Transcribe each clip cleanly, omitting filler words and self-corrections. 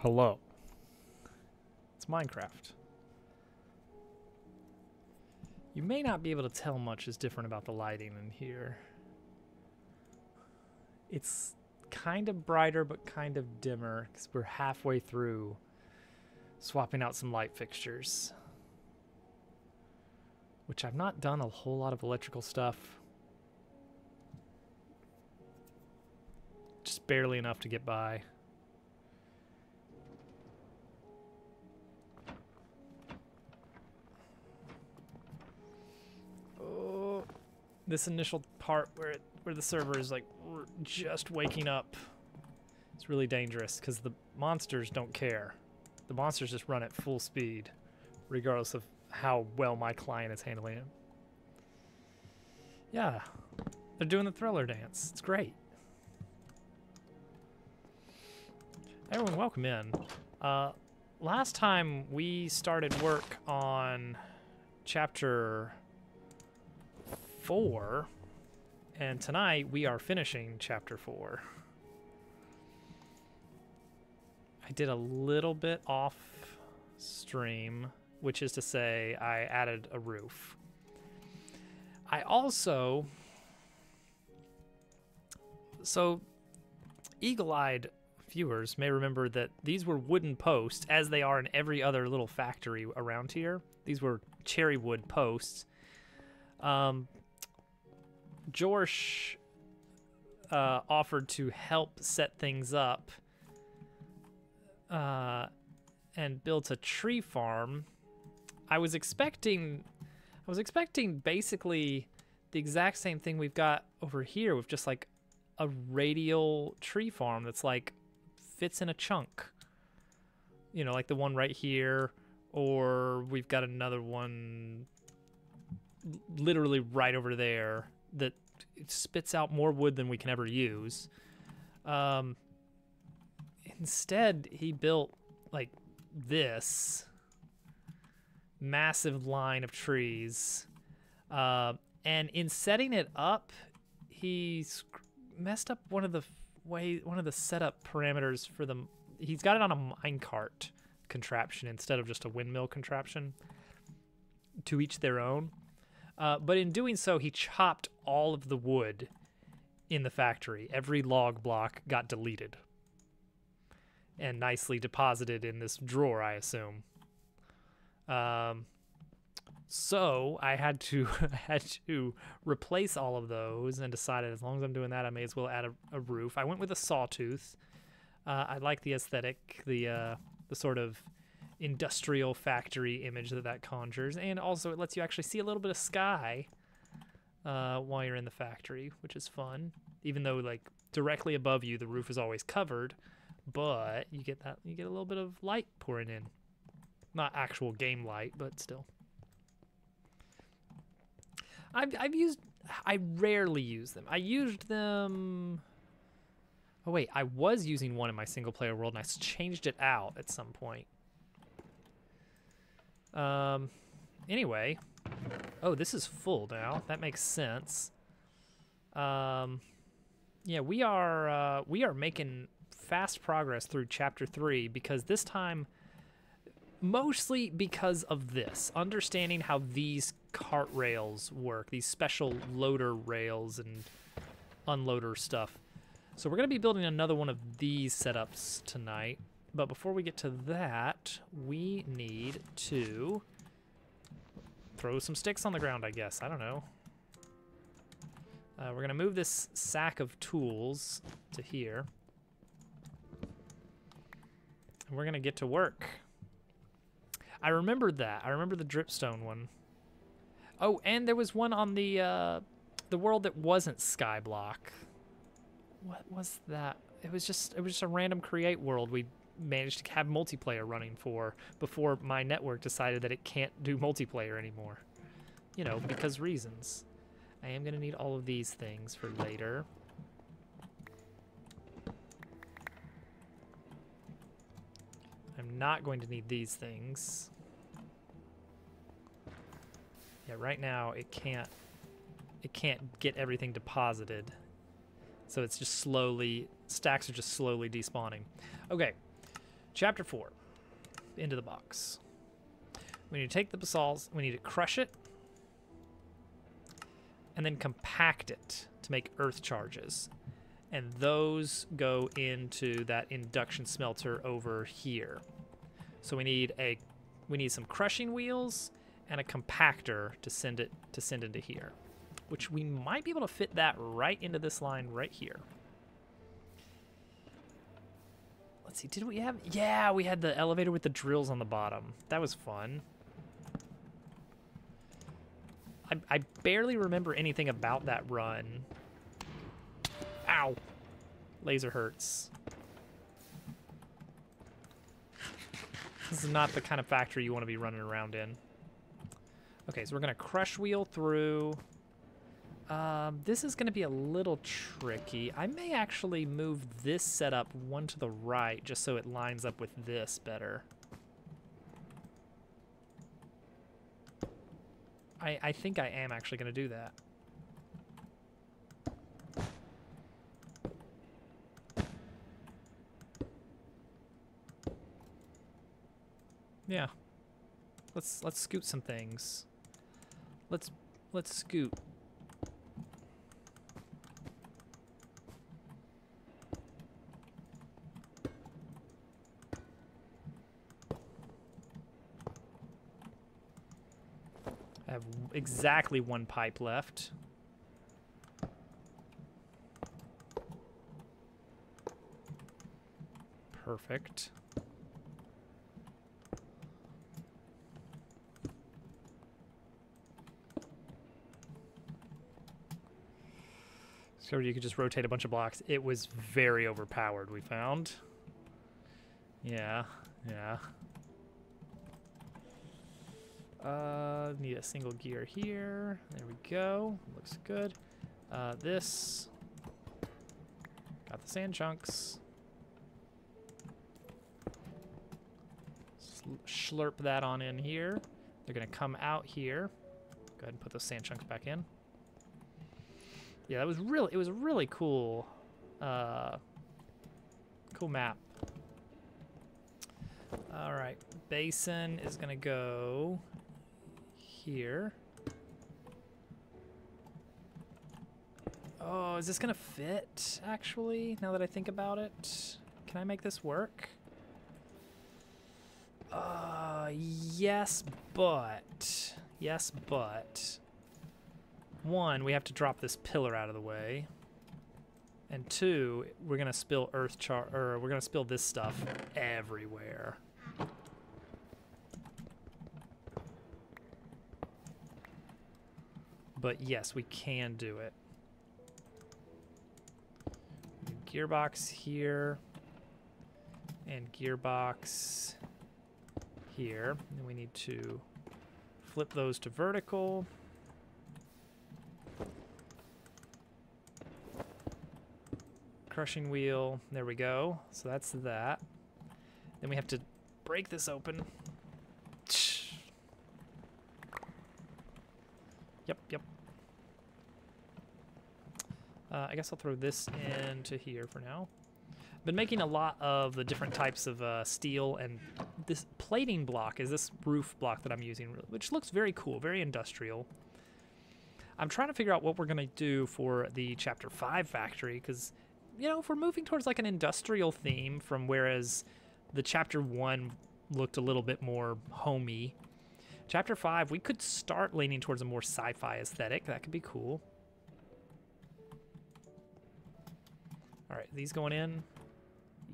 Hello. It's Minecraft. You may not be able to tell much is different about the lighting in here. It's kind of brighter but kind of dimmer because we're halfway through swapping out some light fixtures. Which I've not done a whole lot of electrical stuff. Just barely enough to get by. Oh, this initial part where the server is like just waking up, it's really dangerous because the monsters don't care. The monsters just run at full speed, regardless of how well my client is handling it. Yeah, they're doing the thriller dance. It's great. Everyone, welcome in. Last time we started work on chapter 4, and tonight we are finishing chapter 4. I did a little bit off stream, which is to say I added a roof. I also, so eagle-eyed viewers may remember that these were wooden posts, as they are in every other little factory around here. These were cherry wood posts. Jorsh offered to help set things up and built a tree farm. I was expecting basically the exact same thing we've got over here with just like a radial tree farm that's like fits in a chunk. You know, like the one right here, or we've got another one literally right over there that spits out more wood than we can ever use. Instead, he built like this massive line of trees, and in setting it up, he messed up one of the setup parameters for the. He's got it on a minecart contraption instead of just a windmill contraption. To each their own. But in doing so, he chopped all of the wood in the factory. Every log block got deleted and nicely deposited in this drawer, I assume. So I had to replace all of those and decided as long as I'm doing that, I may as well add a roof. I went with a sawtooth. I like the aesthetic, the sort of industrial factory image that conjures, and also it lets you actually see a little bit of sky while you're in the factory, which is fun. Even though like directly above you the roof is always covered, but you get a little bit of light pouring in. Not actual game light, but still. I rarely use them. I used them. Oh wait, I was using one in my single player world and I changed it out at some point. Anyway, oh, this is full now. That makes sense. Yeah, we are making fast progress through chapter 3 because this time, mostly because of this, understanding how these cart rails work, these special loader rails and unloader stuff. So we're gonna be building another one of these setups tonight. But before we get to that, we need to throw some sticks on the ground, I guess. I don't know. We're going to move this sack of tools to here. And we're going to get to work. I remembered that. I remember the dripstone one. Oh, and there was one on the world that wasn't Skyblock. What was that? It was just a random create world we managed to have multiplayer running for before my network decided that it can't do multiplayer anymore. You know, because reasons. I am going to need all of these things for later. I'm not going to need these things. Yeah, right now it can't get everything deposited. So it's just slowly, stacks are just slowly despawning. Okay. Chapter 4. Into the box. We need to take the basalts, we need to crush it, and then compact it to make earth charges. And those go into that induction smelter over here. So we need some crushing wheels and a compactor to send into here, which we might be able to fit that right into this line right here. Let's see, did we have? Yeah, we had the elevator with the drills on the bottom. That was fun. I barely remember anything about that run. Ow. Laser hurts. This is not the kind of factory you want to be running around in. Okay, so we're going to crush wheel through. This is going to be a little tricky. I may actually move this setup one to the right just so it lines up with this better. I think I am actually going to do that. Yeah. Let's scoot some things. Let's scoot. I have exactly one pipe left. Perfect. So you could just rotate a bunch of blocks. It was very overpowered, we found. Yeah, yeah. Need a single gear here. There we go. Looks good. This. Got the sand chunks. Slurp that on in here. They're gonna come out here. Go ahead and put those sand chunks back in. Yeah, that was really. It was a really cool, cool map. All right, basin is gonna go here. Oh, is this gonna fit, actually, now that I think about it? Can I make this work? Yes, but... Yes, but... One, we have to drop this pillar out of the way. And two, we're gonna spill we're gonna spill this stuff everywhere. But yes, we can do it. Gearbox here. And gearbox here. And we need to flip those to vertical. Crushing wheel. There we go. So that's that. Then we have to break this open. Yep. I guess I'll throw this into here for now. Been making a lot of the different types of steel, and this plating block is this roof block that I'm using, which looks very cool, very industrial. I'm trying to figure out what we're going to do for the Chapter 5 factory, because, you know, if we're moving towards like an industrial theme from whereas the Chapter 1 looked a little bit more homey, Chapter 5, we could start leaning towards a more sci-fi aesthetic. That could be cool. All right, these going in?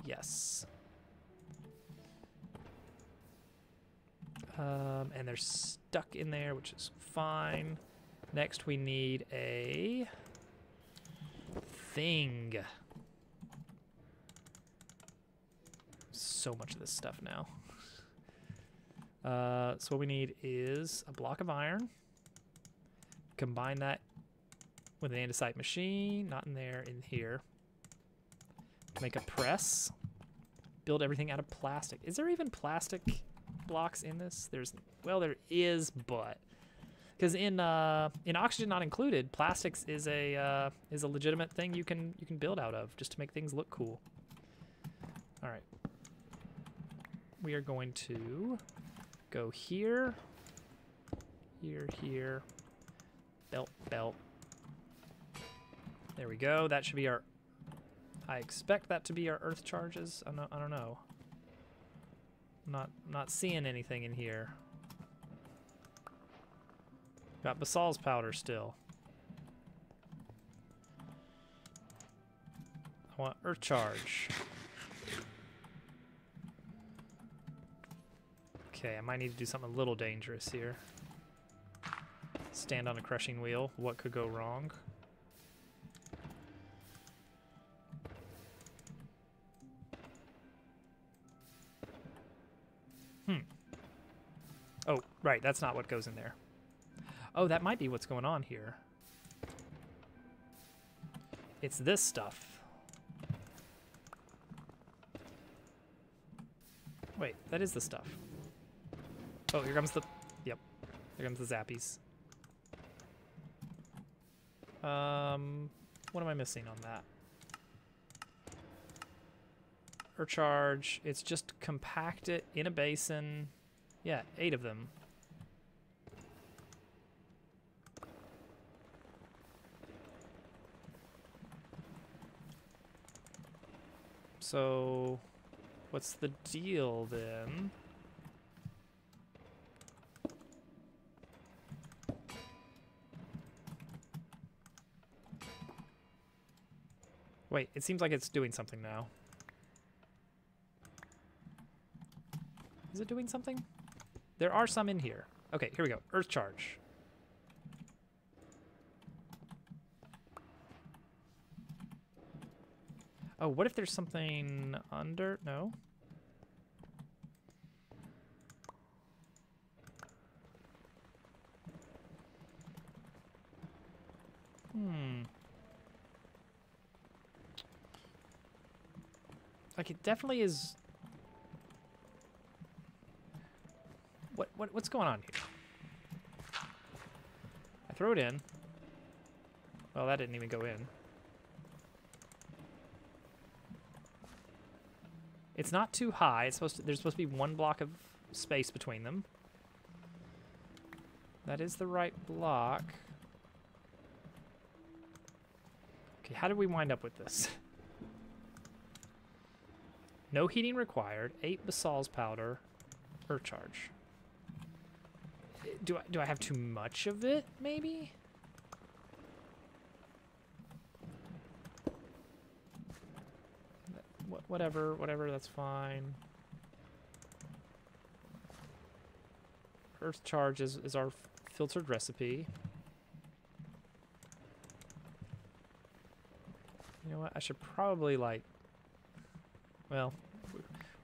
Yes. And they're stuck in there, which is fine. Next, we need a thing. So much of this stuff now. So what we need is a block of iron. Combine that with an andesite machine, not in there, in here. Make a press. Build everything out of plastic. Is there even plastic blocks in this? Well, there is, but because in Oxygen Not Included, plastics is a legitimate thing you can build out of just to make things look cool. All right. we are going to go here, here, here, belt, belt. There we go. That should be our... I expect that to be our earth charges. I don't know. I'm not seeing anything in here. Got Basal's powder still. I want earth charge. Okay, I might need to do something a little dangerous here. Stand on a crushing wheel. What could go wrong? Oh, right, that's not what goes in there. Oh, that might be what's going on here. It's this stuff. Wait, that is the stuff. Oh, here comes the... Yep, here comes the zappies. What am I missing on that? Earth charge, it's just compact it in a basin. Yeah, 8 of them. So, what's the deal then? Wait, it seems like it's doing something now. Is it doing something? There are some in here. Okay, here we go. Earth charge. Oh, what if there's something under? No. Like, it definitely is... What's going on here? I throw it in. Well, that didn't even go in. It's not too high. It's supposed to, there's supposed to be 1 block of space between them. That is the right block. Okay, how did we wind up with this? No heating required. 8 Basal's powder. Earth charge. Do I have too much of it, maybe? Whatever, that's fine. Earth charge is our filtered recipe. You know what? I should probably, like... Well,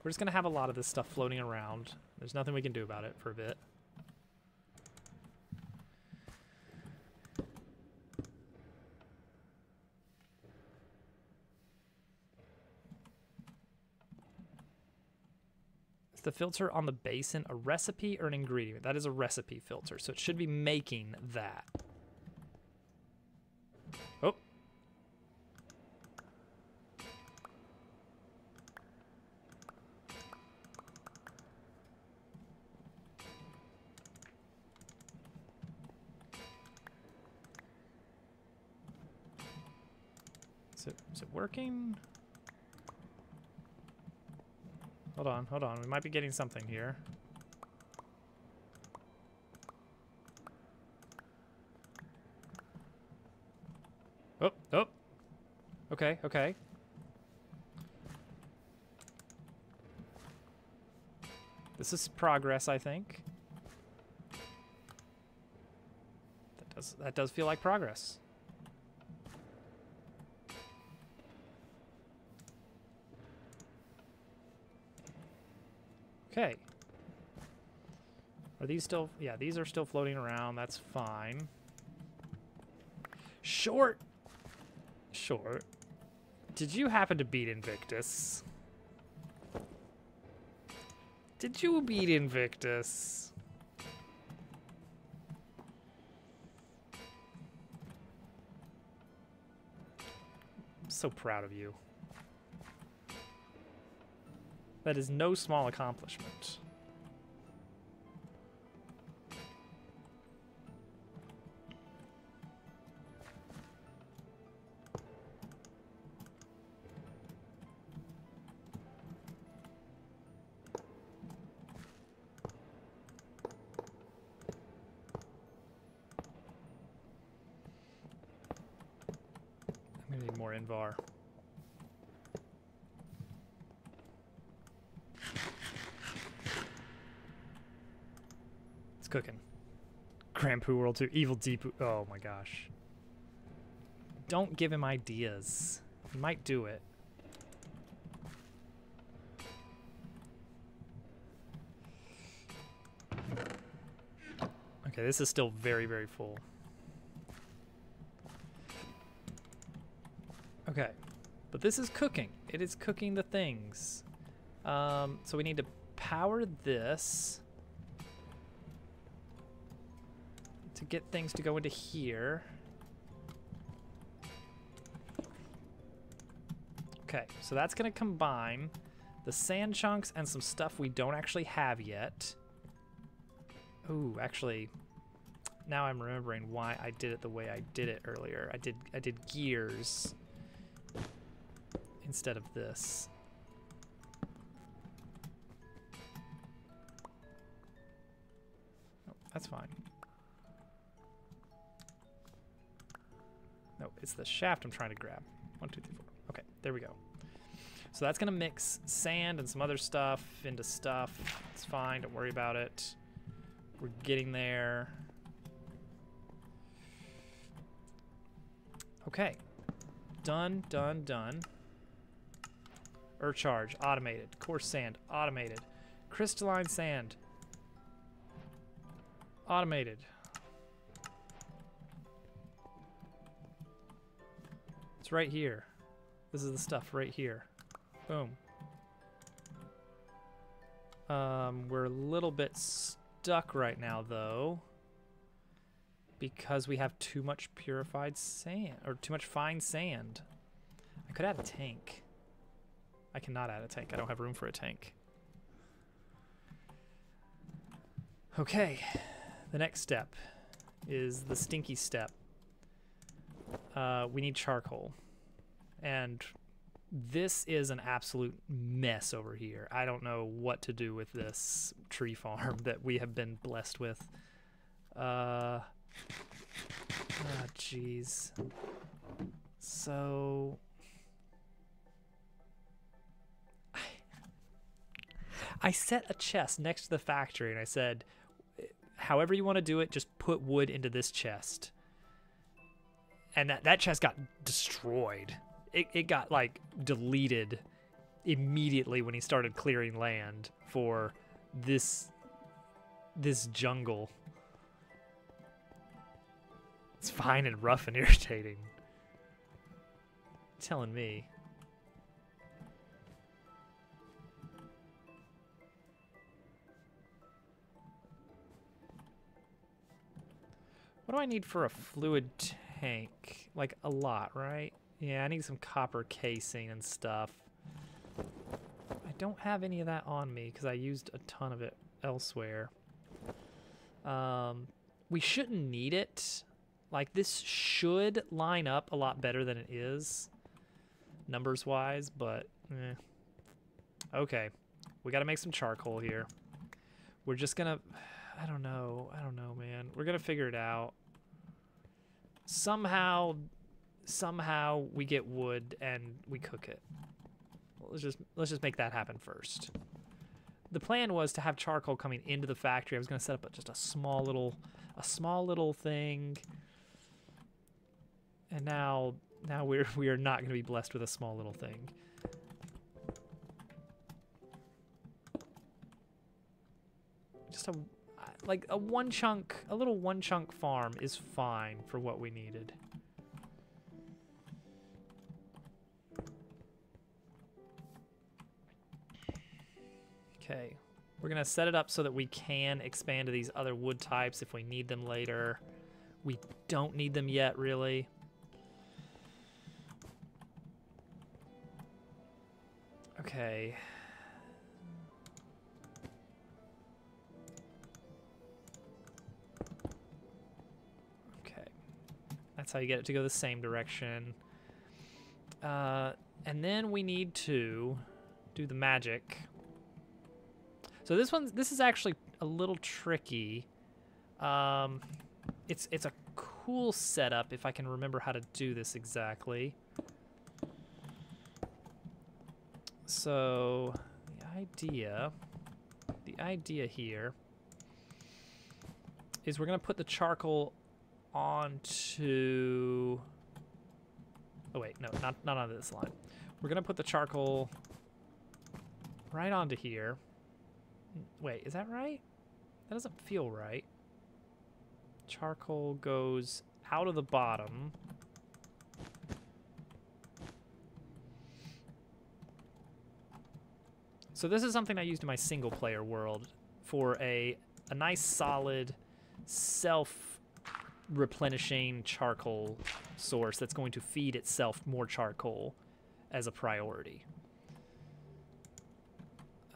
we're just going to have a lot of this stuff floating around. There's nothing we can do about it for a bit. Is the filter on the basin a recipe or an ingredient? That is a recipe filter, so it should be making that. Oh. Is it working? Hold on. We might be getting something here. Oh. Okay. This is progress, I think. That does feel like progress. Okay. Are these still... Yeah, these are still floating around. That's fine. Short. Did you happen to beat Invictus? Did you beat Invictus? I'm so proud of you. That is no small accomplishment. I'm gonna need more Invar. It's cooking. Grand Poo World 2, Evil Deep. Oh my gosh. Don't give him ideas. He might do it. Okay, this is still very, very full. Okay, but this is cooking. It is cooking the things. So we need to power this to get things to go into here. Okay, so that's gonna combine the sand chunks and some stuff we don't actually have yet. Ooh, actually, now I'm remembering why I did it the way I did it earlier. I did gears instead of this. Oh, that's fine. No, it's the shaft I'm trying to grab. 1, 2, 3, 4. Okay, there we go. So that's gonna mix sand and some other stuff into stuff. It's fine, don't worry about it. We're getting there. Okay. Done, done, done. Earth charge, automated. Coarse sand, automated. Crystalline sand, automated. It's right here. This is the stuff right here. Boom. We're a little bit stuck right now, though, because we have too much purified sand, or too much fine sand. I could add a tank. I cannot add a tank. I don't have room for a tank. Okay, the next step is the stinky step. We need charcoal. And this is an absolute mess over here. I don't know what to do with this tree farm that we have been blessed with. Jeez. So I set a chest next to the factory and I said, however you want to do it, just put wood into this chest. And that chest got destroyed. It got, like, deleted immediately when he started clearing land for this jungle. It's fine and rough and irritating. Telling me. What do I need for a fluid tank? Like, a lot, right? Yeah, I need some copper casing and stuff. I don't have any of that on me because I used a ton of it elsewhere. We shouldn't need it. Like, this should line up a lot better than it is, numbers-wise, but eh. Okay, we got to make some charcoal here. We're just gonna... I don't know, man. We're gonna figure it out. Somehow we get wood and we cook it. Let's just make that happen first. The plan was to have charcoal coming into the factory. I was gonna set up just a small little thing. And now we are not gonna be blessed with a small little thing. Just a little one chunk farm is fine for what we needed. Okay, we're gonna set it up so that we can expand to these other wood types if we need them later. We don't need them yet, really. Okay, That's how you get it to go the same direction. And then we need to do the magic. So this is actually a little tricky. It's a cool setup if I can remember how to do this exactly. So the idea here is we're gonna put the charcoal onto. Oh wait, no, not on this line. We're gonna put the charcoal right onto here. Wait, is that right? That doesn't feel right. Charcoal goes out of the bottom. So this is something I used in my single player world for a nice solid self-replenishing charcoal source that's going to feed itself more charcoal as a priority.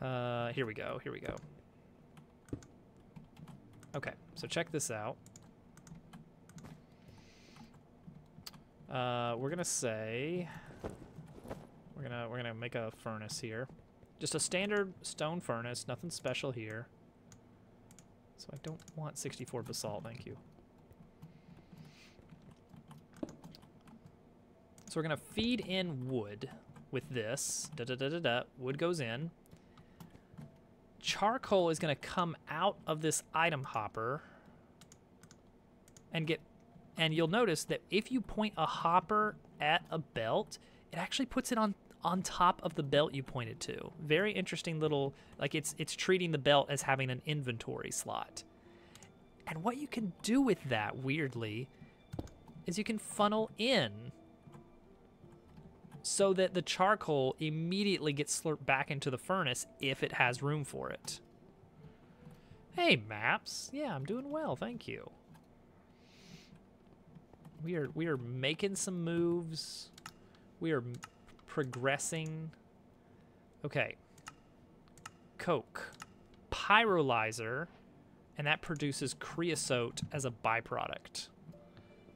Here we go. Okay, so check this out. We're gonna say we're gonna make a furnace here. Just a standard stone furnace, nothing special here. So I don't want 64 basalt, thank you. So we're gonna feed in wood with this. Wood goes in. Charcoal is gonna come out of this item hopper and you'll notice that if you point a hopper at a belt, it actually puts it on top of the belt you pointed to. Very interesting little, like it's treating the belt as having an inventory slot. And what you can do with that, weirdly, is you can funnel in so that the charcoal immediately gets slurped back into the furnace if it has room for it. Hey, Maps. Yeah, I'm doing well, thank you. We are making some moves. We are progressing. Okay. Coke. Pyrolyzer, and that produces creosote as a byproduct.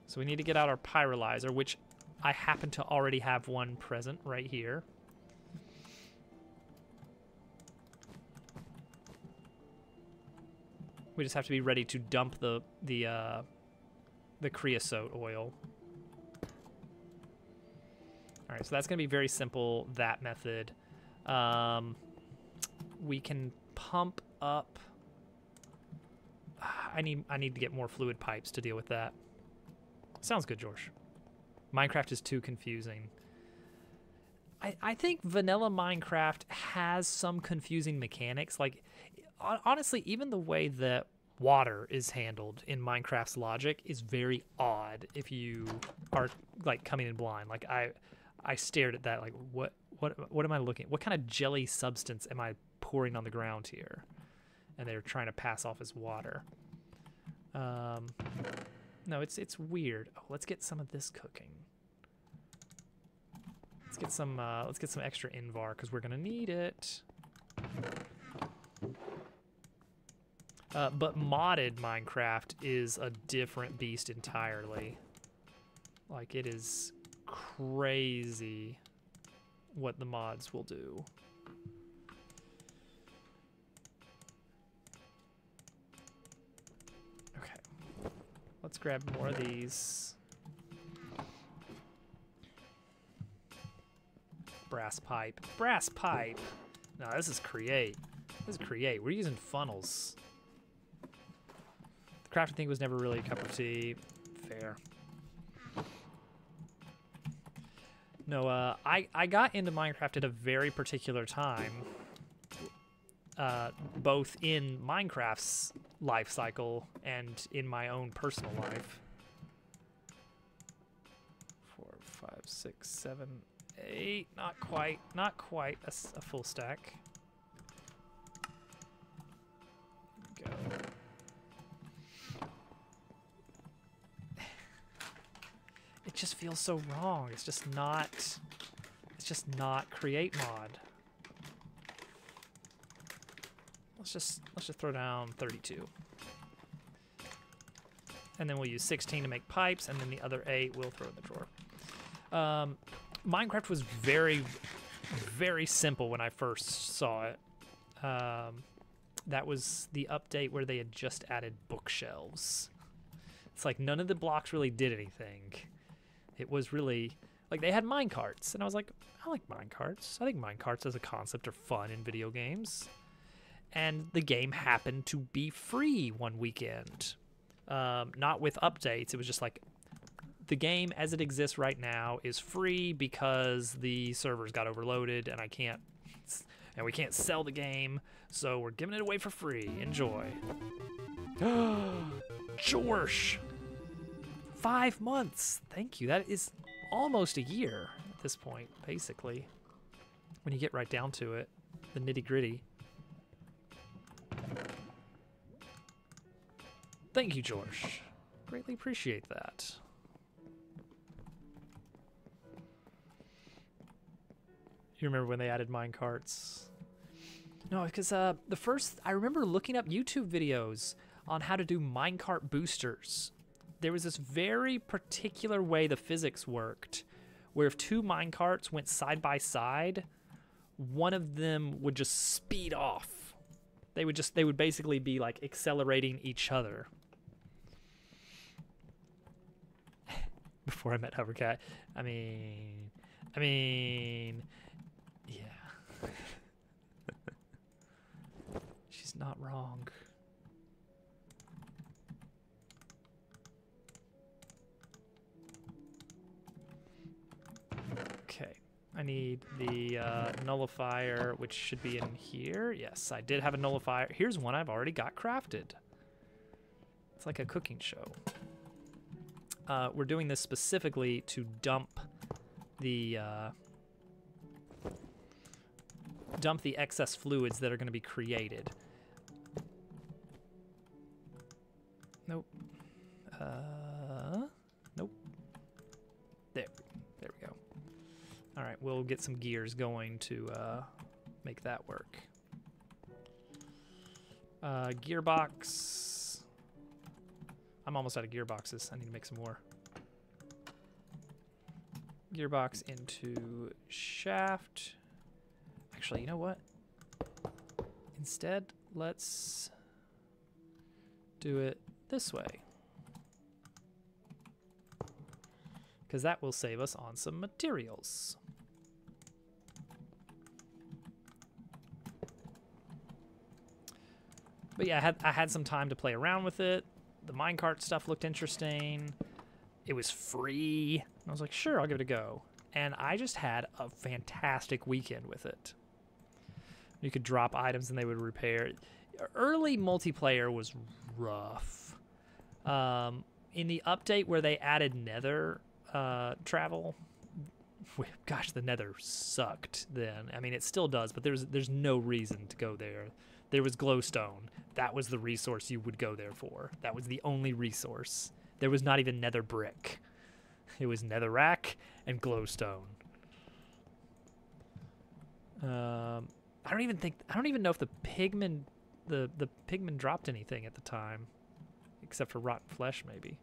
So we need to get out our pyrolyzer, which I happen to already have one present right here. We just have to be ready to dump the creosote oil. All right, so that's gonna be very simple, that method. We can pump up. I need to get more fluid pipes to deal with that. Sounds good, George. Minecraft is too confusing. I think vanilla Minecraft has some confusing mechanics. Like, honestly, even the way that water is handled in Minecraft's logic is very odd if you are like coming in blind. Like I stared at that like what am I looking at? What kind of jelly substance am I pouring on the ground here? And they're trying to pass off as water. No, it's weird. Oh, let's get some of this cooking. Let's get some extra Invar because we're gonna need it. But modded Minecraft is a different beast entirely. Like, it is crazy what the mods will do. Okay, let's grab more of these. Brass pipe. Brass pipe! No, this is create. This is create. We're using funnels. The crafting thing was never really a cup of tea. Fair. No, I got into Minecraft at a very particular time. Both in Minecraft's life cycle and in my own personal life. 4, 5, 6, 7, 8. Not quite a full stack. There we go. It just feels so wrong. It's just not create mod. Let's just throw down 32. and then we'll use 16 to make pipes, and then the other 8 we'll throw in the drawer. Minecraft was very, very simple when I first saw it. That was the update where they had just added bookshelves. It's like none of the blocks really did anything. It was really, like, they had minecarts, and I was like, I like minecarts. I think minecarts as a concept are fun in video games. And the game happened to be free one weekend. Not with updates. It was just like, the game as it exists right now is free because the servers got overloaded and we can't sell the game, so we're giving it away for free. Enjoy. Jorsh! 5 months. Thank you. That is almost a year at this point, basically. When you get right down to it, the nitty-gritty. Thank you, George. Greatly appreciate that. You remember when they added minecarts? No, because I remember looking up YouTube videos on how to do minecart boosters. There was this very particular way the physics worked, where if 2 minecarts went side by side, one of them would just speed off. They would basically be like accelerating each other. Before I met Hovercat, I mean, yeah. She's not wrong. Okay, I need the nullifier, which should be in here. Yes, I did have a nullifier. Here's one I've already got crafted. It's like a cooking show. We're doing this specifically to dump the excess fluids that are going to be created. Nope. Nope. There we go. All right, we'll get some gears going to make that work. Gearbox. I'm almost out of gearboxes. I need to make some more. Gearbox into shaft. Actually, you know what? Instead, let's do it this way. Because that will save us on some materials. But yeah, I had some time to play around with it. The minecart stuff looked interesting. It was free. I was like, sure, I'll give it a go. And I just had a fantastic weekend with it. You could drop items and they would repair. Early multiplayer was rough. In the update where they added nether travel, gosh, the nether sucked then. I mean, it still does, but there's no reason to go there. There was glowstone. That was the resource you would go there for. That was the only resource. There was not even nether brick. It was netherrack and glowstone. I don't even know if the pigmen dropped anything at the time, except for rotten flesh maybe.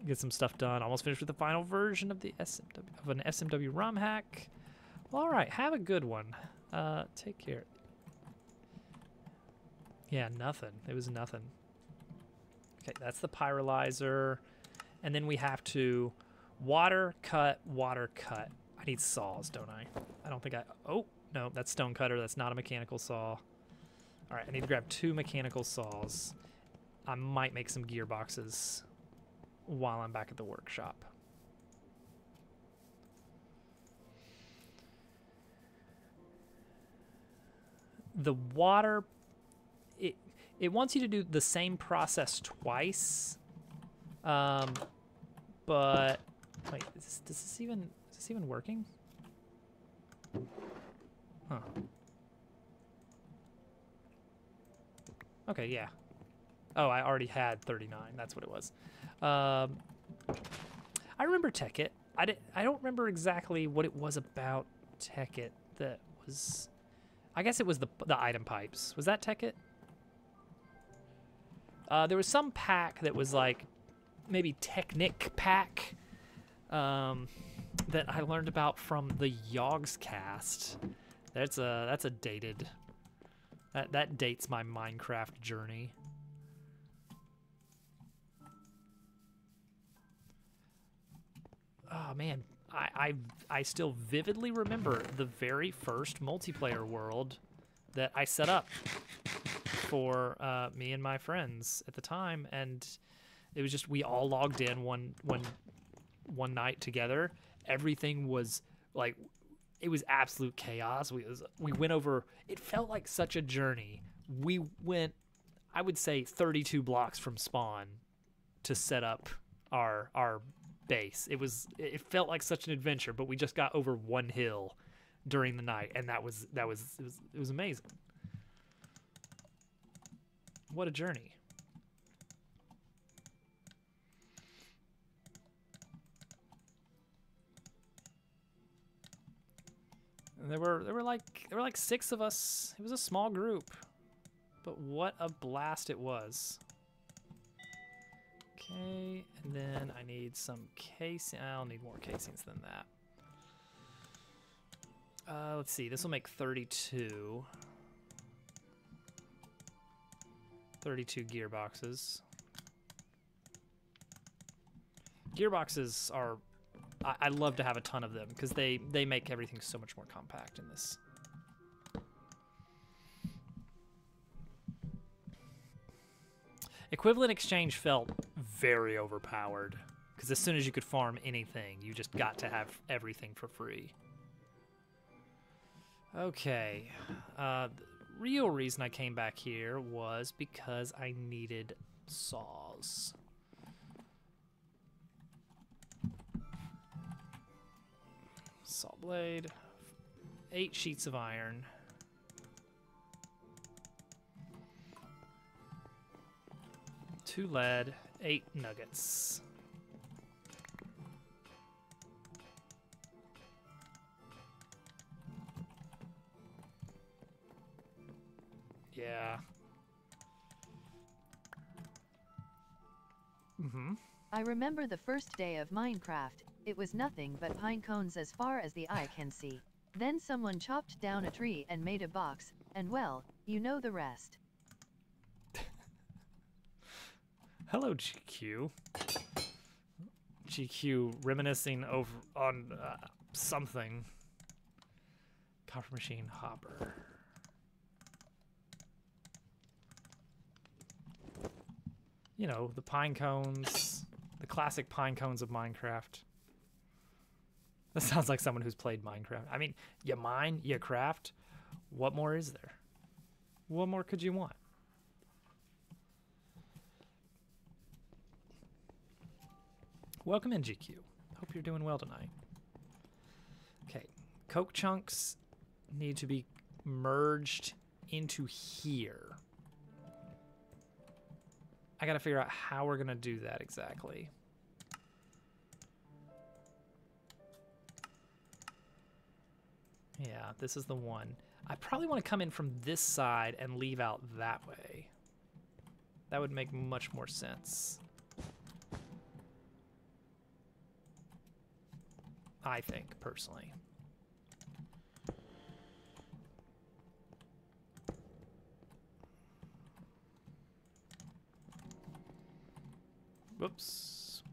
Get some stuff done. Almost finished with the final version of the an SMW ROM hack. Well, all right, have a good one. Take care. Yeah, nothing. It was nothing. Okay, that's the pyrolyzer. And then we have to water cut. I need saws, don't I? I don't think I... Oh, no, that's stone cutter. That's not a mechanical saw. All right, I need to grab 2 mechanical saws. I might make some gearboxes while I'm back at the workshop. The water, it wants you to do the same process twice, but wait, is this even working? Huh. Okay, yeah. Oh, I already had 39. That's what it was. I remember Tekkit. I don't remember exactly what it was about Tekkit that was. I guess it was the item pipes. Was that Tekkit? There was some pack that was like maybe Technic pack that I learned about from the Yogscast. That's a dated. That dates my Minecraft journey. Oh man, I still vividly remember the very first multiplayer world that I set up for me and my friends at the time, and it was just we all logged in one night together. Everything was like, it was absolute chaos. We went over. It felt like such a journey. We went, I would say, 32 blocks from spawn to set up our base. It felt like such an adventure, but we just got over one hill during the night, and it was amazing. What a journey. And there were like 6 of us. It was a small group, but what a blast it was. Okay, and then I need some casing. I'll need more casings than that. Let's see. This will make 32. 32 gearboxes. Gearboxes are... I love to have a ton of them because they make everything so much more compact in this. Equivalent exchange felt very overpowered because as soon as you could farm anything, you just got to have everything for free. Okay, the real reason I came back here was because I needed saws. Saw blade, 8 sheets of iron. Two lead, 8 nuggets. Yeah. I remember the first day of Minecraft. It was nothing but pine cones as far as the eye can see. Then someone chopped down a tree and made a box, and well, you know the rest. Hello, GQ. GQ reminiscing on something. Copper machine hopper. You know, the pine cones, the classic pine cones of Minecraft. That sounds like someone who's played Minecraft. I mean, you mine, you craft. What more is there? What more could you want? Welcome in, GQ. Hope you're doing well tonight. Okay, coke chunks need to be merged into here. I gotta figure out how we're gonna do that exactly. Yeah, this is the one. I probably want to come in from this side and leave out that way. That would make much more sense. I think, personally. Whoops.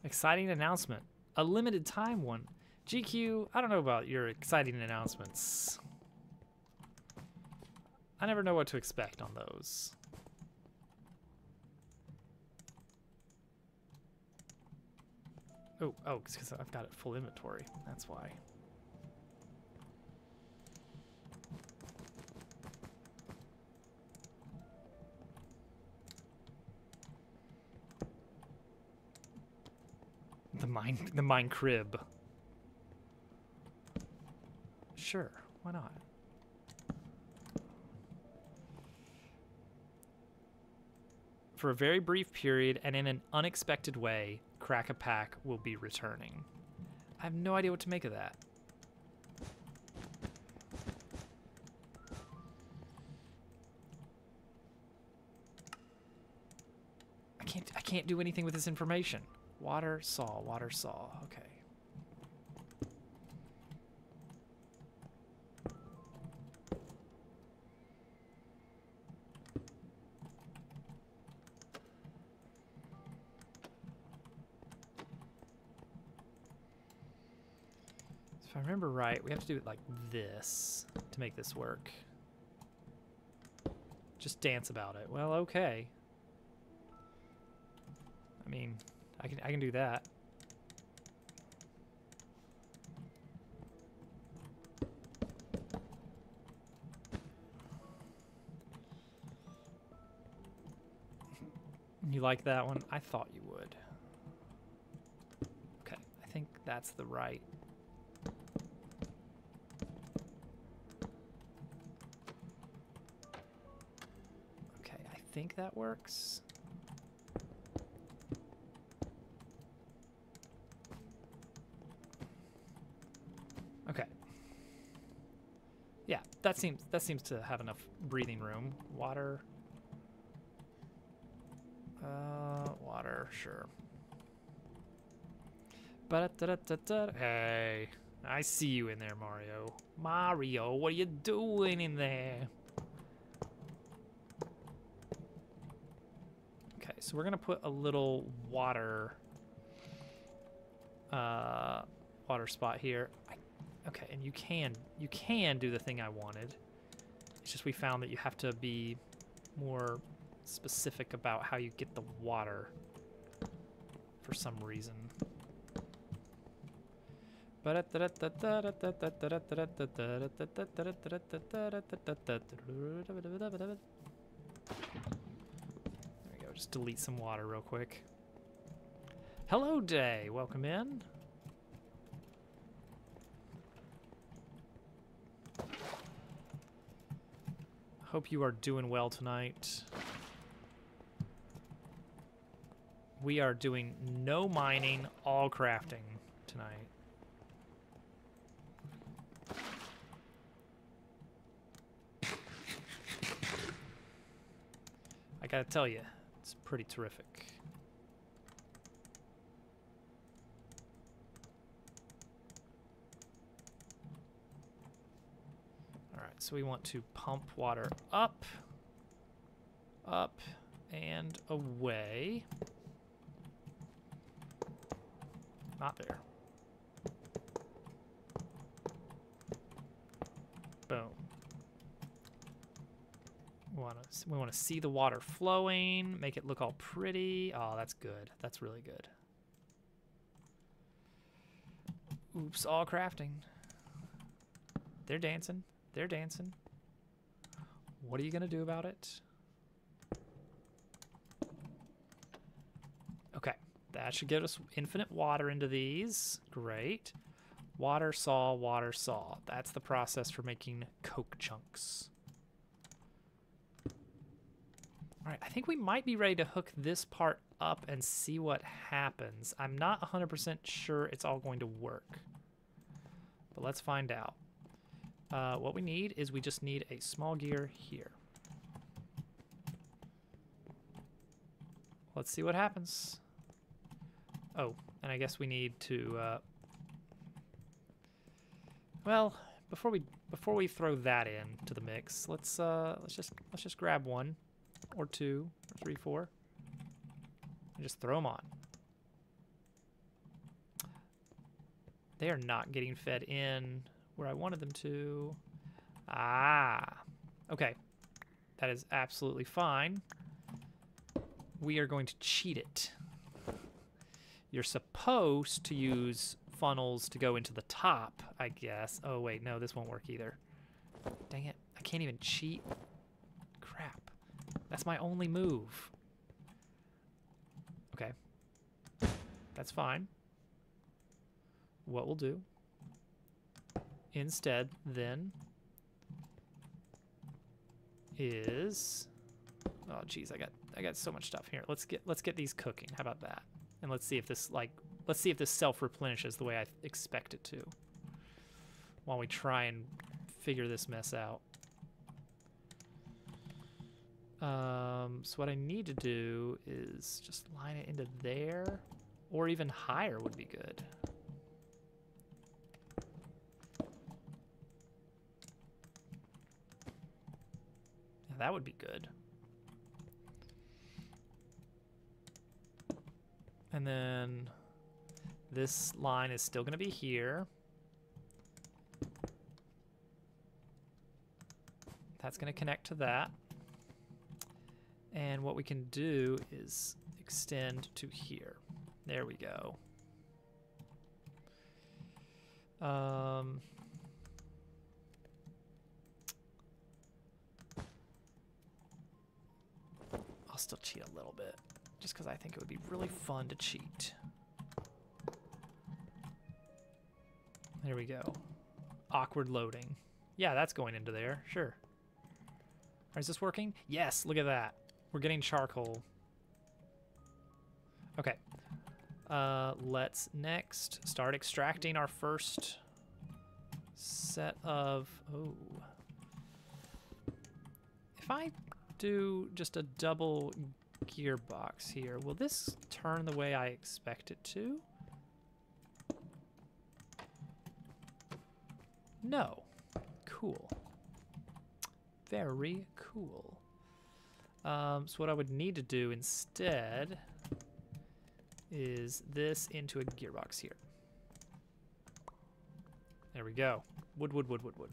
Exciting announcement. A limited time one. GQ, I don't know about your exciting announcements. I never know what to expect on those. Oh, because I've got it full inventory. That's why. The mine crib. Sure, why not? For a very brief period and in an unexpected way, Crack-a-Pack will be returning. I have no idea what to make of that. I can't do anything with this information. Water saw, okay. So if I remember right, we have to do it like this to make this work. Just dance about it. Well, okay. I mean, I can do that. You like that one? I thought you would. Okay, I think that's the right. Okay, I think that works. Okay. Yeah, that seems to have enough breathing room. Water. Water, sure. Hey, I see you in there, Mario. Mario, what are you doing in there? Okay, so we're gonna put a little water spot here. Okay, and you can do the thing I wanted. It's just we found that you have to be more specific about how you get the water for some reason. There we go, just delete some water real quick. Hello, Day, welcome in. Hope you are doing well tonight. We are doing no mining, all crafting tonight. I gotta tell you, it's pretty terrific. Alright, so we want to pump water up, and away. Not there. Boom. We want to see the water flowing, make it look all pretty. Oh, that's good. That's really good. Oops, all crafting. They're dancing. They're dancing. What are you gonna do about it? Okay, that should get us infinite water into these. Great. Water saw, water saw. That's the process for making coke chunks. All right, I think we might be ready to hook this part up and see what happens. I'm not 100% sure it's all going to work, but let's find out. What we need is we just need a small gear here. Let's see what happens. Oh, and I guess we need to, well, before we throw that in to the mix, let's just grab one or two or three, four, and just throw them on. They are not getting fed in where I wanted them to. Ah, okay. That is absolutely fine. We are going to cheat it. You're supposed to use funnels to go into the top, I guess. Oh, wait, no, this won't work either. Dang it, I can't even cheat. Crap. That's my only move. Okay. That's fine. What we'll do instead then is, oh geez, I got so much stuff here. Let's get these cooking. How about that? And let's see if this self-replenishes the way I expect it to, while we try and figure this mess out. So what I need to do is just line it into there, or even higher would be good. Yeah, that would be good. And then this line is still going to be here. That's going to connect to that. And what we can do is extend to here. There we go. I'll still cheat a little bit, just because I think it would be really fun to cheat. There we go. Awkward loading. Yeah, that's going into there, sure. Is this working? Yes, look at that. We're getting charcoal. Okay. Let's next start extracting our first set of... Oh. If I do just a double gearbox here, will this turn the way I expect it to? No. Cool. Very cool. So what I would need to do instead is this into a gearbox here. There we go. Wood, wood, wood, wood, wood.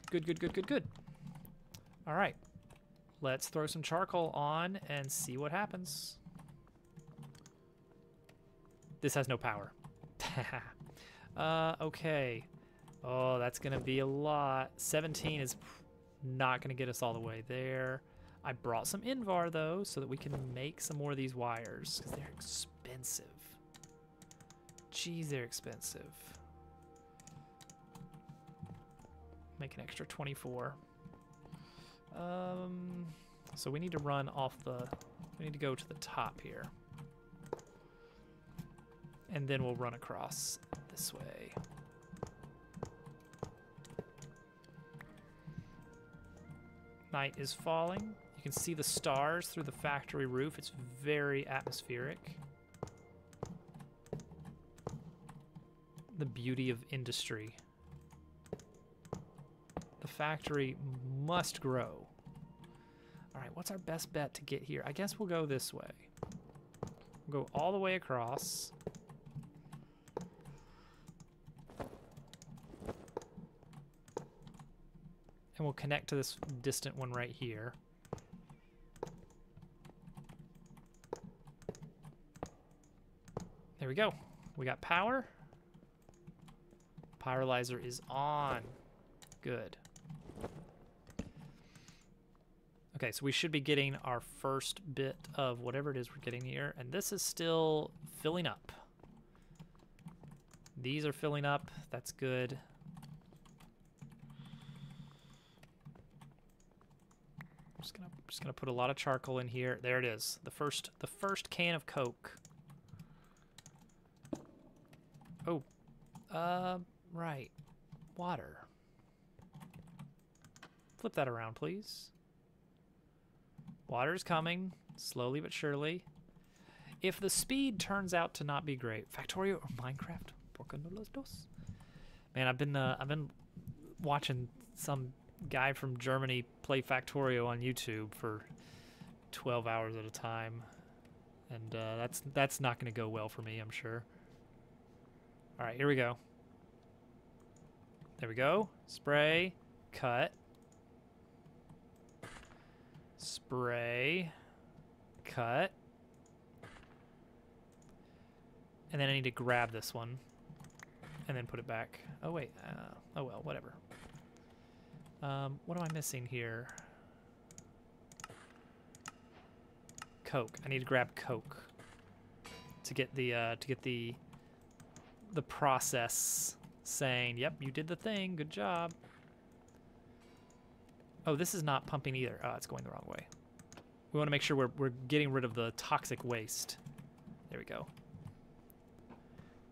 Good, good, good, good, good. All right. Let's throw some charcoal on and see what happens. This has no power. Okay. Oh, that's going to be a lot. 17 is not going to get us all the way there. I brought some Invar, though, so that we can make some more of these wires, because they're expensive. Jeez, they're expensive. Make an extra 24. So we need to run off the... We need to go to the top here. And then we'll run across this way. Night is falling. You can see the stars through the factory roof. It's very atmospheric. The beauty of industry. The factory must grow. All right, what's our best bet to get here? I guess we'll go this way. We'll go all the way across. And we'll connect to this distant one right here. There we go. We got power. Pyrolyzer is on. Good. Okay, so we should be getting our first bit of whatever it is we're getting here. And this is still filling up. These are filling up. That's good. Just gonna put a lot of charcoal in here. There it is. The first can of Coke. Oh, right. Water. Flip that around, please. Water's coming, slowly but surely. If the speed turns out to not be great, Factorio or Minecraft? ¿Por qué no los dos? Man, I've been watching some guy from Germany play Factorio on YouTube for 12 hours at a time, and that's not going to go well for me, I'm sure. All right, here we go. There we go. Spray, cut, spray, cut, and then I need to grab this one and then put it back. Oh wait, oh well, whatever. What am I missing here? Coke. I need to grab Coke to get the process saying, "Yep, you did the thing. Good job." Oh, this is not pumping either. Oh, it's going the wrong way. We want to make sure we're getting rid of the toxic waste. There we go.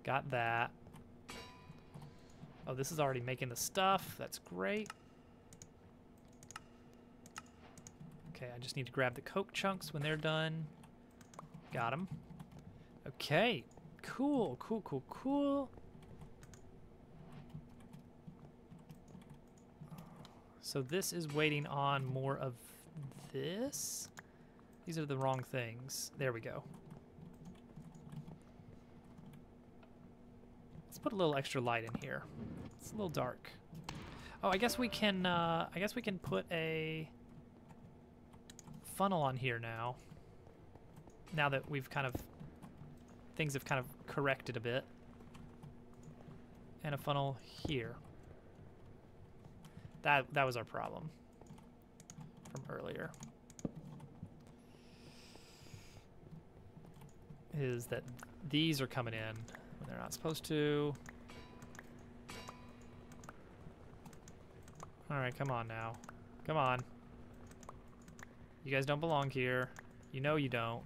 Got that. Oh, this is already making the stuff. That's great. Okay, I just need to grab the coke chunks when they're done. Got them. Okay, cool, cool, cool, cool. So this is waiting on more of this. These are the wrong things. There we go. Let's put a little extra light in here. It's a little dark. Oh, I guess we can put a funnel on here now. Now that we've kind of, things have kind of corrected a bit. And a funnel here. That was our problem from earlier. Is that these are coming in when they're not supposed to. Alright, come on now. Come on. You guys don't belong here. You know you don't.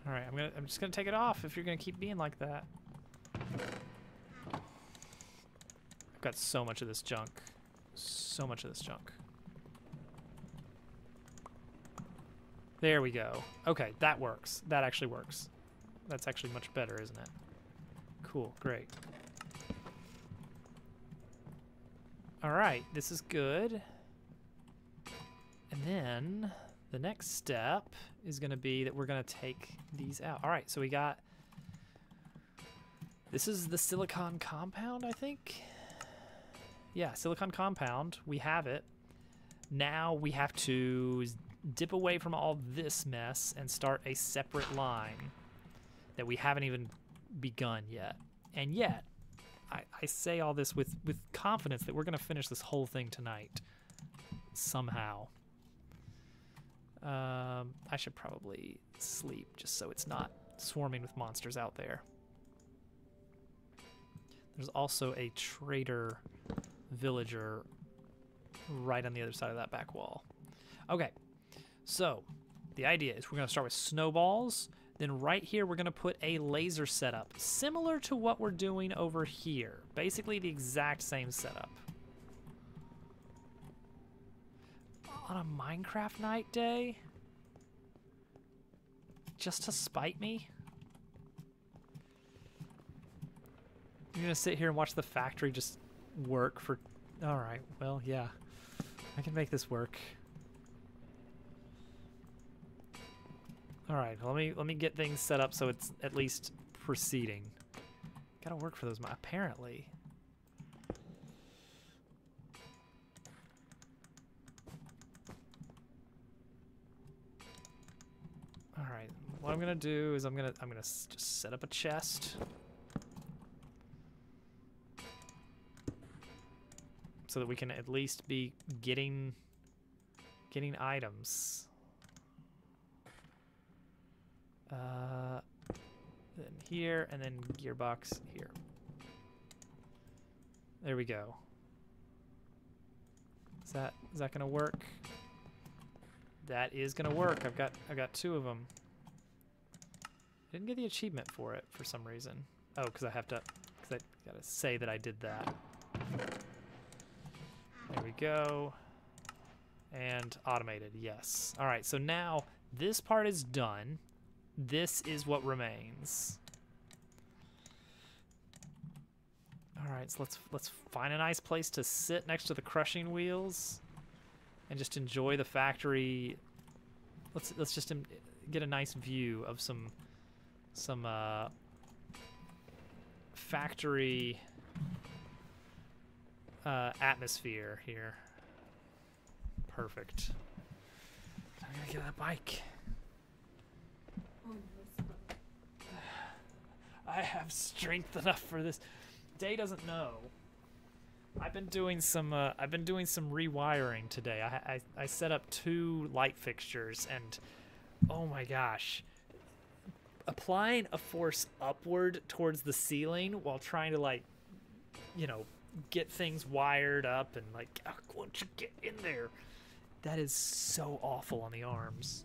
Alright, I'm just gonna take it off if you're gonna keep being like that. I've got so much of this junk. So much of this junk. There we go. Okay, that works. That actually works. That's actually much better, isn't it? Cool, great. Alright, this is good. And then the next step is going to be that we're going to take these out. Alright, so we got... This is the silicon compound, I think? Yeah, silicon compound. We have it. Now we have to dip away from all this mess and start a separate line that we haven't even begun yet. And yet, I say all this with confidence that we're going to finish this whole thing tonight. Somehow. I should probably sleep just so it's not swarming with monsters out there. There's also a trader villager right on the other side of that back wall. Okay, so the idea is we're going to start with snowballs. Then right here we're going to put a laser setup, similar to what we're doing over here. Basically the exact same setup. On a Minecraft night day? Just to spite me? You're going to sit here and watch the factory just work for... Alright, well, yeah. I can make this work. Alright, let me get things set up so it's at least proceeding. Gotta work for those, apparently. Alright, what I'm gonna do is I'm gonna just set up a chest. So that we can at least be getting items. Then here, and then gearbox here. There we go. Is that gonna work? That is gonna work. I've got two of them. Didn't get the achievement for it for some reason. Oh, because I gotta say that I did that. There we go. And automated, yes. All right, so now this part is done. This is what remains. All right, so let's find a nice place to sit next to the crushing wheels and just enjoy the factory. Let's just get a nice view of some factory atmosphere here. Perfect. I'm gonna get on a bike. I have strength enough for this. Day doesn't know. I've been doing some rewiring today. I set up 2 light fixtures, and oh my gosh, applying a force upward towards the ceiling while trying to, like, you know, get things wired up and, like, oh, won't you get in there? That is so awful on the arms.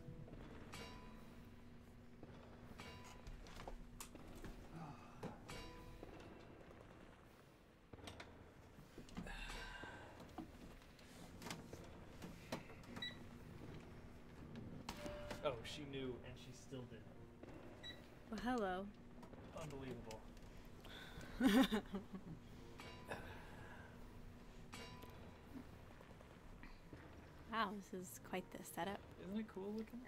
Oh, she knew and she still did. Well, hello. Unbelievable. Wow, this is quite the setup. Isn't it cool looking?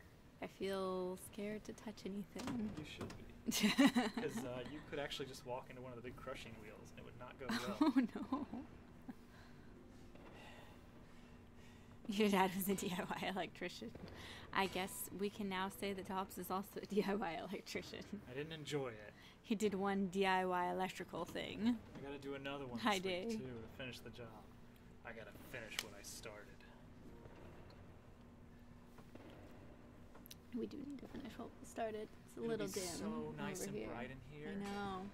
I feel scared to touch anything. You should be. Because you could actually just walk into one of the big crushing wheels and it would not go well. Oh no. Your dad was a DIY electrician. I guess we can now say that Dobbs is also a DIY electrician. I didn't enjoy it. He did one DIY electrical thing. I gotta do another one Hi, this week Dave. too to finish the job. I gotta finish what I started. We do need to finish what we started. It's a It'll little be dim so nice over and here. bright in here. I know.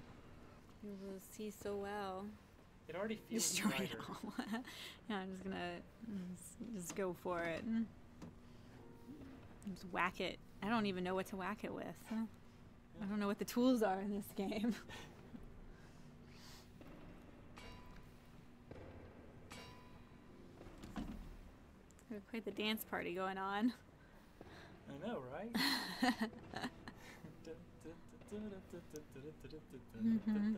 You will see so well. It already feels Destroy it brighter. all. Yeah, I'm just gonna just go for it. Just whack it. I don't even know what to whack it with. I don't know what the tools are in this game. Got quite the dance party going on. I know, right? Mhm.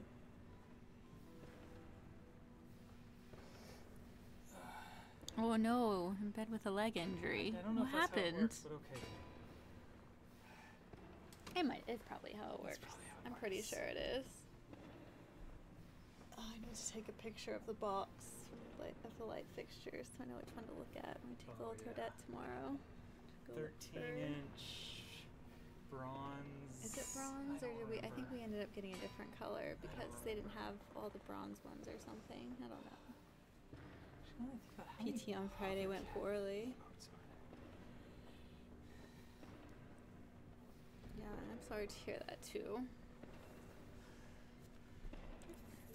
Oh no, in bed with a leg injury. I don't know What if that's how it happened? works, but okay. It's probably how it works. probably how it I'm pretty works. sure it is. Oh, I need to take a picture of the box of the light fixtures so I know which one to look at when we take Oh, Old yeah. Toadette tomorrow. Go look 13-inch bronze. Is it bronze or don't did we? I think remember. we ended up getting a different color because they didn't remember. have all the bronze ones or something. I don't know. Actually, now that I think about how many PT on Friday went hovercraft poorly. emotes are there? Yeah, I'm sorry to hear that too.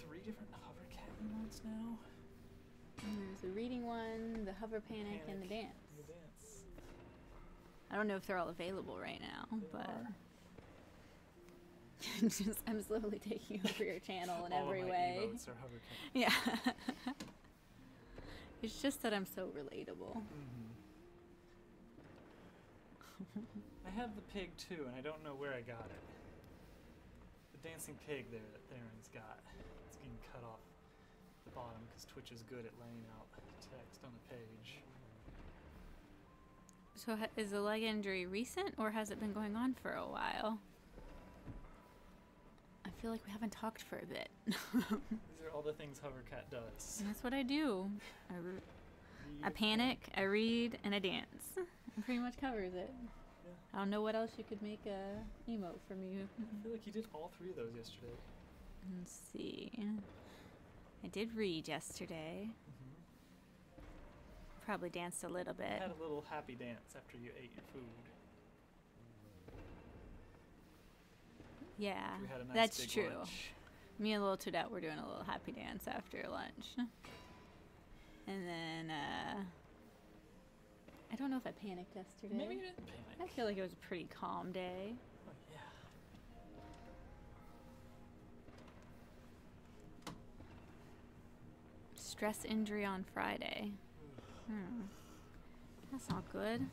3 different hovercat emotes now. And there's the reading one, the hover panic, and the dance. And the dance. I don't know if they're all available right now, They but are. I'm slowly taking over your channel in All every of my way. emotes are hovercat. Yeah. It's just that I'm so relatable. I have the pig too, and I don't know where I got it. The dancing pig there that Theron's got. It's getting cut off the bottom because Twitch is good at laying out text on the page. So is the leg injury recent or has it been going on for a while? I feel like we haven't talked for a bit. These are all the things Hovercat does. And that's what I do. I Read, panic, I read, and I dance. It pretty much covers it. Yeah. I don't know what else you could make a emote from you. I feel like you did all 3 of those yesterday. Let's see. I did read yesterday. Probably danced a little bit. Had a little happy dance after you ate your food. Yeah, We had a nice that's big true. lunch. Me and Little Toadette were doing a little happy dance after lunch. And then, I don't know if I panicked yesterday. Maybe you didn't I panic. feel like it was a pretty calm day. Oh, yeah. Stress injury on Friday. That's not good.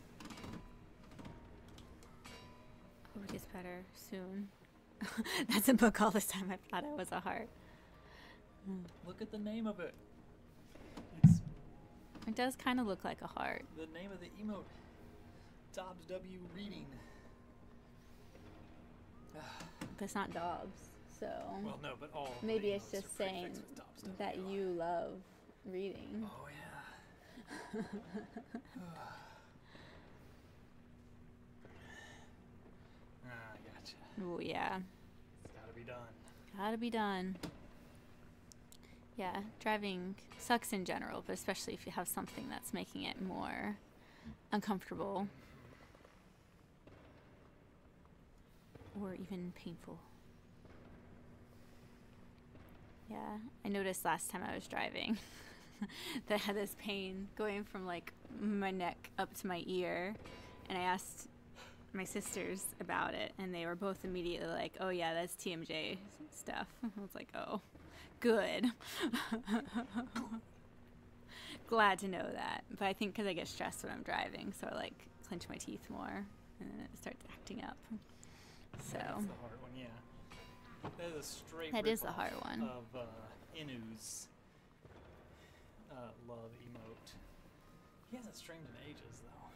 Hope it gets better soon. That's a book all this time. I thought it was a heart. Look at the name of it. It's It does kind of look like a heart. the name of the emote. Dobbs W reading. But it's not Dobbs, so Well, no, but all of maybe the it's emotes are just saying prefixed with Dobbs W. that you love reading. Oh yeah. I gotcha. Oh yeah, It's gotta be done. gotta be done. Yeah, driving sucks in general, but especially if you have something that's making it more uncomfortable or even painful. Yeah, I noticed last time I was driving that I had this pain going from like my neck up to my ear, and I asked my sisters about it, and they were both immediately like, "Oh yeah, that's TMJ stuff." I was like, "Oh, good." Glad to know that. But I think because I get stressed when I'm driving, so I like clench my teeth more and then it starts acting up. So That's the hard one, yeah. That is a straight that is the ripoff hard one. of Inu's love emote. He hasn't streamed in ages, though.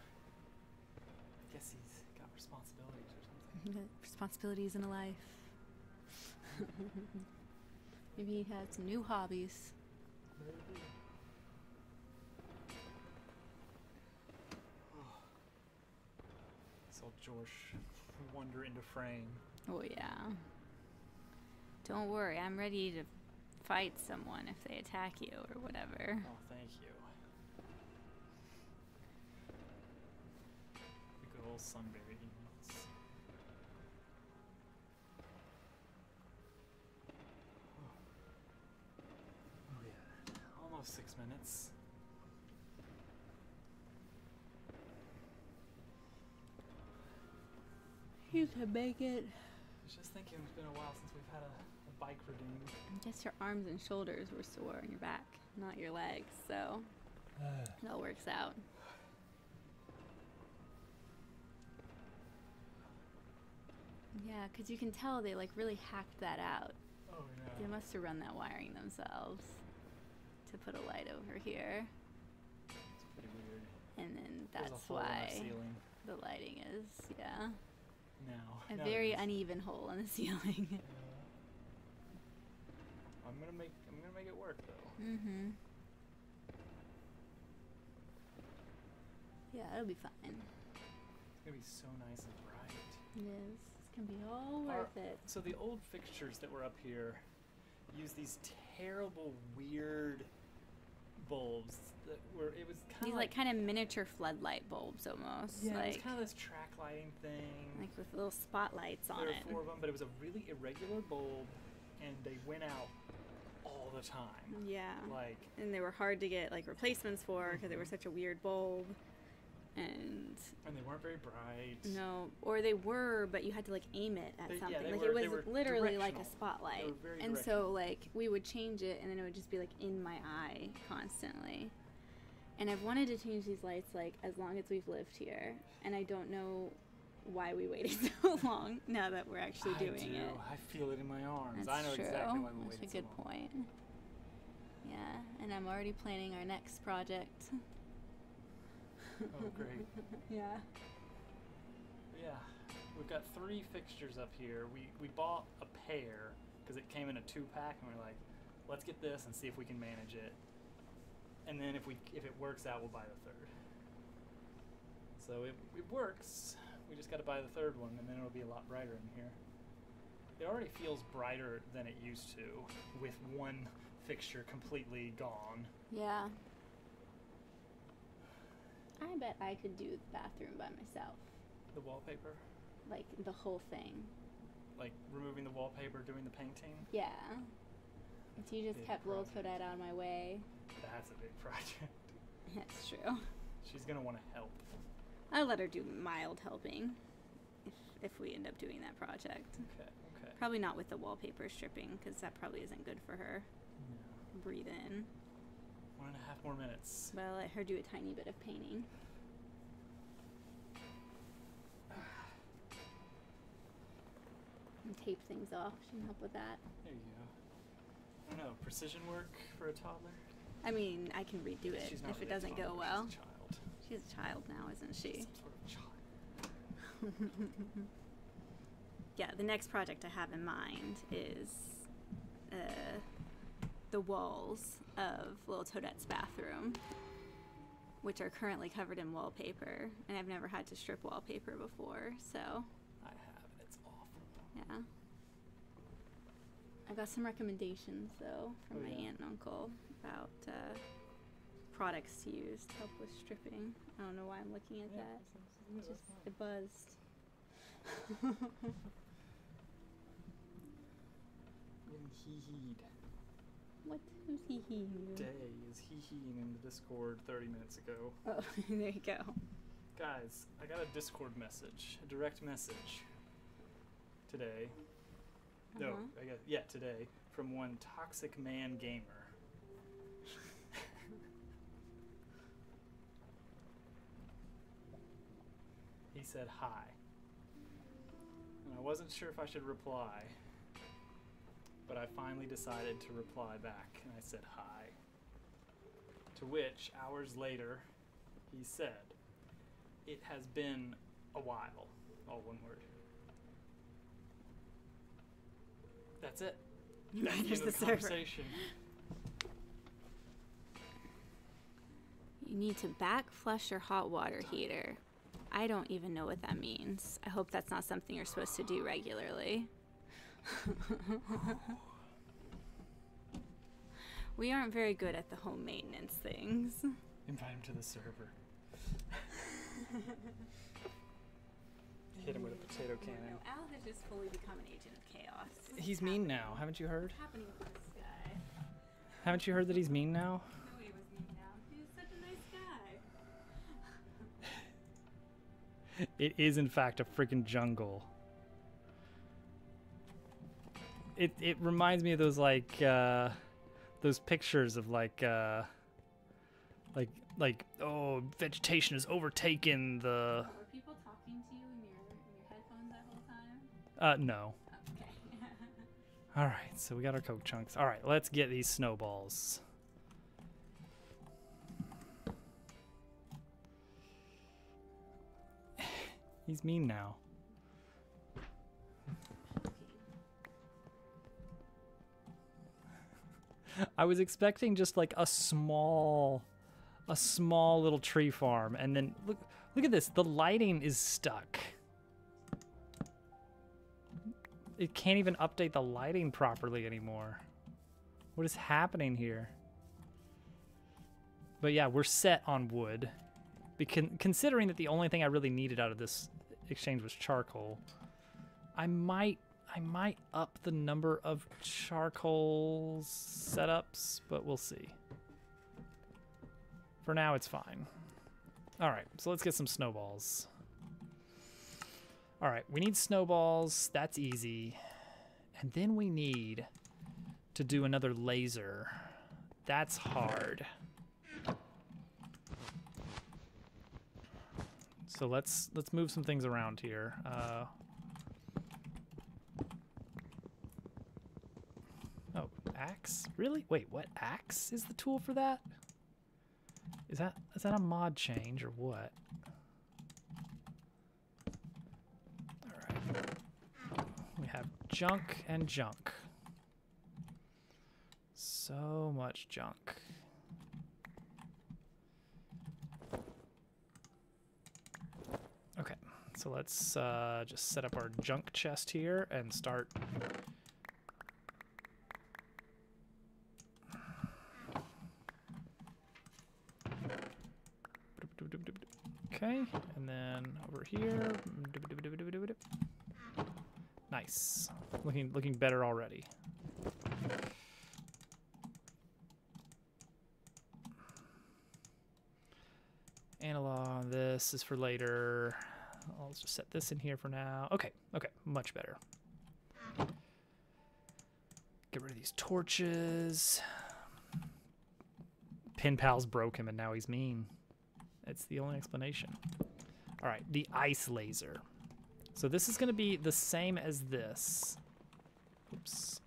I guess he's got responsibilities or something. Responsibilities in a life. Maybe he had some new hobbies. Maybe. So Josh wander into frame. Oh yeah. Don't worry, I'm ready to fight someone if they attack you or whatever. Oh, thank you. The good old Sunberry emotes. Oh yeah, almost 6 minutes. You can make it. I was just thinking it's been a while since we've had a bike redeemed. I guess your arms and shoulders were sore on your back, not your legs, so it all works out. Yeah, because you can tell they like really hacked that out. Oh They yeah. must have run that wiring themselves to put a light over here, It's pretty weird. and then There's that's a hole in why the ceiling the lighting is, yeah, now. a Now very it is. uneven hole in the ceiling. Yeah. I'm gonna make it work though. Mm-hmm. Yeah, it'll be fine. It's gonna be so nice and bright. It is. It's gonna be all worth it. So the old fixtures that were up here use these terrible, weird bulbs that were. It was kind These of like kind of miniature floodlight bulbs almost. yeah, it was like kind of this track lighting thing. like with little spotlights on There it. were 4 of them, but it was a really irregular bulb, and they went out all the time. Yeah. Like And they were hard to get like replacements for because they were such a weird bulb. And they weren't very bright. no, or they were, but you had to like aim it at They- yeah, something. they like were- it they was were literally like a directional. spotlight. They were very And so directional. like we would change it, and then it would just be like in my eye constantly. And I've wanted to change these lights like as long as we've lived here, and I don't know why we waited so long. Now that we're actually doing I do. it. I feel it in my arms. That's I know true. exactly why we That's waited a good so long. point. Yeah, and I'm already planning our next project. Oh, great. Yeah. Yeah, we've got 3 fixtures up here. We bought a pair because it came in a 2-pack, and we're like, let's get this and see if we can manage it. And then if it works out, we'll buy the 3rd. So it works. We just got to buy the 3rd one, and then it'll be a lot brighter in here. It already feels brighter than it used to with one fixture completely gone. Yeah. I bet I could do the bathroom by myself. The wallpaper, Like the whole thing. like removing the wallpaper, doing the painting. Yeah. If you just Big kept Little project. Toadette out of my way. That's a big project. That's true. She's gonna want to help. I'll let her do mild helping if we end up doing that project. Okay. Probably not with the wallpaper stripping, because that probably isn't good for her. Yeah. Breathe in. 1.5 more minutes. But I'll let her do a tiny bit of painting. And tape things off. She can help with that. There you go. I don't know, precision work for a toddler? I mean, I can redo it She's not if it really a doesn't go toddler, well. She's a child. She's a child now, isn't she? Some sort of child. Yeah, the next project I have in mind is the walls of Little Toadette's bathroom, which are currently covered in wallpaper, and I've never had to strip wallpaper before, so I have, and it's awful. yeah. I got some recommendations though from Oh, my yeah? aunt and uncle about products to use to help with stripping. I don't know why I'm looking at that. It buzzed. Getting hee-heed. What? Who's he? Day is hee-heeing in the Discord 30 minutes ago. Oh, there you go. Guys, I got a Discord message, a direct message today. No, Uh-huh. I guess, yeah, today, from one Toxic Man Gamer. He said hi. And I wasn't sure if I should reply, but I finally decided to reply back, and I said hi. To which, hours later, he said, "It has been a while." All one word. That's it. That's the end of the conversation. You need to back flush your hot water heater. I don't even know what that means. I hope that's not something you're supposed to do regularly. We aren't very good at the home maintenance things. Invite him to the server. Hit him with a potato cannon. No, Al has just fully become an agent of chaos. He's mean now. Haven't you heard? What's happening with this guy? Haven't you heard that he's mean now? No, he was mean now. He was such a nice guy. It is in fact a freaking jungle. It reminds me of those those pictures of like oh, vegetation has overtaken the. Were people talking to you in your headphones that whole time? No. Okay. All right, so we got our Coke chunks. All right, let's get these snowballs. He's mean now. I was expecting just like a small little tree farm, and then look at this. The lighting is stuck. It can't even update the lighting properly anymore. What is happening here? But yeah, we're set on wood. Considering that the only thing I really needed out of this exchange was charcoal, I might up the number of charcoal setups, but we'll see. For now, it's fine. All right, so let's get some snowballs. All right, we need snowballs. That's easy. And then we need to do another laser. That's hard. So let's move some things around here. Oh, axe? Really? Wait, what? Axe is the tool for that? Is that a mod change or what? All right. We have junk and junk. So much junk. Okay, so let's just set up our junk chest here and start. Okay, and then over here. Nice. Looking better already. Analog, this is for later. I'll just set this in here for now. Okay, much better. Get rid of these torches. Pen Pals broke him and now he's mean. It's the only explanation. All right, the ice laser. So this is going to be the same as this. Oops.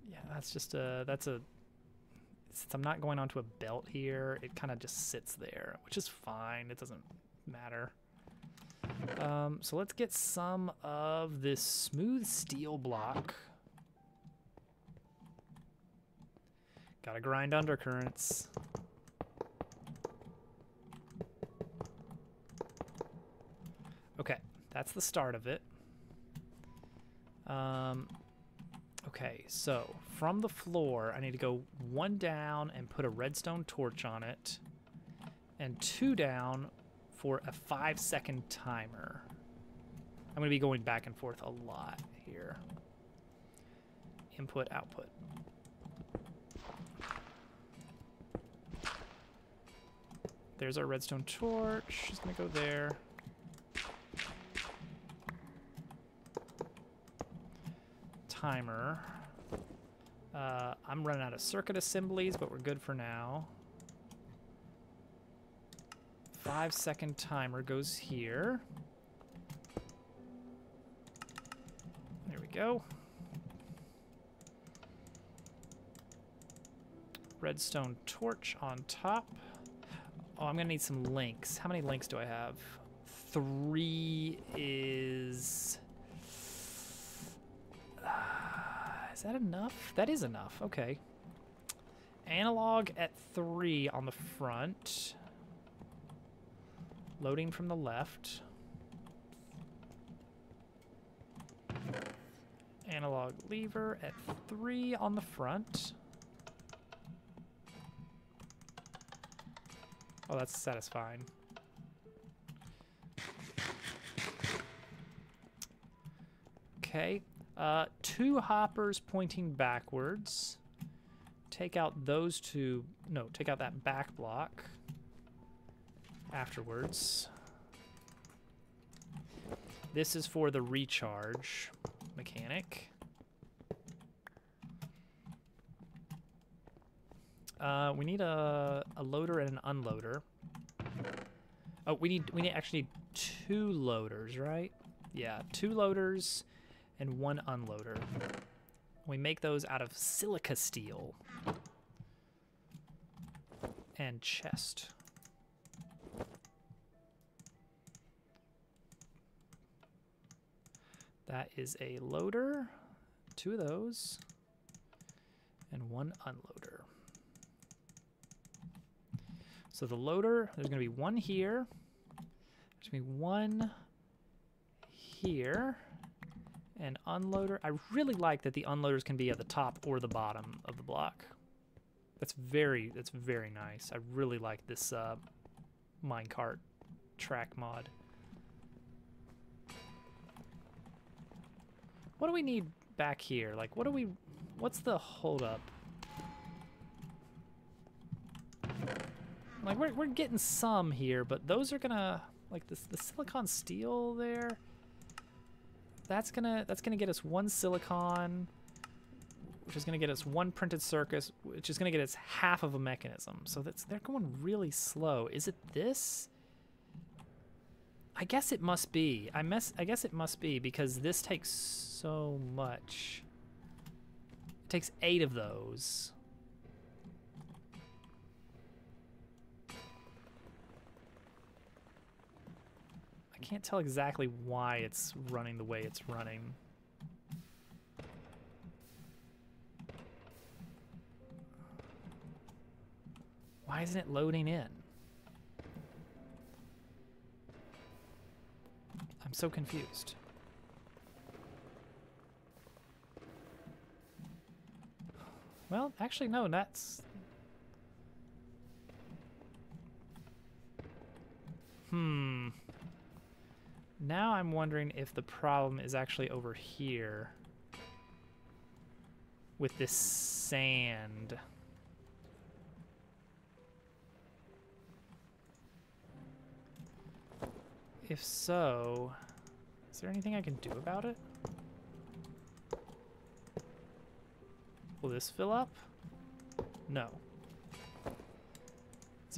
Yeah, since I'm not going onto a belt here, it kind of just sits there, which is fine. It doesn't matter. So let's get some of this smooth steel block. Gotta grind undercurrents. Okay, that's the start of it. Okay, so from the floor, I need to go 1 down and put a redstone torch on it, and 2 down for a 5-second timer. I'm gonna be going back and forth a lot here. Input, output. There's our redstone torch. Just gonna go there. Timer. I'm running out of circuit assemblies, but we're good for now. 5-second timer goes here. There we go. Redstone torch on top. Oh, I'm gonna need some links. How many links do I have? 3 is... is that enough? That is enough, okay. Analog at 3 on the front. Loading from the left. Analog lever at 3 on the front. Oh, that's satisfying. Okay. 2 hoppers pointing backwards. Take out those 2. No, take out that back block afterwards. This is for the recharge mechanic. We need a loader and an unloader. Oh, we actually need 2 loaders, right? Yeah, 2 loaders and 1 unloader. We make those out of silica steel and chest. That is a loader, 2 of those, and 1 unloader. So the loader, there's going to be 1 here. There's going to be 1 here. And unloader. I really like that the unloaders can be at the top or the bottom of the block. That's very nice. I really like this minecart track mod. What do we need back here? Like, what's the holdup? Like, we're getting some here, but those are gonna, like, the silicon steel there, that's gonna get us 1 silicon, which is gonna get us 1 printed circuit, which is gonna get us half of a mechanism. So they're going really slow. Is it this? I guess it must be. I guess it must be, because this takes so much. It takes 8 of those. I can't tell exactly why it's running the way it's running. Why isn't it loading in? I'm so confused. Well, actually, no, that's... Now I'm wondering if the problem is actually over here with this sand. If so, is there anything I can do about it? Will this fill up? No. Is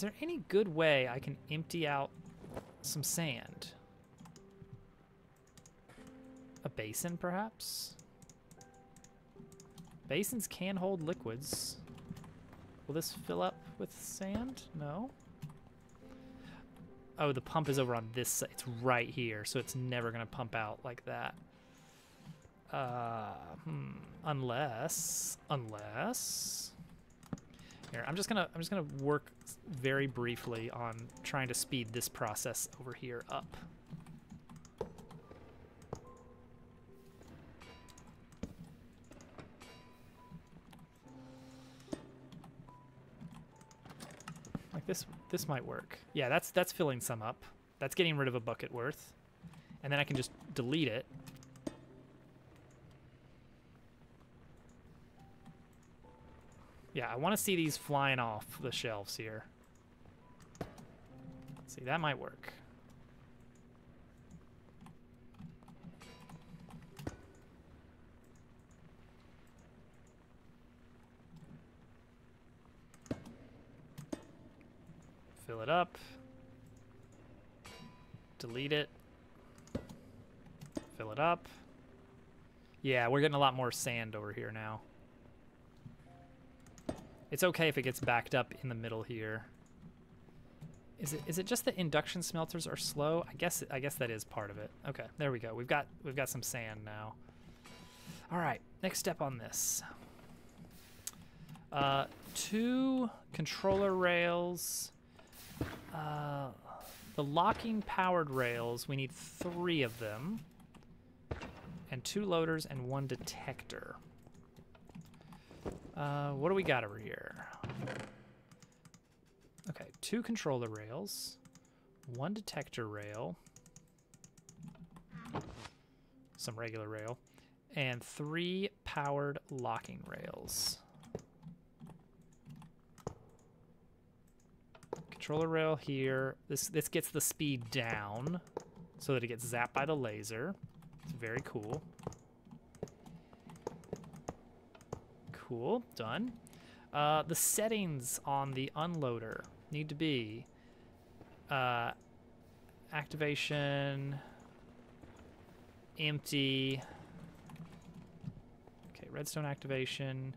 there any good way I can empty out some sand? A basin, perhaps? Basins can hold liquids. Will this fill up with sand? No. Oh, the pump is over on this side. It's right here, so it's never gonna pump out like that. Unless. Here, I'm just gonna work very briefly on trying to speed this process over here up. Like this might work. Yeah, that's filling some up. That's getting rid of a bucket worth. And then I can just delete it. Yeah, I want to see these flying off the shelves here. Let's see, that might work. Fill it up. Delete it. Fill it up. Yeah, we're getting a lot more sand over here now. It's okay if it gets backed up in the middle here. Is it just that induction smelters are slow? I guess that is part of it. Okay, there we go. We've got some sand now. All right, next step on this. 2 controller rails. The locking powered rails, we need 3 of them. And 2 loaders and 1 detector. What do we got over here? Okay, 2 controller rails, 1 detector rail, some regular rail, and 3 powered locking rails. Controller rail here. This gets the speed down so that it gets zapped by the laser. It's very cool. Cool, done. The settings on the unloader need to be activation, empty. Okay, redstone activation.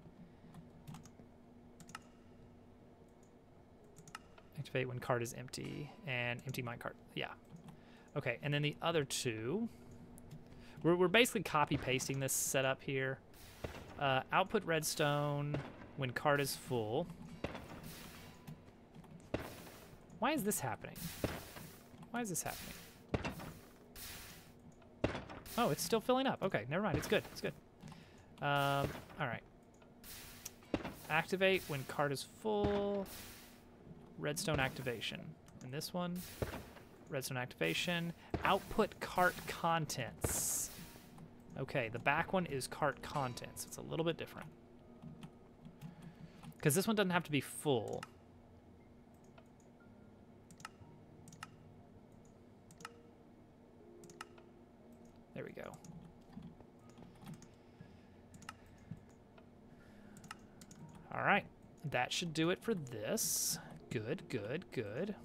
Activate when cart is empty, and empty minecart. Yeah. Okay, and then the other 2. We're basically copy pasting this setup here. Output redstone when cart is full. Why is this happening? Why is this happening? Oh, it's still filling up. Okay, never mind. It's good. It's good. All right. Activate when cart is full. Redstone activation. And this one, redstone activation. Output cart contents. Okay, the back one is cart contents. It's a little bit different. Because this one doesn't have to be full. There we go. All right, that should do it for this. Good, good, good.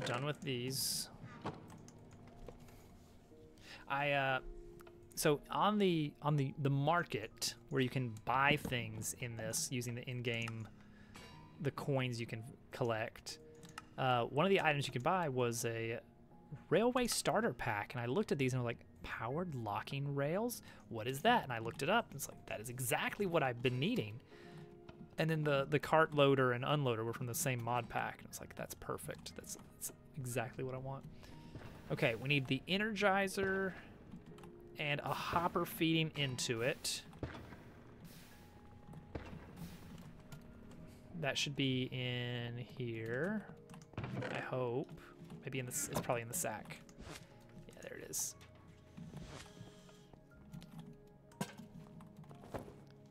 Done with these. So on the market where you can buy things in this using the in-game, the coins you can collect, one of the items you could buy was a railway starter pack, and I looked at these and I was like, powered locking rails? What is that? And I looked it up, and it's like, that is exactly what I've been needing. And then the cart loader and unloader were from the same mod pack, and it's like, that's perfect. That's exactly what I want. Okay, we need the Energizer and a hopper feeding into it. That should be in here, I hope. Maybe in this, it's probably in the sack. Yeah, there it is.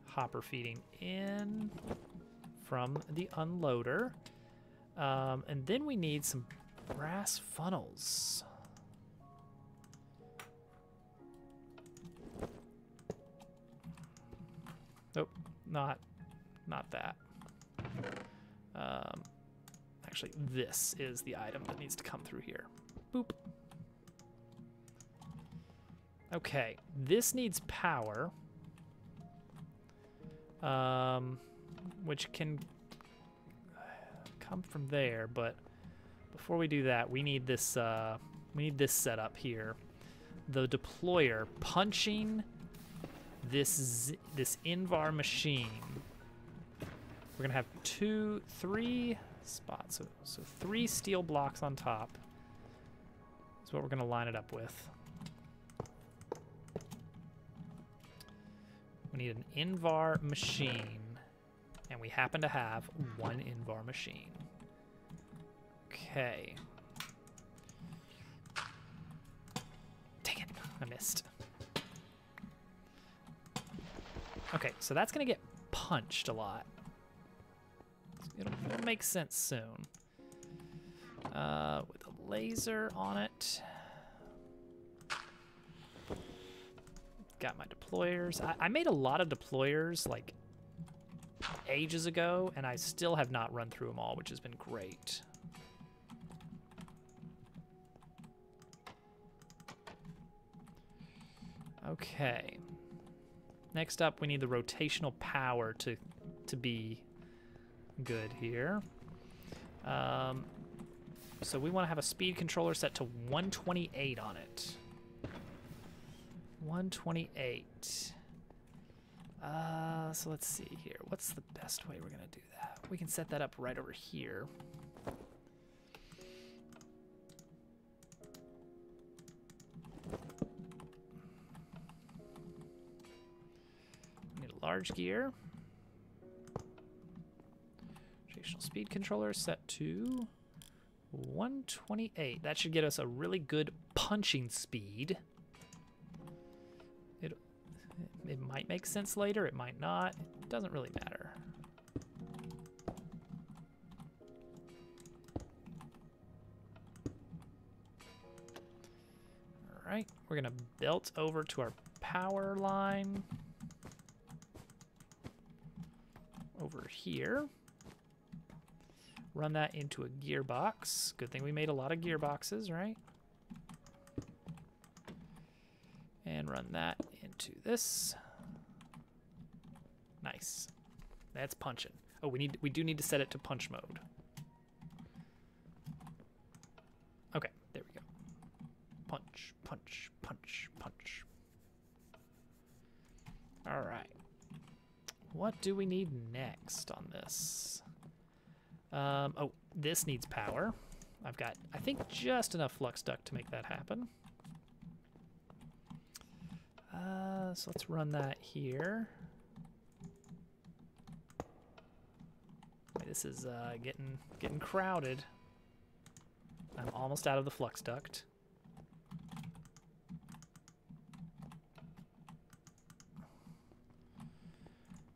Hopper feeding in from the unloader. And then we need some brass funnels. Nope, not that. Actually, this is the item that needs to come through here. Boop. Okay, this needs power, which can come from there, but before we do that, we need this set up here. The deployer punching this Invar machine. We're gonna have 3 spots, so 3 steel blocks on top is what we're gonna line it up with. We need an Invar machine, and we happen to have 1 Invar machine. Okay. Dang it, I missed. Okay, so that's gonna get punched a lot. It'll make sense soon. With a laser on it. Got my deployers. I made a lot of deployers like ages ago, and I still have not run through them all, which has been great. Okay. Next up, we need the rotational power to be good here. So we want to have a speed controller set to 128 on it. 128. So let's see here. What's the best way we're going to do that? We can set that up right over here. We need a large gear. Rotational speed controller set to 128. That should get us a really good punching speed. It might make sense later, it might not. It doesn't really matter. All right, we're gonna belt over to our power line over here. Run that into a gearbox. Good thing we made a lot of gearboxes, right? And run that into this. Nice. That's punching. Oh, we do need to set it to punch mode. Okay, there we go. Punch, punch, punch, punch. All right. What do we need next on this? Oh, this needs power. I've got, I think, just enough flux duct to make that happen. So let's run that here. This is getting crowded. I'm almost out of the flux duct.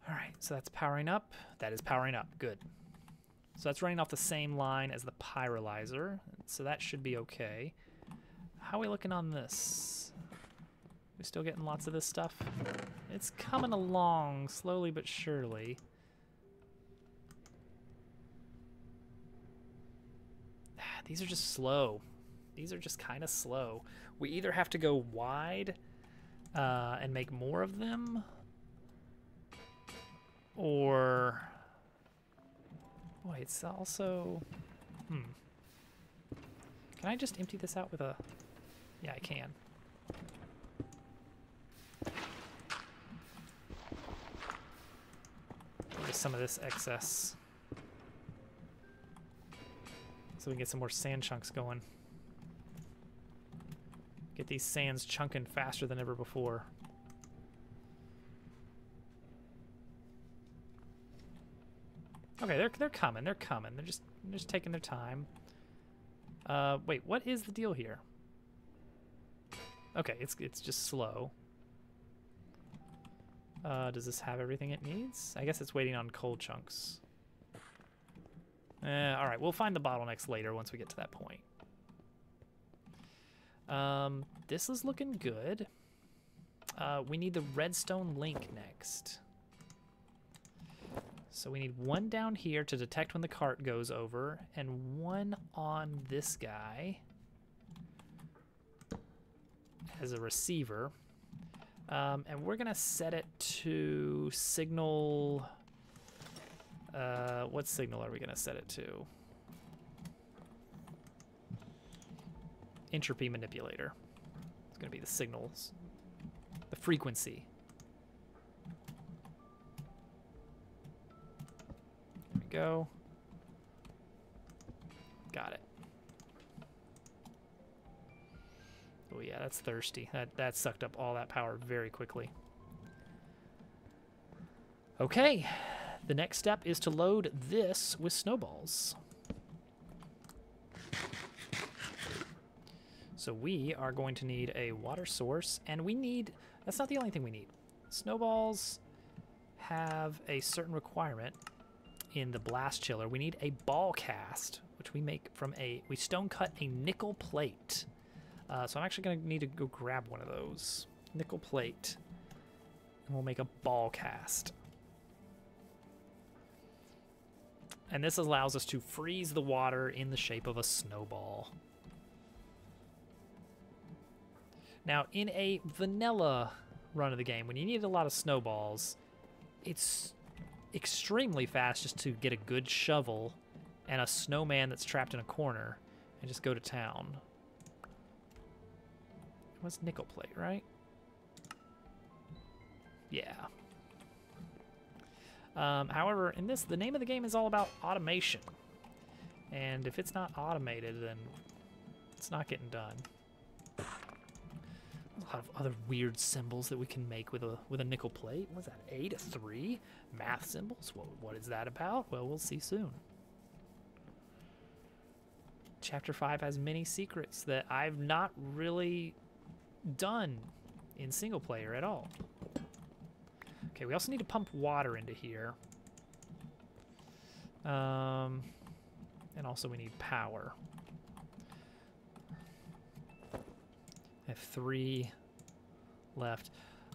All right, so that's powering up. That is powering up. Good. So that's running off the same line as the pyrolyzer, so that should be okay. How are we looking on this? We still getting lots of this stuff? It's coming along slowly but surely. These are just slow. These are just kind of slow. We either have to go wide and make more of them, or... Boy, it's also... Can I just empty this out with a... Yeah, I can. Just some of this excess. So we can get some more sand chunks going. Get these sands chunking faster than ever before. Okay, they're coming. They're coming. They're just taking their time. Wait, what is the deal here? Okay, it's just slow. Does this have everything it needs? I guess it's waiting on cold chunks. All right, we'll find the bottlenecks later once we get to that point. This is looking good. We need the redstone link next. So we need one down here to detect when the cart goes over, and one on this guy as a receiver. And we're gonna set it to signal, what signal are we gonna set it to? Entropy manipulator. It's gonna be the signals, the frequency. There we go. Got it. Oh yeah, that's thirsty. That sucked up all that power very quickly. Okay, the next step is to load this with snowballs. So we are going to need a water source, and we need, that's not the only thing we need. Snowballs have a certain requirement in the blast chiller. We need a ball cast, which we make from we stone cut a nickel plate. So I'm actually going to need to go grab one of those. Nickel plate. And we'll make a ball cast. And this allows us to freeze the water in the shape of a snowball. Now, in a vanilla run of the game, when you need a lot of snowballs, it's extremely fast just to get a good shovel and a snowman that's trapped in a corner and just go to town. It was nickel plate, right? Yeah. However, in this, the name of the game is all about automation. And if it's not automated, then it's not getting done. A lot of other weird symbols that we can make with a nickel plate. What's that, A to 3? Math symbols? Well, what is that about? Well, we'll see soon. Chapter 5 has many secrets that I've not really done in single player at all. Okay, we also need to pump water into here. And also we need power. I have 3 left.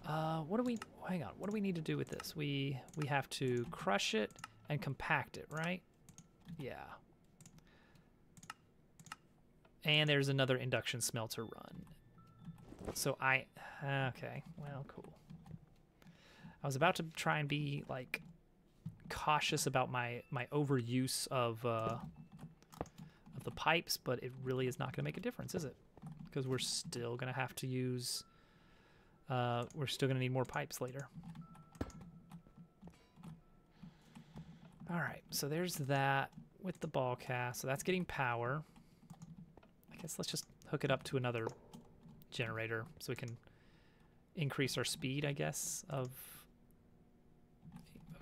What do we, hang on, what do we need to do with this? We have to crush it and compact it, right? Yeah. And there's another induction smelter run. So okay, well, cool. I was about to try and be, like, cautious about my overuse of the pipes, but it really is not going to make a difference, is it? Because we're still going to have to use, we're still going to need more pipes later. All right, so there's that with the ball cast. So that's getting power. I guess let's just hook it up to another generator so we can increase our speed, I guess, of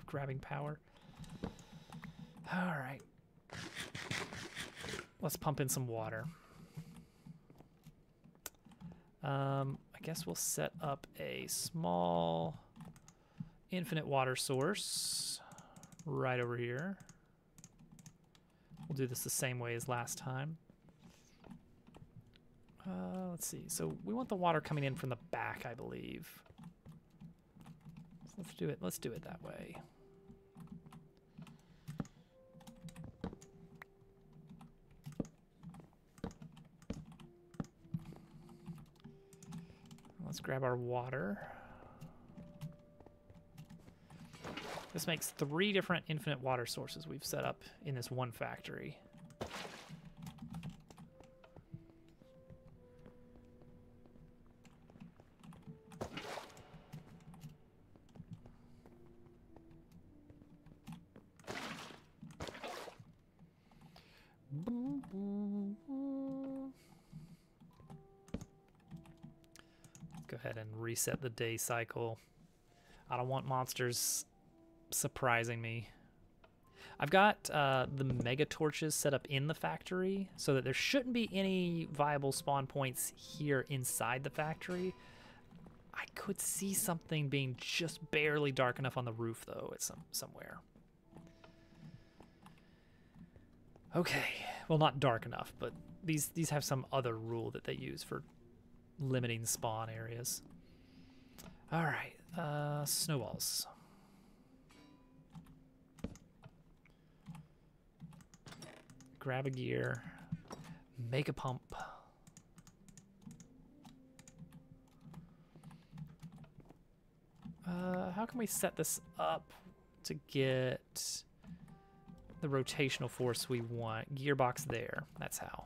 grabbing power. All right. Let's pump in some water. I guess we'll set up a small infinite water source right over here. We'll do this the same way as last time. Let's see. So we want the water coming in from the back, I believe. So let's do it. Let's do it that way. Let's grab our water. This makes 3 different infinite water sources we've set up in this one factory. Go ahead and reset the day cycle. I don't want monsters surprising me. I've got the mega torches set up in the factory so that there shouldn't be any viable spawn points here inside the factory. I could see something being just barely dark enough on the roof though at somewhere. Okay, well, not dark enough, but these have some other rule that they use for limiting spawn areas. All right, snowballs. Grab a gear, make a pump. How can we set this up to get the rotational force we want? Gearbox there, that's how.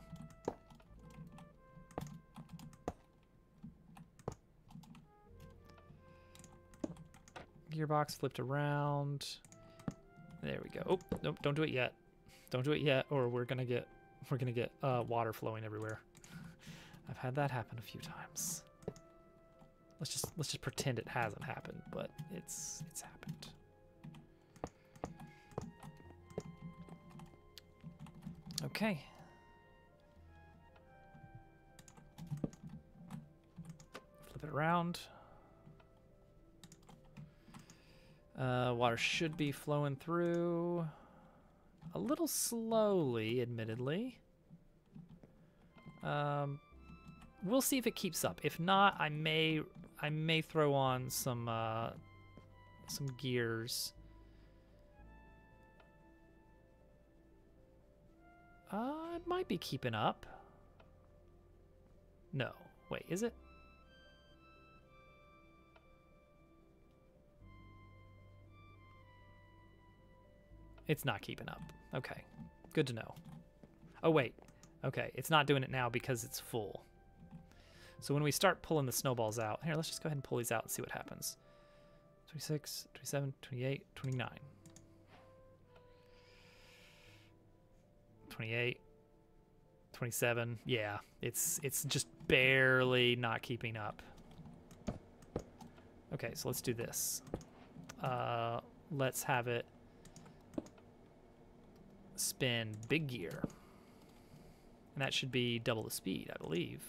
Gearbox flipped around. There we go. Oh, nope, don't do it yet. Don't do it yet, or we're gonna get water flowing everywhere. I've had that happen a few times. Let's just pretend it hasn't happened, but it's happened. Okay. Flip it around. Water should be flowing through a little slowly, admittedly. We'll see if it keeps up. If not, I may throw on some gears. It might be keeping up. No. Wait, is it? It's not keeping up. Okay. Good to know. Oh, wait. Okay, it's not doing it now because it's full. So when we start pulling the snowballs out, here, let's just go ahead and pull these out and see what happens. 26, 27, 28, 29. 28, 27. Yeah, it's just barely not keeping up. Okay, so let's do this. Let's have it spin big gear. And that should be double the speed, I believe.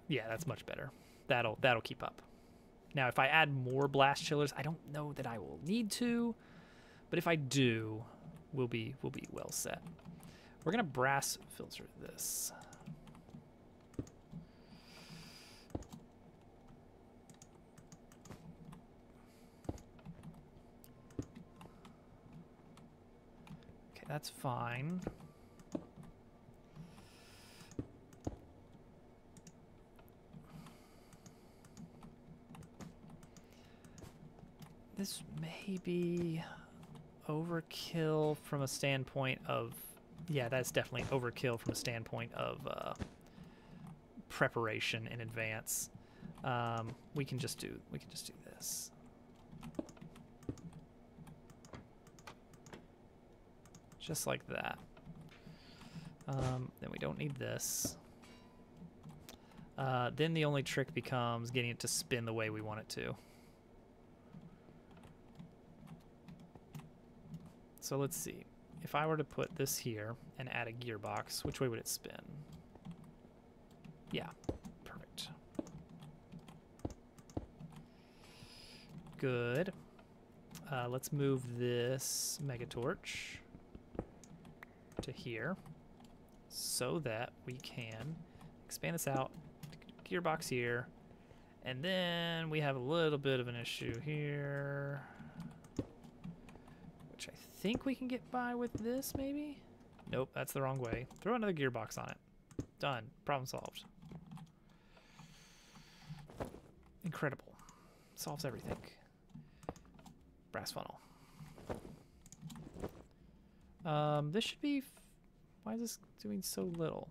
Yeah, that's much better. That'll keep up. Now, if I add more blast chillers, I don't know that I will need to, but if I do, we'll be well set. We're gonna brass filter this. Okay, that's fine. This may be overkill from a standpoint of, yeah, that's definitely overkill from a standpoint of preparation in advance. We can just do this. Just like that. Then we don't need this. Then the only trick becomes getting it to spin the way we want it to. So let's see. If I were to put this here and add a gearbox, which way would it spin? Yeah, perfect. Good. Let's move this Megatorch to here so that we can expand this out, gearbox here, and then we have a little bit of an issue here, which I think we can get by with this, maybe? Nope, that's the wrong way. Throw another gearbox on it. Done. Problem solved. Incredible. Solves everything. Brass funnel. This should be... Why is this doing so little?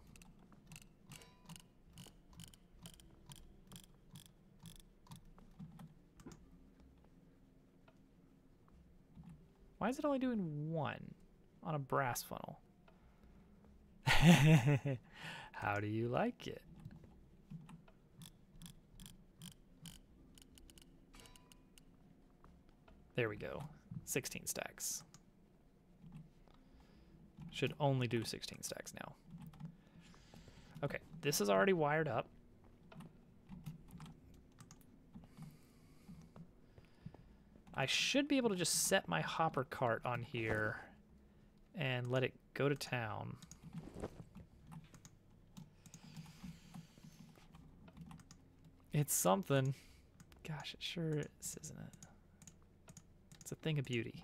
Why is it only doing 1 on a brass funnel? How do you like it? There we go. 16 stacks. Should only do 16 stacks now. Okay, this is already wired up. I should be able to just set my hopper cart on here and let it go to town. It's something. Gosh, it sure is, isn't it? It's a thing of beauty.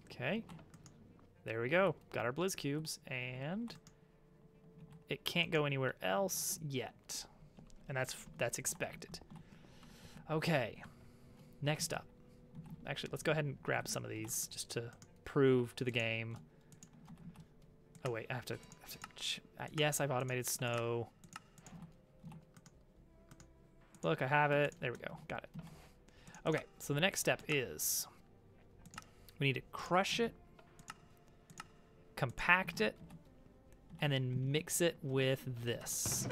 Okay. There we go. Got our Blizz cubes, and it can't go anywhere else yet. And that's expected. Okay. Next up. Actually, let's go ahead and grab some of these just to prove to the game. Oh wait, I have to yes, I've automated snow. Look, I have it. There we go. Got it. Okay, so the next step is we need to crush it, compact it, and then mix it with this.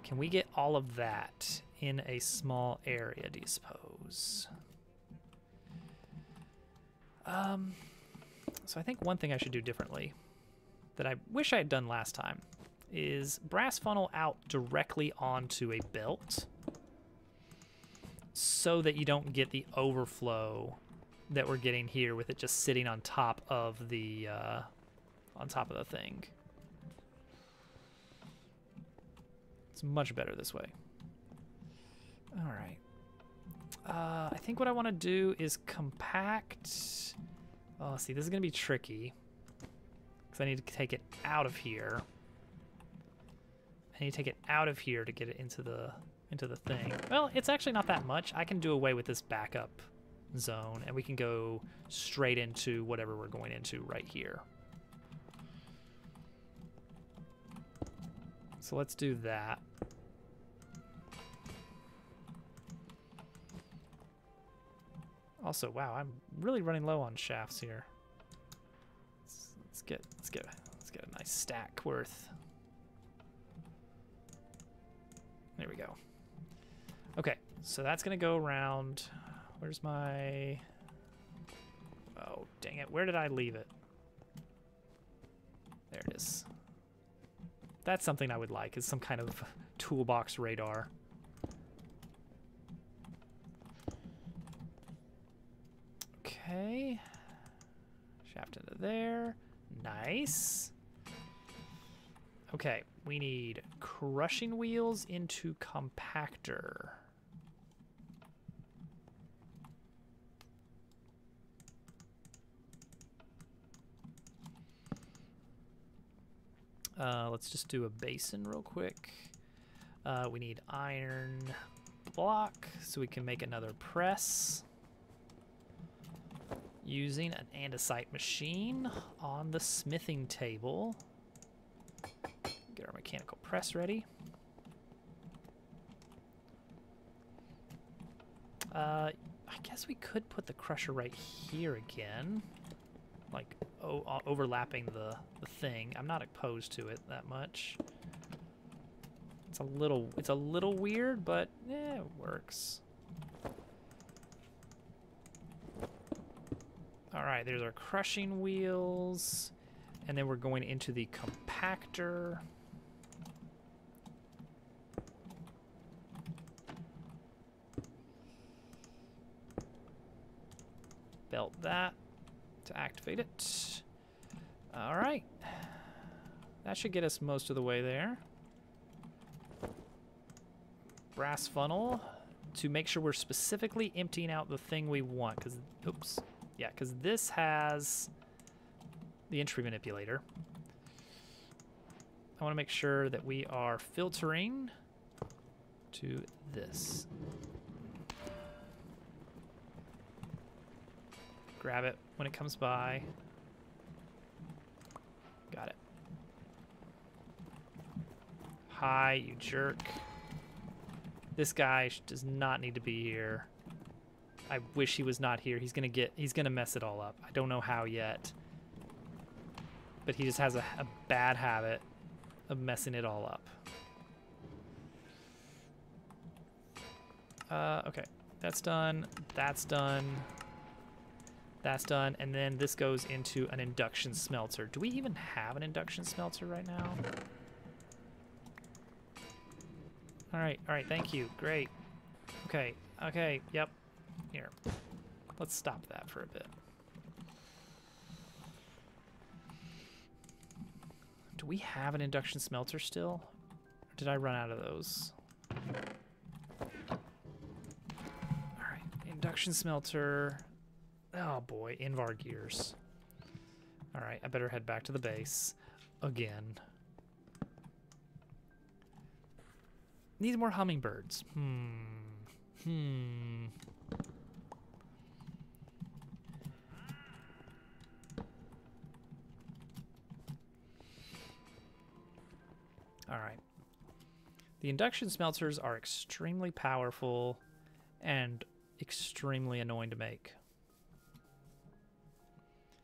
Can we get all of that in a small area, do you suppose? So I think one thing I should do differently that I wish I had done last time is brass funnel out directly onto a belt so that you don't get the overflow that we're getting here with it just sitting on top of the thing. It's much better this way. All right. I think what I want to do is compact. Oh, see, this is going to be tricky because I need to take it out of here. I need to take it out of here to get it into the thing. Well, it's actually not that much. I can do away with this backup zone, and we can go straight into whatever we're going into right here. So let's do that. Also, wow, I'm really running low on shafts here. Let's get a nice stack worth. There we go. Okay, so that's gonna go around. Where's my? Oh, dang it! Where did I leave it? There it is. That's something I would like, is some kind of toolbox radar. Okay. Shaft into there. Nice. Okay, we need crushing wheels into compactor. Let's just do a basin real quick. We need iron block so we can make another press using an andesite machine on the smithing table. Get our mechanical press ready. I guess we could put the crusher right here again, like overlapping the thing. I'm not opposed to it that much. It's a little weird, but yeah, it works. All right, there's our crushing wheels, and then we're going into the compactor. Belt that to activate it. All right. That should get us most of the way there. Brass funnel to make sure we're specifically emptying out the thing we want, because, oops. Yeah, because this has the entry manipulator. I want to make sure that we are filtering to this. Grab it when it comes by. Got it. Hi, you jerk. This guy does not need to be here. I wish he was not here. He's gonna mess it all up. I don't know how yet. But he just has a bad habit of messing it all up. Okay, that's done. That's done. That's done. And then this goes into an induction smelter. Do we even have an induction smelter right now? All right, thank you. Great. Okay, yep. Here, let's stop that for a bit. Do we have an induction smelter still? Or did I run out of those? All right, induction smelter. Oh boy, Invar gears. All right, I better head back to the base again. Need more hummingbirds. All right. The induction smelters are extremely powerful and extremely annoying to make.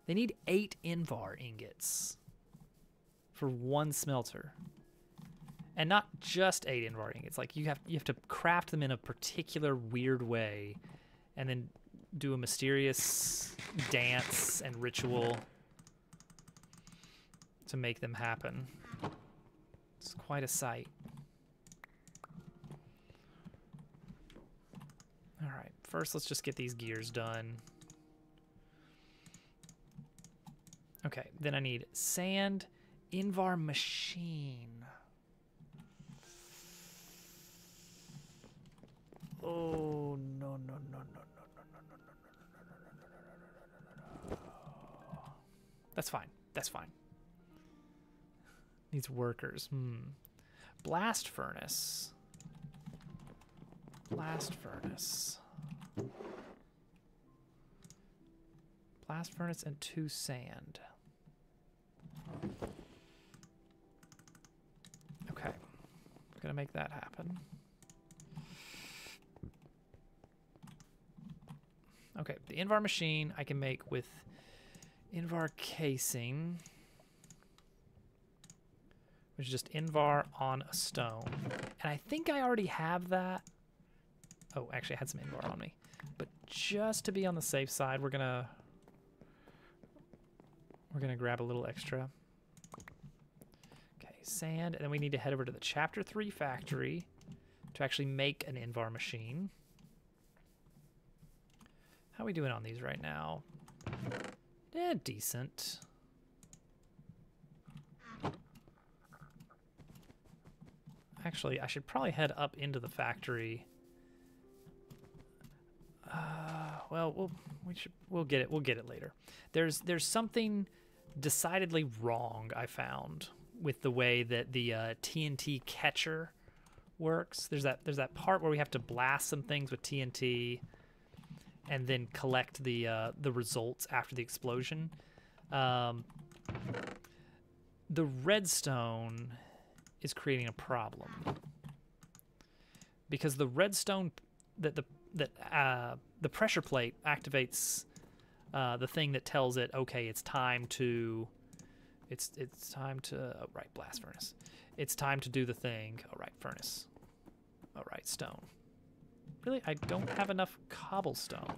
They need 8 Invar ingots for one smelter. And not just 8 Invar ingots. Like you have to craft them in a particular weird way and then do a mysterious dance and ritual to make them happen. It's quite a sight. All right, first let's just get these gears done. Okay, then I need sand, Invar machine. Oh, no, no, no, no, no, no, no, no, no, no, no, no, no, no, no. That's fine. That's fine. Needs workers. Blast furnace. Blast furnace. Blast furnace and 2 sand. Okay. Gonna make that happen. Okay, the Invar machine I can make with Invar casing, which is just Invar on a stone. And I think I already have that. Oh, actually I had some Invar on me. But just to be on the safe side, we're gonna grab a little extra. Okay, sand, and then we need to head over to the Chapter 3 factory to actually make an Invar machine. How are we doing on these right now? Decent. Actually, I should probably head up into the factory. Well, we'll get it. We'll get it later. There's something decidedly wrong I found with the way that the TNT catcher works. There's that part where we have to blast some things with TNT and then collect the results after the explosion. The redstone is creating a problem because the redstone the pressure plate activates the thing that tells it, okay, it's time to oh, right, blast furnace. It's time to do the thing. All right, furnace. All right, stone. Really, I don't have enough cobblestone.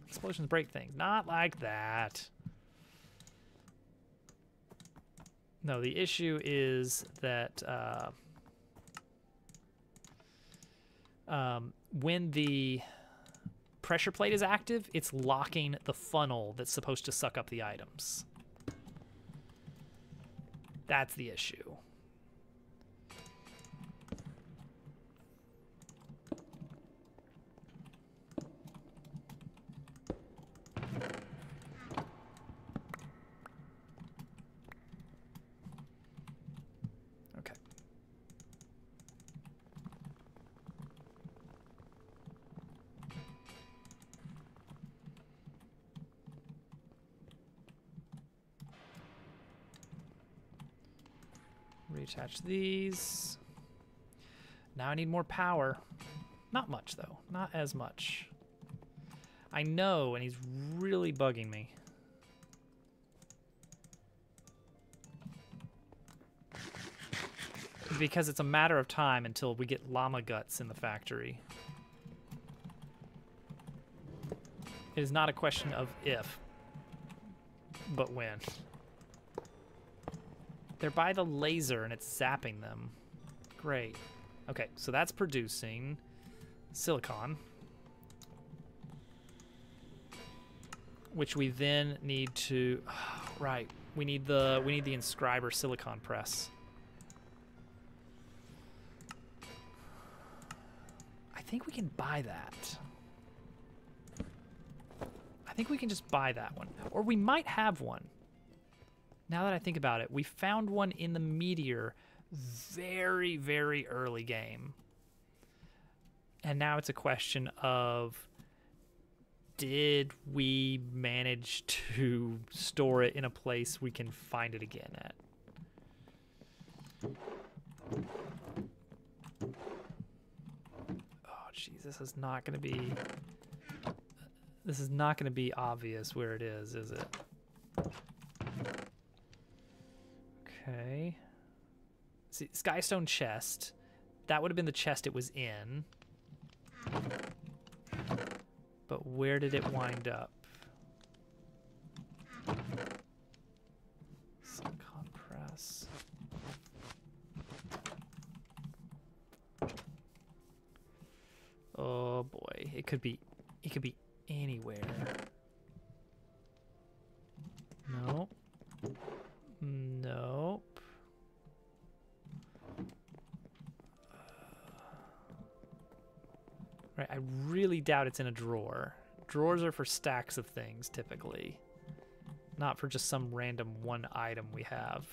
Explosions break things. Not like that. No, the issue is that when the pressure plate is active, it's locking the funnel that's supposed to suck up the items. That's the issue. Okay. Reattach these. Now I need more power. Not much, though. Not as much. I know, and he's really bugging me. Because it's a matter of time until we get llama guts in the factory. It is not a question of if, but when. They're by the laser and it's zapping them. Great. Okay, so that's producing silicon, which we then need to, right, we need the inscriber silicon press. I think we can buy that. I think we can just buy that one, or we might have one. Now that I think about it, we found one in the meteor very, very early game. And now it's a question of, did we manage to store it in a place we can find it again at? Oh, jeez, this is not going to be obvious where it is it? Okay. See, Skystone chest. That would have been the chest it was in. But where did it wind up? Silicon press. Oh boy, it could be anywhere. I really doubt it's in a drawer. Drawers are for stacks of things, typically. Not for just some random one item we have.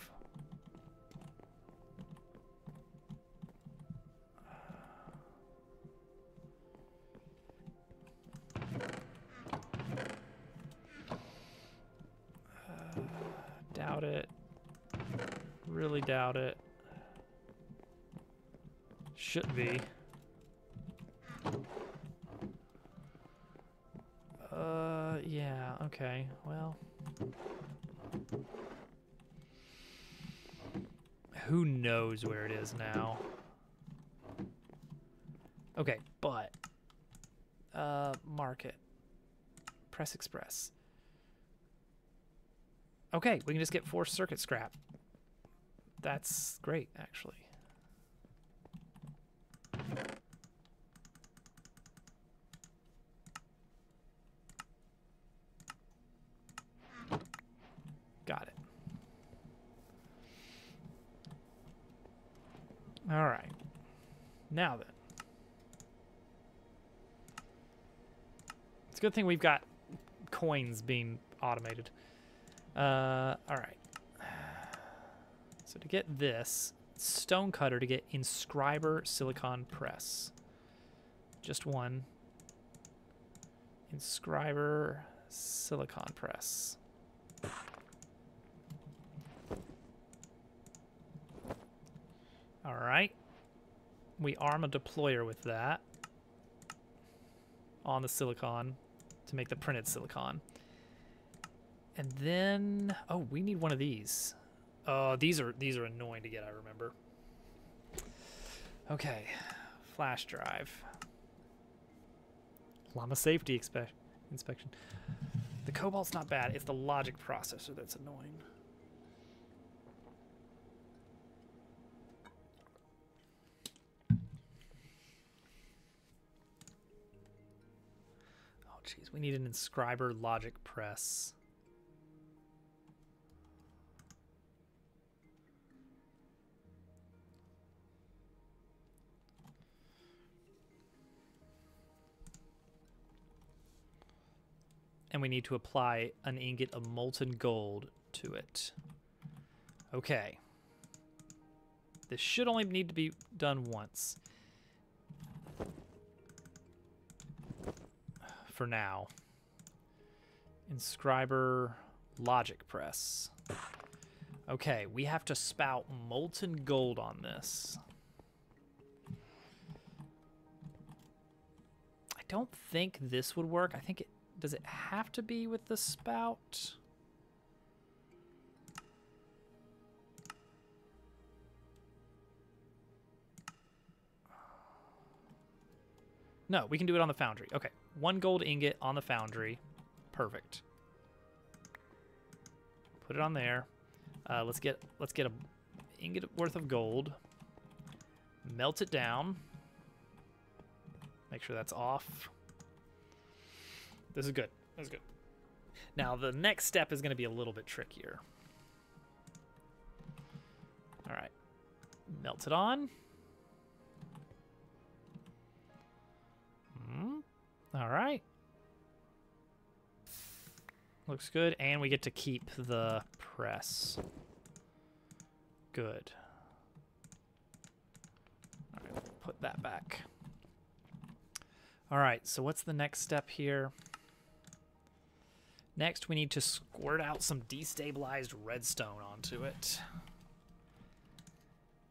Doubt it. Really doubt it. Should be. Yeah, okay, well. Who knows where it is now? Okay, but market. Press Express. Okay, we can just get 4 circuit scrap. That's great, actually. Got it. All right. Now then. It's a good thing we've got coins being automated. All right. So to get this, Stonecutter to get Inscriber Silicon Press. Just one. Inscriber Silicon Press. All right. We arm a deployer with that on the silicon to make the printed silicon. And then, oh, we need one of these. These are annoying to get, I remember. Okay, flash drive. Llama safety inspection. The Cobalt's not bad. It's the logic processor that's annoying. Oh, jeez, we need an Inscriber logic press. And we need to apply an ingot of molten gold to it. Okay. This should only need to be done once. For now. Inscriber logic press. Okay, we have to spout molten gold on this. I don't think this would work. I think it... Does it have to be with the spout? No, we can do it on the foundry. Okay, 1 gold ingot on the foundry. Perfect. Put it on there. Let's get a ingot worth of gold. Melt it down. Make sure that's off. This is good. This is good. Now, the next step is going to be a little bit trickier. All right. Melt it on. All right. Looks good. And we get to keep the press. Good. All right. Put that back. All right. So what's the next step here? Next, we need to squirt out some destabilized redstone onto it.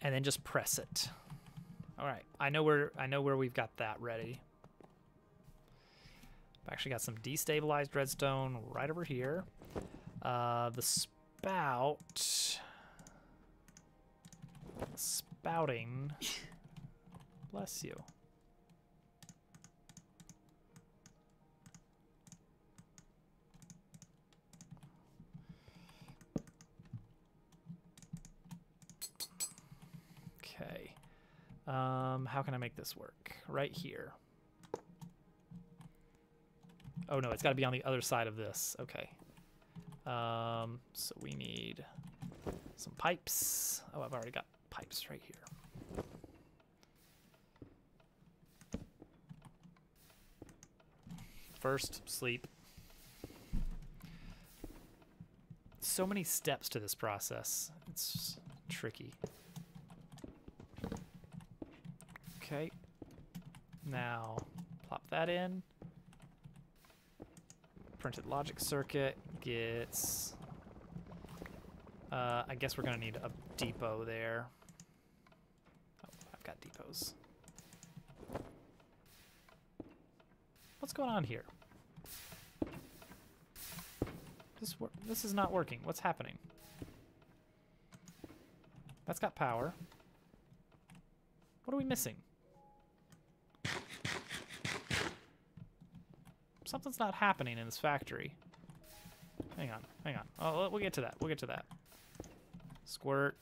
And then just press it. All right, I know where we've got that ready. I've actually got some destabilized redstone right over here. The spouting, bless you. Okay. How can I make this work? Right here. Oh no, it's got to be on the other side of this. Okay. So we need some pipes. Oh, I've already got pipes right here. First, sleep. So many steps to this process. It's tricky. Okay. Now, plop that in. Printed logic circuit gets... I guess we're going to need a depot there. Oh, I've got depots. What's going on here? This is not working. What's happening? That's got power. What are we missing? Something's not happening in this factory. Hang on, hang on. Oh, we'll get to that. We'll get to that. Squirt.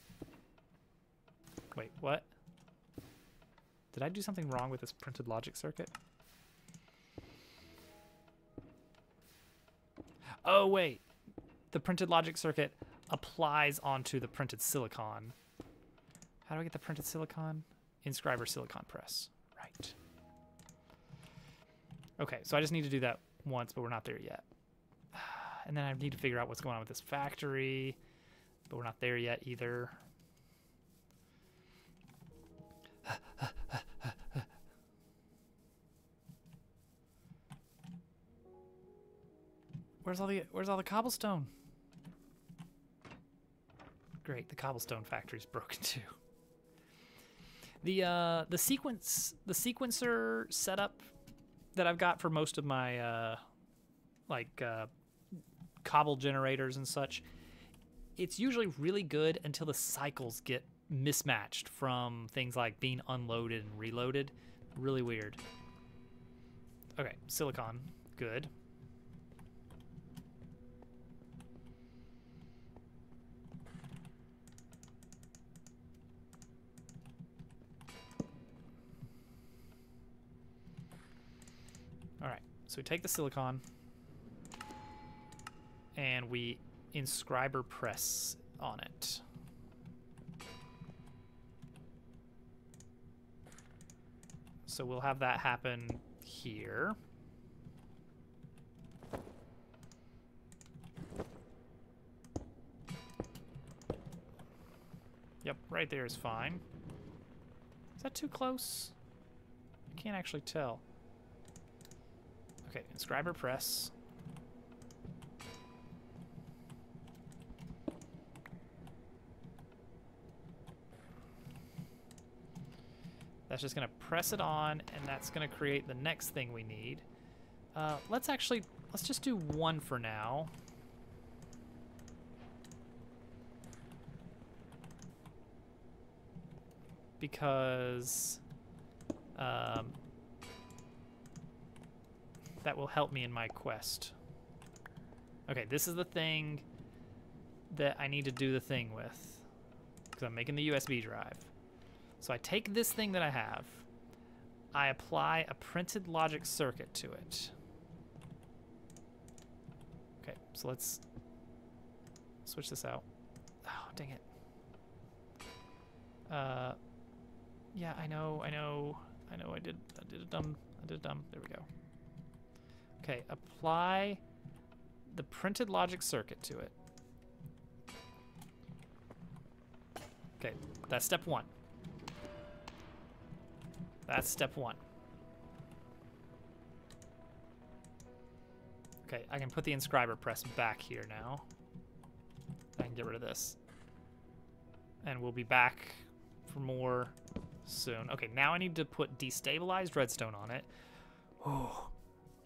Wait, what? Did I do something wrong with this printed logic circuit? Oh, wait. The printed logic circuit applies onto the printed silicon. How do I get the printed silicon? Inscriber silicon press. Right. Okay, so I just need to do that once, but we're not there yet. And then I need to figure out what's going on with this factory, but we're not there yet either. Where's all the cobblestone? Great, the cobblestone factory's broken too. The sequencer setup that I've got for most of my cobble generators and such, it's usually really good until the cycles get mismatched from things like being unloaded and reloaded. Really weird. Okay, silicon, good. All right, so we take the silicon and we inscriber press on it. So we'll have that happen here. Yep, right there is fine. Is that too close? I can't actually tell. Okay, inscriber press. That's just going to press it on, and that's going to create the next thing we need. Let's just do one for now. Because that will help me in my quest. Okay, this is the thing that I need to do the thing with, because I'm making the USB drive. So I take this thing that I have, I apply a printed logic circuit to it. Okay, so let's switch this out. Oh, dang it. Yeah, I know, I did a dumb, there we go. Okay, apply the printed logic circuit to it. Okay, that's step one. That's step one. Okay, I can put the inscriber press back here now. I can get rid of this. And we'll be back for more soon. Okay, now I need to put destabilized redstone on it. Oh,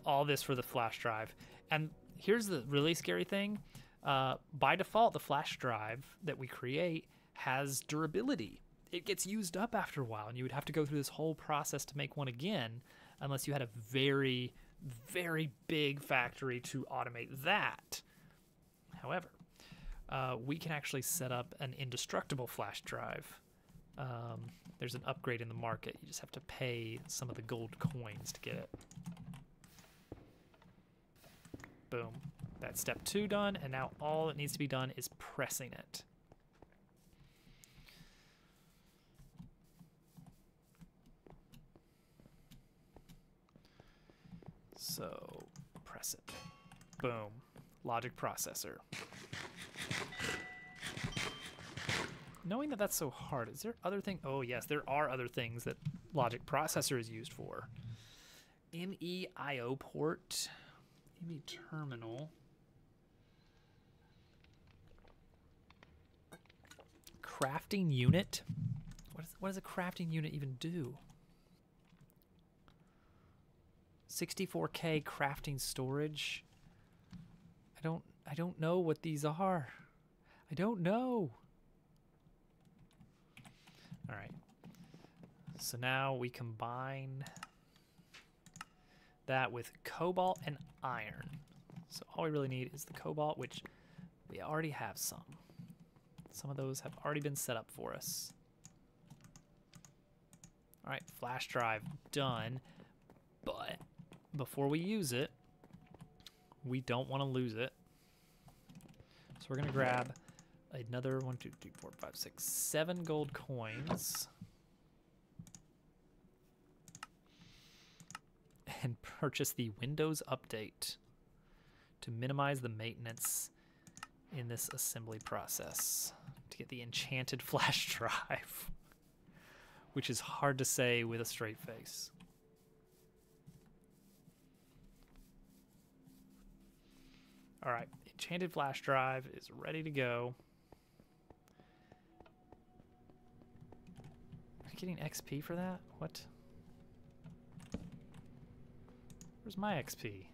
all this for the flash drive. And here's the really scary thing. By default, the flash drive that we create has durability. It gets used up after a while, and you would have to go through this whole process to make one again unless you had a very, very big factory to automate that. However, we can actually set up an indestructible flash drive. There's an upgrade in the market. You just have to pay some of the gold coins to get it. Boom. That's step 2 done, and now all that needs to be done is pressing it. So press it. Boom. Logic processor. Knowing that that's so hard, is there other thing? Oh yes, there are other things that logic processor is used for. MEIO port, ME terminal, crafting unit. What does a crafting unit even do? 64K crafting storage. I don't know what these are. I don't know. All right. So now we combine that with cobalt and iron. So all we really need is the cobalt, which we already have some. Some of those have already been set up for us. All right, flash drive done. But before we use it, we don't want to lose it. So we're going to grab another 1, 2, 3, 4, 5, 6, 7 gold coins. And purchase the Windows Update to minimize the maintenance in this assembly process to get the enchanted flash drive, which is hard to say with a straight face. All right, enchanted flash drive is ready to go. Are you getting XP for that? What? Where's my XP?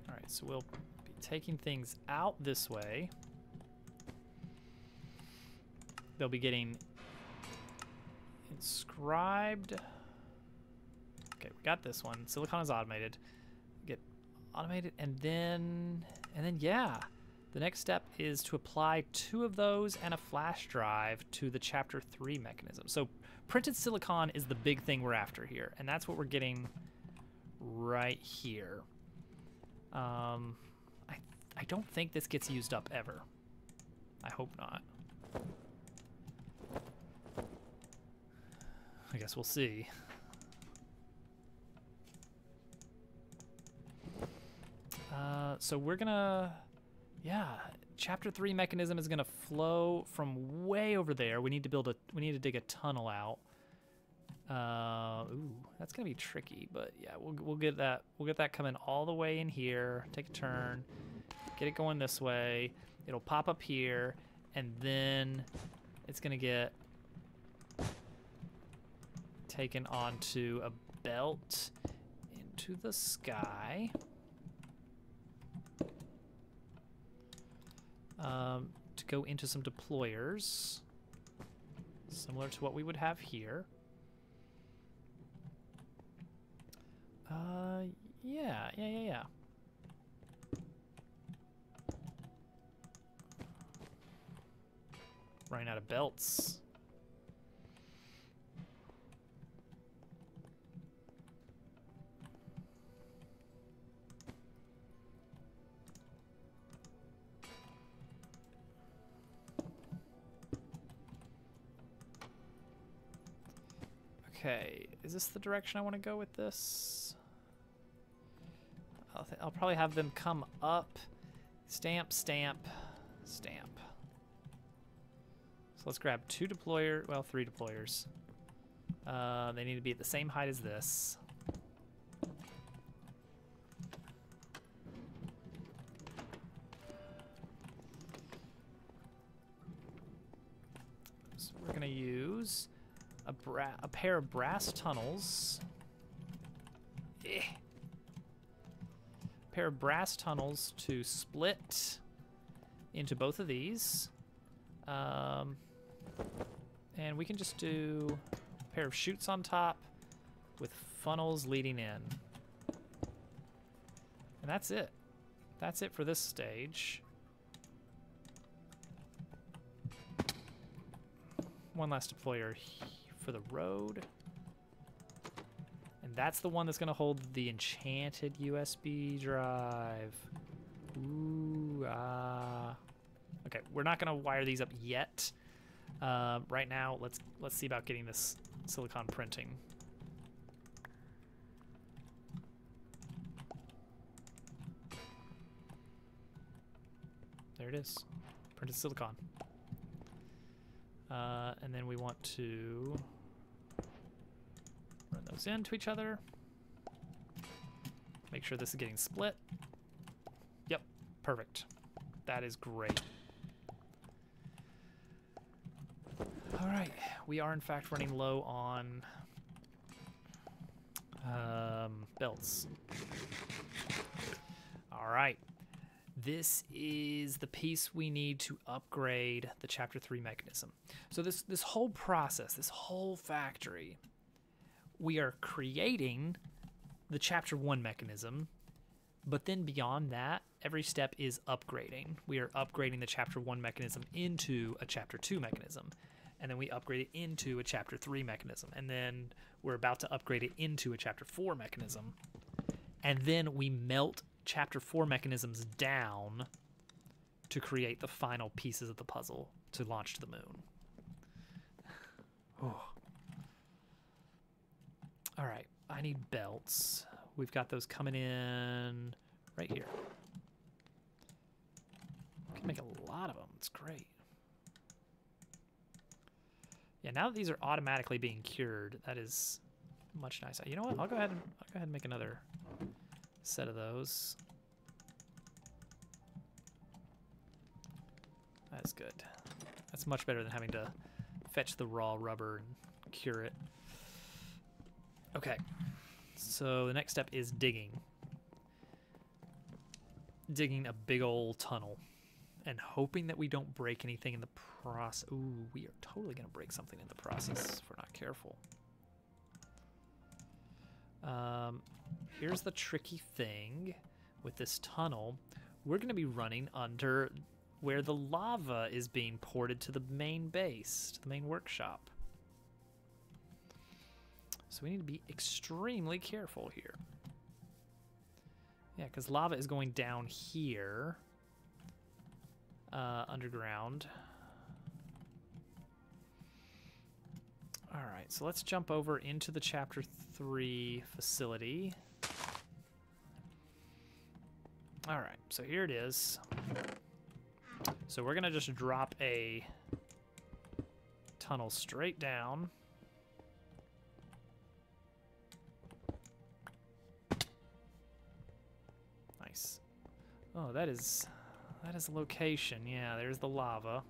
All right, so we'll be taking things out this way. They'll be getting inscribed. Okay, we got this one. Silicon is automated. Get automated, and then yeah. The next step is to apply 2 of those and a flash drive to the Chapter 3 mechanism. So printed silicon is the big thing we're after here, and that's what we're getting right here. I don't think this gets used up ever. I hope not. I guess we'll see. So we're gonna, yeah, Chapter 3 mechanism is gonna flow from way over there. We need to dig a tunnel out. Ooh, that's gonna be tricky, but yeah, we'll get that coming all the way in here. Take a turn, get it going this way. It'll pop up here, and then it's gonna get taken onto a belt into the sky. To go into some deployers, similar to what we would have here. Yeah. Running out of belts. Okay, is this the direction I want to go with this? I'll probably have them come up, stamp, stamp, stamp. So let's grab 3 deployers. They need to be at the same height as this. So we're gonna use a pair of brass tunnels. Pair of brass tunnels to split into both of these. And we can just do a pair of chutes on top with funnels leading in. And that's it. That's it for this stage. One last deployer for the road. And that's the one that's going to hold the enchanted USB drive. Ooh, okay, we're not going to wire these up yet. Right now, let's see about getting this silicon printing. There it is. Printed silicon. And then we want to run those into each other. Make sure this is getting split. Yep, perfect. That is great. All right, we are in fact running low on belts. All right, this is the piece we need to upgrade the Chapter 3 mechanism. So this whole process, this whole factory, we are creating the Chapter 1 mechanism, but then beyond that, every step is upgrading. We are upgrading the Chapter 1 mechanism into a Chapter 2 mechanism, and then we upgrade it into a Chapter 3 mechanism, and then we're about to upgrade it into a Chapter 4 mechanism, and then we melt Chapter 4 mechanisms down to create the final pieces of the puzzle to launch to the moon. Oh. All right, I need belts. We've got those coming in right here. We can make a lot of them. It's great. Yeah, now that these are automatically being cured, that is much nicer. You know what? I'll go ahead and make another set of those. That's good. That's much better than having to fetch the raw rubber and cure it. Okay, so the next step is digging. Digging a big old tunnel and hoping that we don't break anything in the process. Ooh, we are totally gonna break something in the process if we're not careful. Here's the tricky thing with this tunnel. We're gonna be running under where the lava is being ported to the main base, to the main workshop. So we need to be extremely careful here. Yeah, because lava is going down here, underground. All right, so let's jump over into the Chapter 3 facility. All right, so here it is. So we're gonna just drop a tunnel straight down. Nice. Oh, that is a location. Yeah, there's the lava.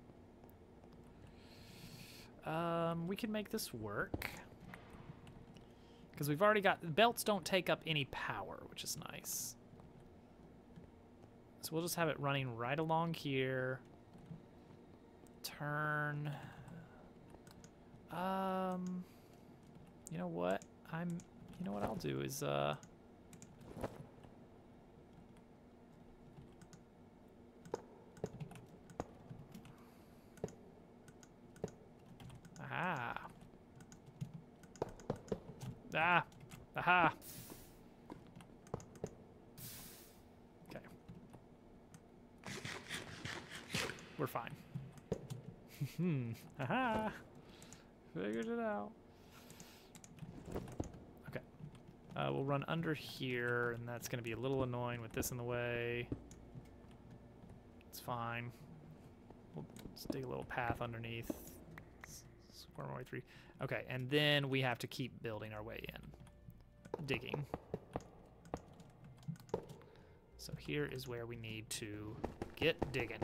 We can make this work. Because we've already got... Belts don't take up any power, which is nice. So we'll just have it running right along here. Turn. You know what? You know what I'll do is, Aha. Ah. Aha. Okay. We're fine. Aha. Figured it out. Okay. We'll run under here, and that's going to be a little annoying with this in the way. It's fine. We'll just dig a little path underneath. Worm our way through. Okay, and then we have to keep building our way in. Digging. So here is where we need to get digging.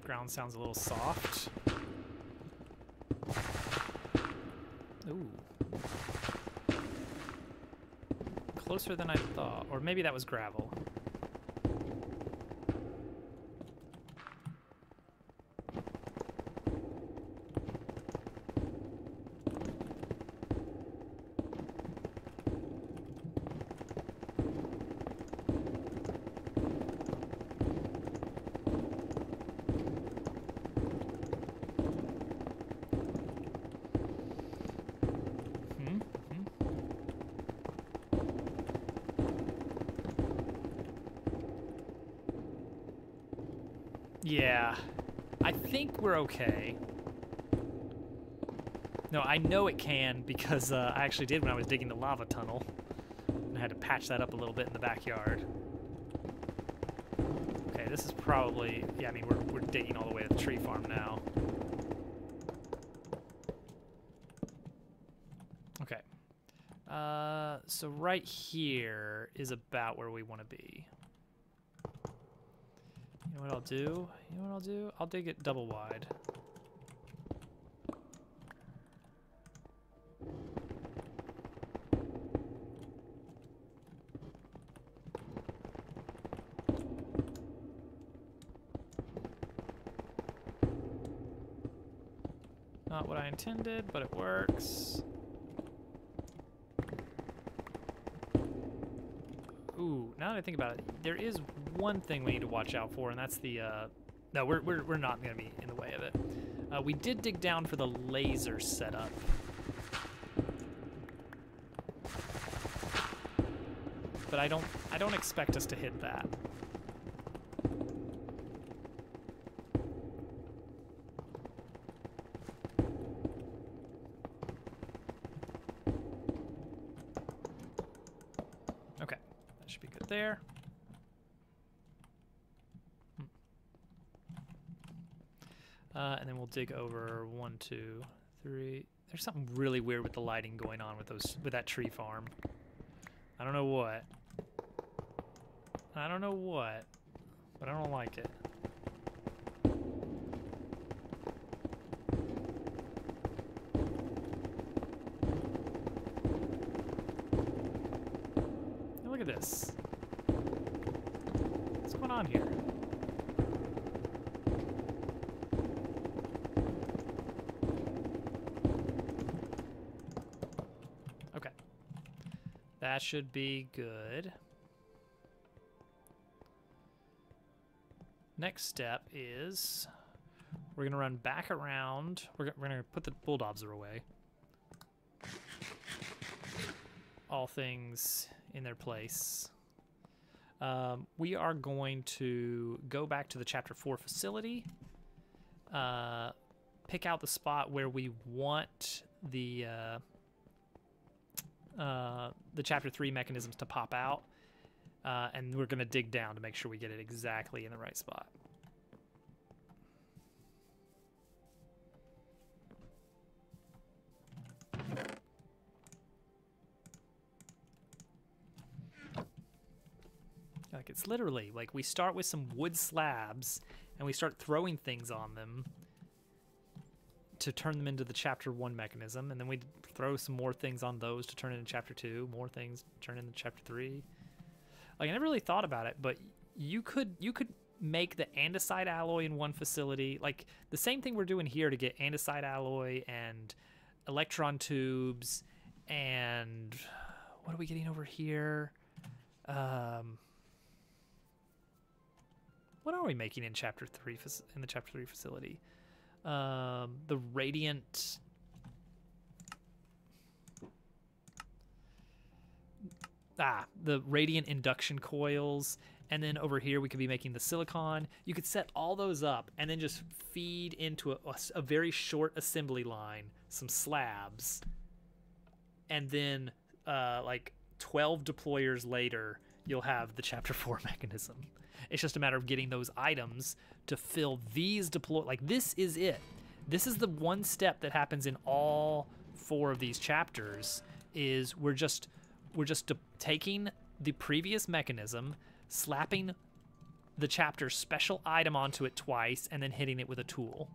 Ground sounds a little soft. Ooh. Closer than I thought. Or maybe that was gravel. Yeah, I think we're okay. No, I know it can because I actually did when I was digging the lava tunnel. And I had to patch that up a little bit in the backyard. Okay, this is probably... Yeah, I mean, we're digging all the way to the tree farm now. Okay. So right here is about where we want to be. You know what I'll do? You know what I'll do? I'll dig it double wide. Not what I intended, but it works. Ooh, now that I think about it, there is one thing we need to watch out for, and that's the, no, we're not going to be in the way of it. We did dig down for the laser setup. But I don't expect us to hit that. Okay, that should be good there. And then we'll dig over 1, 2, 3. There's something really weird with the lighting going on with that tree farm. I don't know what. I don't know what, but I don't like it. Now look at this. What's going on here? Okay. That should be good. Next step is we're going to run back around. We're going to put the bulldozers away. All things in their place. We are going to go back to the Chapter 4 facility. Pick out the spot where we want the Chapter 3 mechanisms to pop out. And we're going to dig down to make sure we get it exactly in the right spot. Like, it's literally, like, we start with some wood slabs, and we start throwing things on them to turn them into the Chapter 1 mechanism, and then we throw some more things on those to turn into Chapter 2, more things turn into Chapter 3. Like, I never really thought about it, but you could make the andesite alloy in one facility, like the same thing we're doing here to get andesite alloy and electron tubes, and what are we getting over here? What are we making in Chapter 3 in the Chapter 3 facility? The radiant. The radiant induction coils, and then over here we could be making the silicon. You could set all those up and then just feed into a very short assembly line some slabs, and then like 12 deployers later you'll have the Chapter 4 mechanism. It's just a matter of getting those items to fill these like, this is it. This is the one step that happens in all 4 of these chapters, is we're just taking the previous mechanism, slapping the chapter's special item onto it twice, and then hitting it with a tool.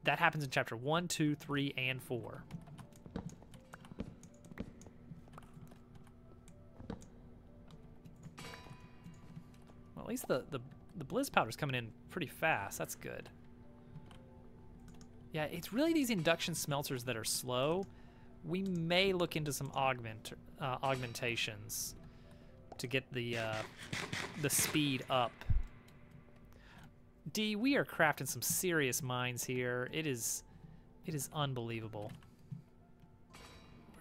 That happens in Chapter 1, 2, 3, and 4. Well, at least the Blizz powder's coming in pretty fast. That's good. Yeah, it's really these induction smelters that are slow. We may look into some augmentations to get the speed up. D, we are crafting some serious mines here. It is unbelievable.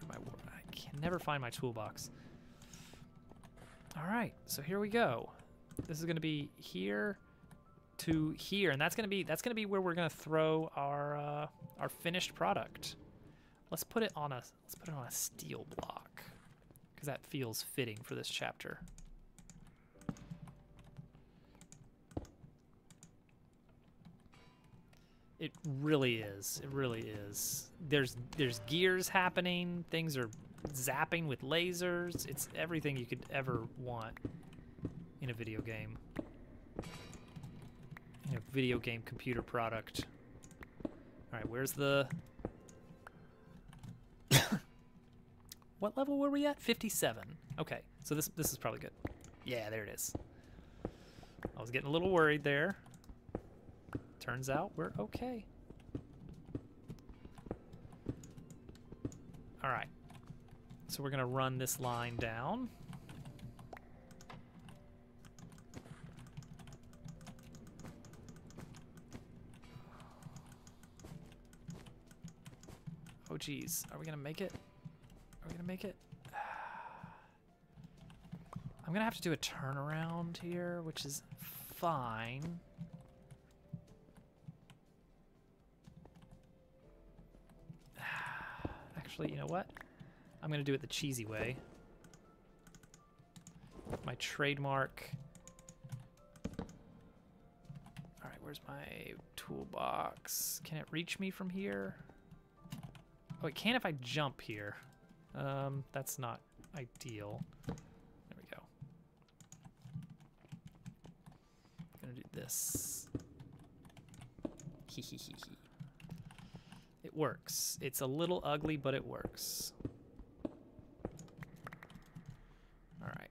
Where'd I can never find my toolbox. All right, so here we go. This is going to be here to here, and that's gonna be where we're gonna throw our finished product. Let's put it on a steel block, because that feels fitting for this chapter. It really is. It really is. There's gears happening. Things are zapping with lasers. It's everything you could ever want in a video game. In a video game computer product. All right, where's the... What level were we at? 57. Okay, so this is probably good. Yeah, there it is. I was getting a little worried there. Turns out we're okay. All right. So we're gonna run this line down. Oh geez, are we gonna make it? Are we gonna make it? I'm gonna have to do a turnaround here, which is fine. Actually, you know what? I'm gonna do it the cheesy way. My trademark. All right, where's my toolbox? Can it reach me from here? Oh, it can if I jump here. That's not ideal. There we go. I'm gonna do this. Hee hee hee hee. It works. It's a little ugly, but it works. All right.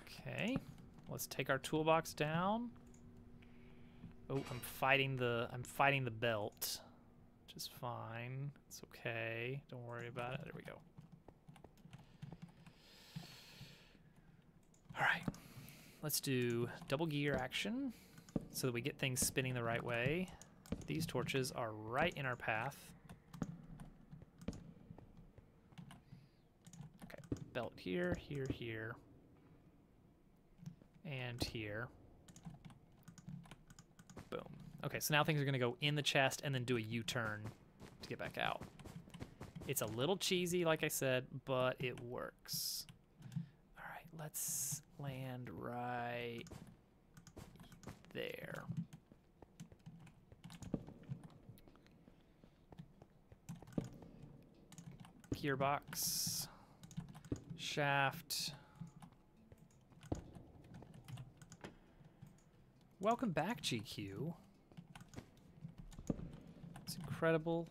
Okay. Let's take our toolbox down. Oh, I'm fighting the belt, which is fine. It's okay. Don't worry about it. There we go. All right, let's do double gear action so that we get things spinning the right way. These torches are right in our path. Okay, belt here, here, here, and here. Boom. Okay, so now things are gonna go in the chest and then do a U-turn to get back out. It's a little cheesy, like I said, but it works. All right, let's land right there. Gearbox, shaft. Welcome back, GQ. It's incredible.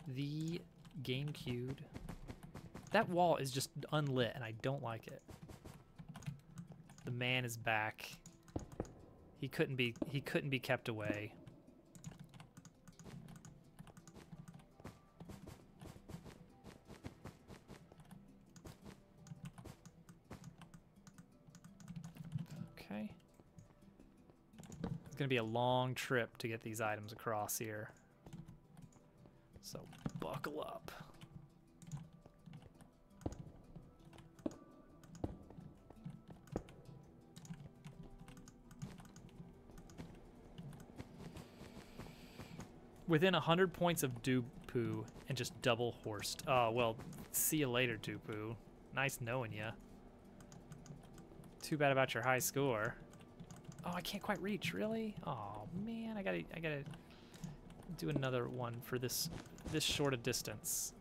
The GameCube. That wall is just unlit, and I don't like it. The man is back. He couldn't be kept away. Okay. It's gonna be a long trip to get these items across here. So buckle up. Within 100 points of Dupu and just double horsed. Oh, well, see you later, Dupu. Nice knowing ya. Too bad about your high score. Oh, I can't quite reach, really? Oh man, I gotta do another one for this short a distance.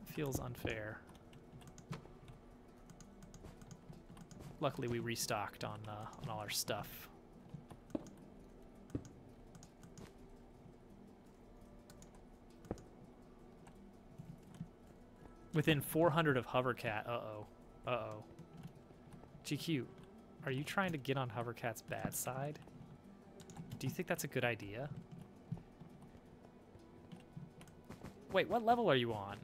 Feels unfair. Luckily, we restocked on all our stuff. Within 400 of Hovercat. Uh-oh. Uh-oh. GQ, are you trying to get on Hovercat's bad side? Do you think that's a good idea? Wait, what level are you on?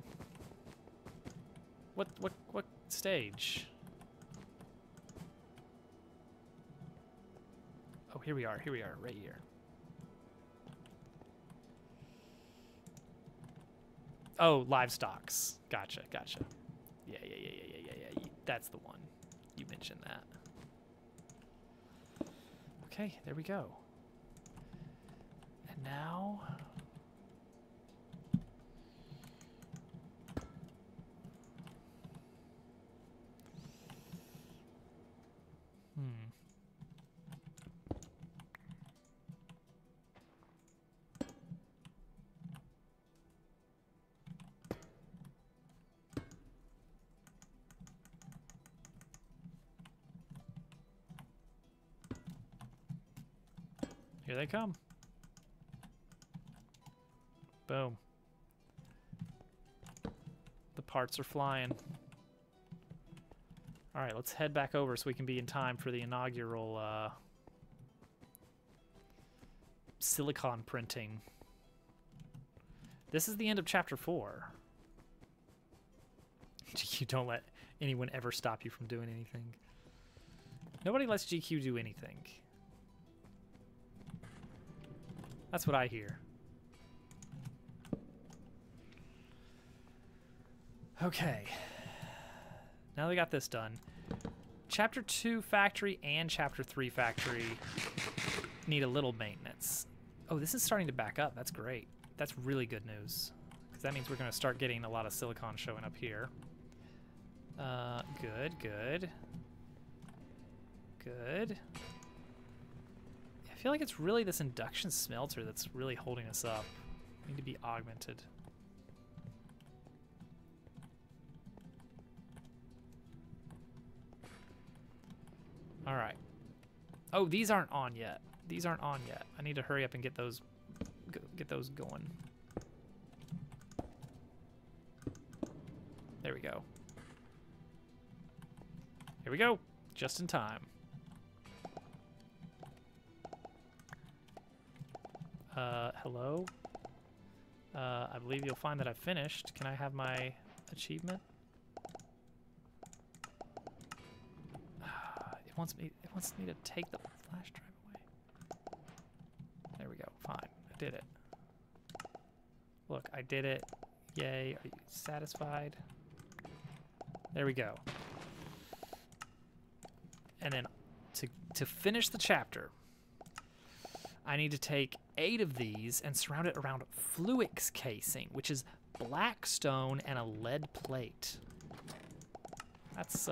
What stage? Oh, here we are, right here. Oh, livestocks. Gotcha, gotcha. Yeah. That's the one. You mentioned that. Okay, there we go. And now... Here they come. Boom. The parts are flying. All right, let's head back over so we can be in time for the inaugural silicon printing. This is the end of chapter 4. You don't let anyone ever stop you from doing anything. Nobody lets GQ do anything. That's what I hear. Okay. Now we got this done. Chapter 2 factory and Chapter 3 factory need a little maintenance. Oh, this is starting to back up. That's great. That's really good news. Because that means we're going to start getting a lot of silicon showing up here. Good. I feel like it's really this induction smelter that's really holding us up. Need to be augmented. All right. Oh, these aren't on yet. I need to hurry up and get those going. There we go. Here we go. Just in time. Hello? I believe you'll find that I've finished. Can I have my achievement? It wants me to take the flash drive away. There we go. Fine. I did it. Look, I did it. Yay. Are you satisfied? There we go. And then to finish the chapter, I need to take 8 of these and surround it around Fluix casing, which is black stone and a lead plate. That's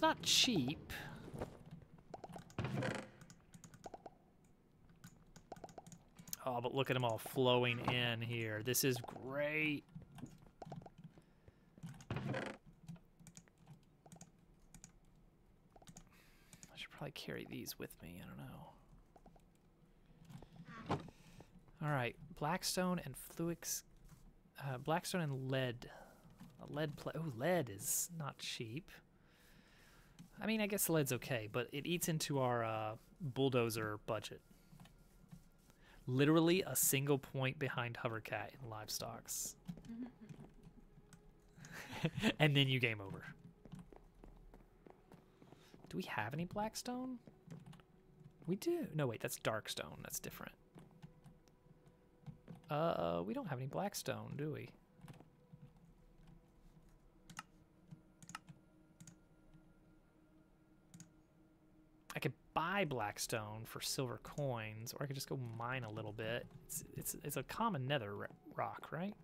not cheap. Oh, but look at them all flowing in here. This is great. I should probably carry these with me. I don't know. All right, Blackstone and Fluix. Blackstone and lead. A lead plate. Oh, lead is not cheap. I mean, I guess lead's okay, but it eats into our bulldozer budget. Literally a single point behind Hovercat in livestocks. And then you game over. Do we have any Blackstone? We do. No, wait, that's Darkstone. That's different. We don't have any Blackstone, do we? I could buy Blackstone for silver coins, or I could just go mine a little bit. It's a common nether rock, right?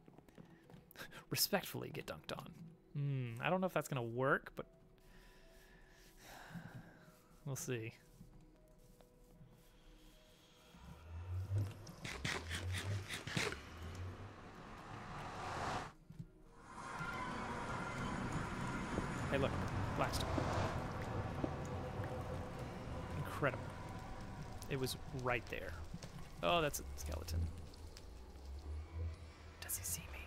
Respectfully get dunked on. I don't know if that's gonna work, but we'll see. Hey, look, Blackstone. Incredible. It was right there. Oh, that's a skeleton. Does he see me?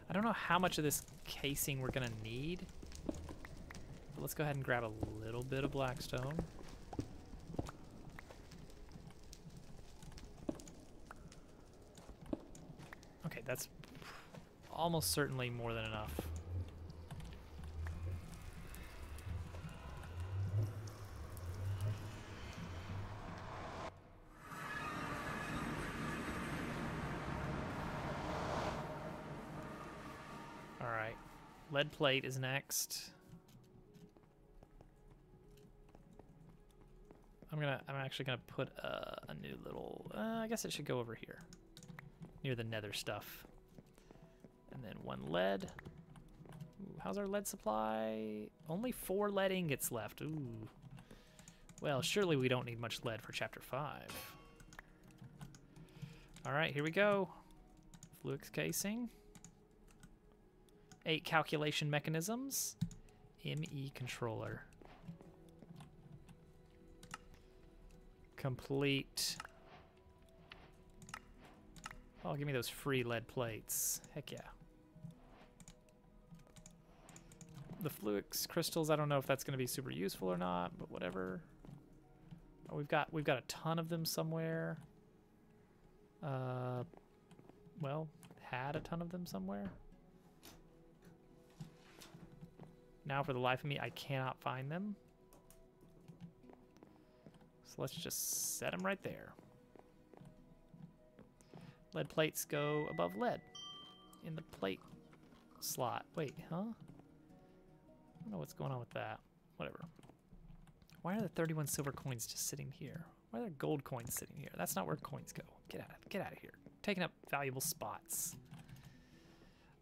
I don't know how much of this casing we're gonna need, but let's go ahead and grab a little bit of Blackstone. Okay, that's almost certainly more than enough. All right. Lead plate is next. I'm actually gonna put a new little, I guess it should go over here near the nether stuff. And then 1 lead. Ooh, how's our lead supply? Only 4 lead ingots left. Ooh. Well, surely we don't need much lead for chapter 5. All right, here we go. Fluix casing. 8 calculation mechanisms. ME controller. Complete. Oh, give me those free lead plates. Heck yeah. The Fluix crystals, I don't know if that's going to be super useful or not, but whatever. Oh, we've got a ton of them somewhere. Well, had a ton of them somewhere. Now, for the life of me, I cannot find them. So let's just set them right there. Lead plates go above lead in the plate slot. Wait, huh? I don't know what's going on with that. Whatever. Why are the 31 silver coins just sitting here? Why are there gold coins sitting here? That's not where coins go. Get out of here. Taking up valuable spots.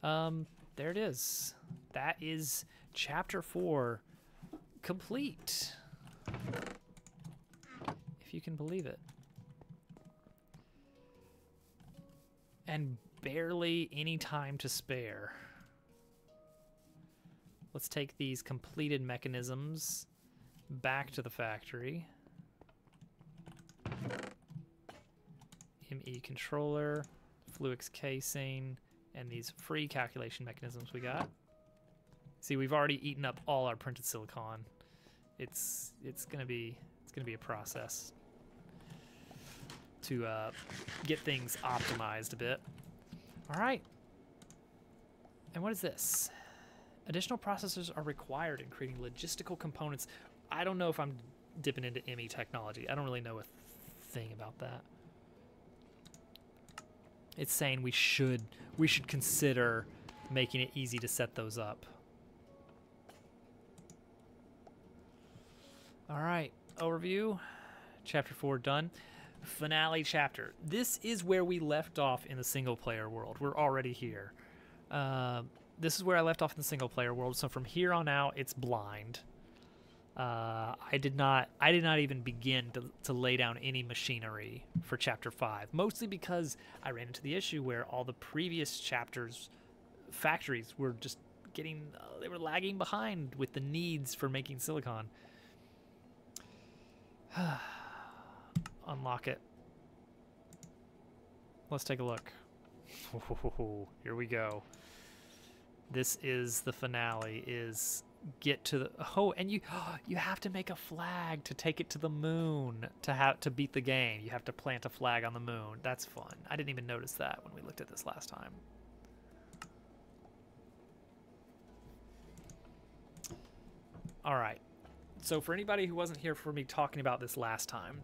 There it is. That is chapter 4 complete. If you can believe it. And barely any time to spare. Let's take these completed mechanisms back to the factory. ME controller, Fluix casing, and these free calculation mechanisms we got. See, we've already eaten up all our printed silicon. It's gonna be a process to get things optimized a bit. All right. And what is this? Additional processors are required in creating logistical components. I don't know if I'm dipping into ME technology. I don't really know a thing about that. It's saying we should consider making it easy to set those up. All right, overview. Chapter 4 done. Finale chapter. This is where we left off in the single player world. We're already here. This is where I left off in the single player world. So from here on out, it's blind. I did not even begin to lay down any machinery for chapter 5, mostly because I ran into the issue where all the previous chapters factories were just getting they were lagging behind with the needs for making silicon. Unlock it. Let's take a look. Here we go. This is the finale, is get to the and you have to make a flag to take it to the moon to beat the game. You have to plant a flag on the moon. That's fun. I didn't even notice that when we looked at this last time. All right. So for anybody who wasn't here for me talking about this last time,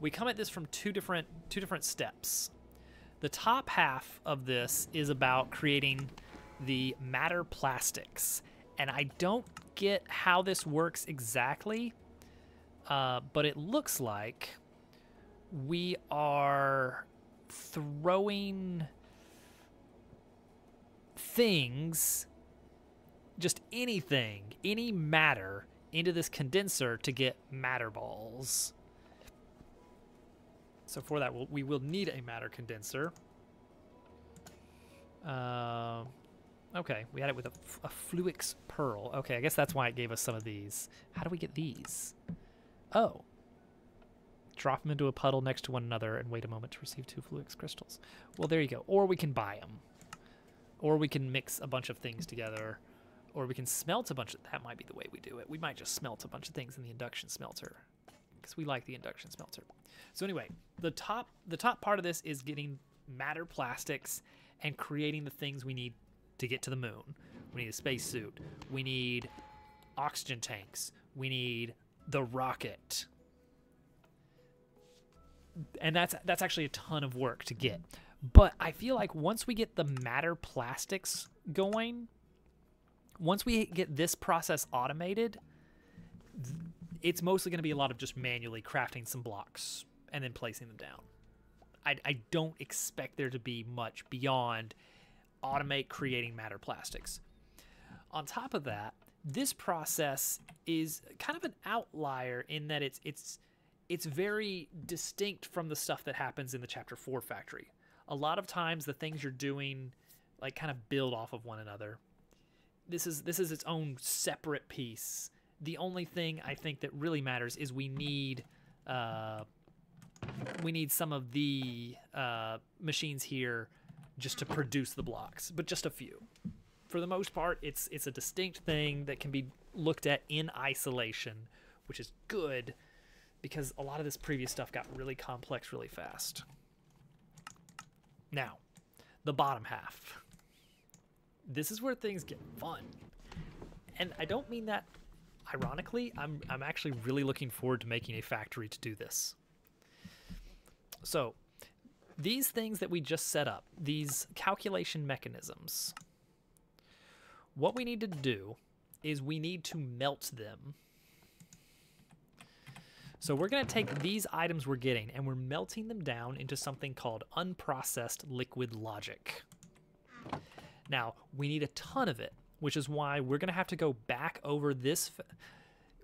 we come at this from two different steps. The top half of this is about creating the matter plastics. And I don't get how this works exactly, but it looks like we are throwing things, just anything, any matter, into this condenser to get matter balls. So for that, we will need a matter condenser. Okay, we had it with a Fluix pearl. Okay, I guess that's why it gave us some of these. How do we get these? Oh. Drop them into a puddle next to one another and wait a moment to receive 2 Fluix crystals. Well, there you go. Or we can buy them. Or we can mix a bunch of things together. Or we can smelt a bunch of... That might be the way we do it. We might just smelt a bunch of things in the induction smelter, because we like the induction smelter. So anyway, the top part of this is getting matter plastics and creating the things we need to get to the moon. We need a spacesuit. We need oxygen tanks. We need the rocket. And that's actually a ton of work to get. But I feel like once we get the matter plastics going, once we get this process automated, it's mostly going to be a lot of just manually crafting some blocks and then placing them down. I don't expect there to be much beyond automate creating matter plastics. On top of that, this process is kind of an outlier in that it's very distinct from the stuff that happens in the Chapter 4 factory. A lot of times the things you're doing like kind of build off of one another. This is its own separate piece. The only thing I think that really matters is we need some of the machines here just to produce the blocks, but just a few. For the most part, it's a distinct thing that can be looked at in isolation, which is good because a lot of this previous stuff got really complex really fast. Now, the bottom half. This is where things get fun. And I don't mean that ironically. I'm actually really looking forward to making a factory to do this. So, these things that we just set up, these calculation mechanisms, what we need to do is we need to melt them. So we're going to take these items we're getting and we're melting them down into something called unprocessed liquid logic. Now, we need a ton of it, which is why we're going to have to go back over this.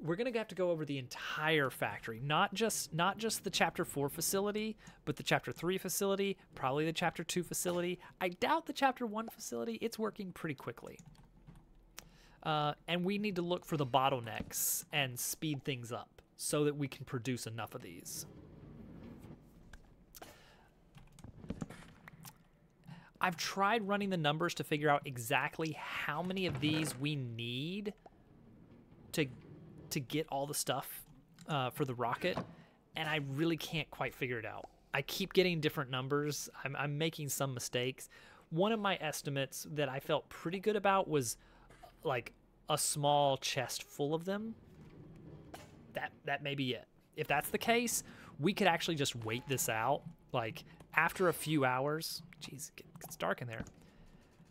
We're going to have to go over the entire factory, not just the Chapter 4 facility, but the Chapter 3 facility, probably the Chapter 2 facility. I doubt the Chapter 1 facility. It's working pretty quickly. And we need to look for the bottlenecks and speed things up so that we can produce enough of these. I've tried running the numbers to figure out exactly how many of these we need to get all the stuff for the rocket, and I really can't quite figure it out. I keep getting different numbers. I'm making some mistakes. One of my estimates that I felt pretty good about was like a small chest full of them. That may be it. If that's the case, we could actually just wait this out. Like after a few hours, geez, it gets dark in there.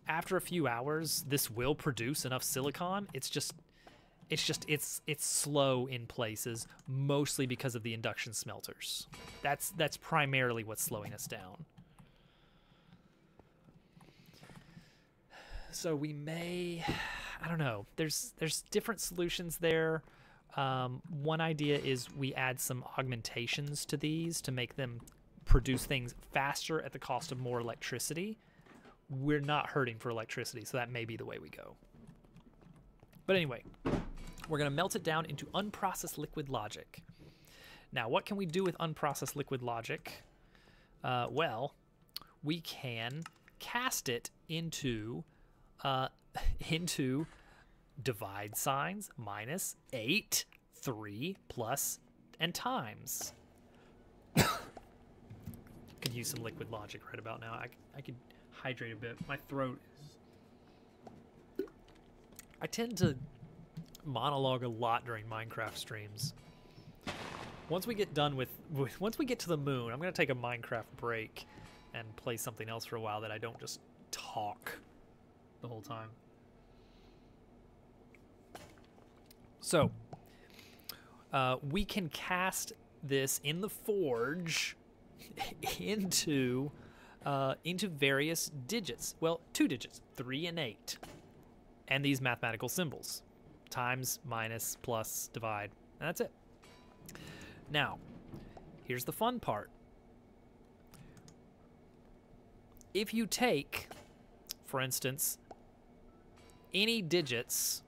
After a few hours, this will produce enough silicon. It's slow in places, mostly because of the induction smelters. That's primarily what's slowing us down. So we may, I don't know. There's different solutions there. One idea is we add some augmentations to these to make them produce things faster at the cost of more electricity. We're not hurting for electricity, so that may be the way we go. But anyway, we're going to melt it down into unprocessed liquid logic. Now, what can we do with unprocessed liquid logic? Well, we can cast it into divide signs, minus, 8, 3, plus, and times. Could use some liquid logic right about now. I could hydrate a bit. My throat is... I tend to monologue a lot during Minecraft streams. Once we get done once we get to the moon, I'm going to take a Minecraft break and play something else for a while that I don't just talk the whole time. So, we can cast this in the forge into various digits. Well, 2 digits, 3 and 8. And these mathematical symbols. Times, minus, plus, divide. And that's it. Now, here's the fun part. If you take, for instance, any digits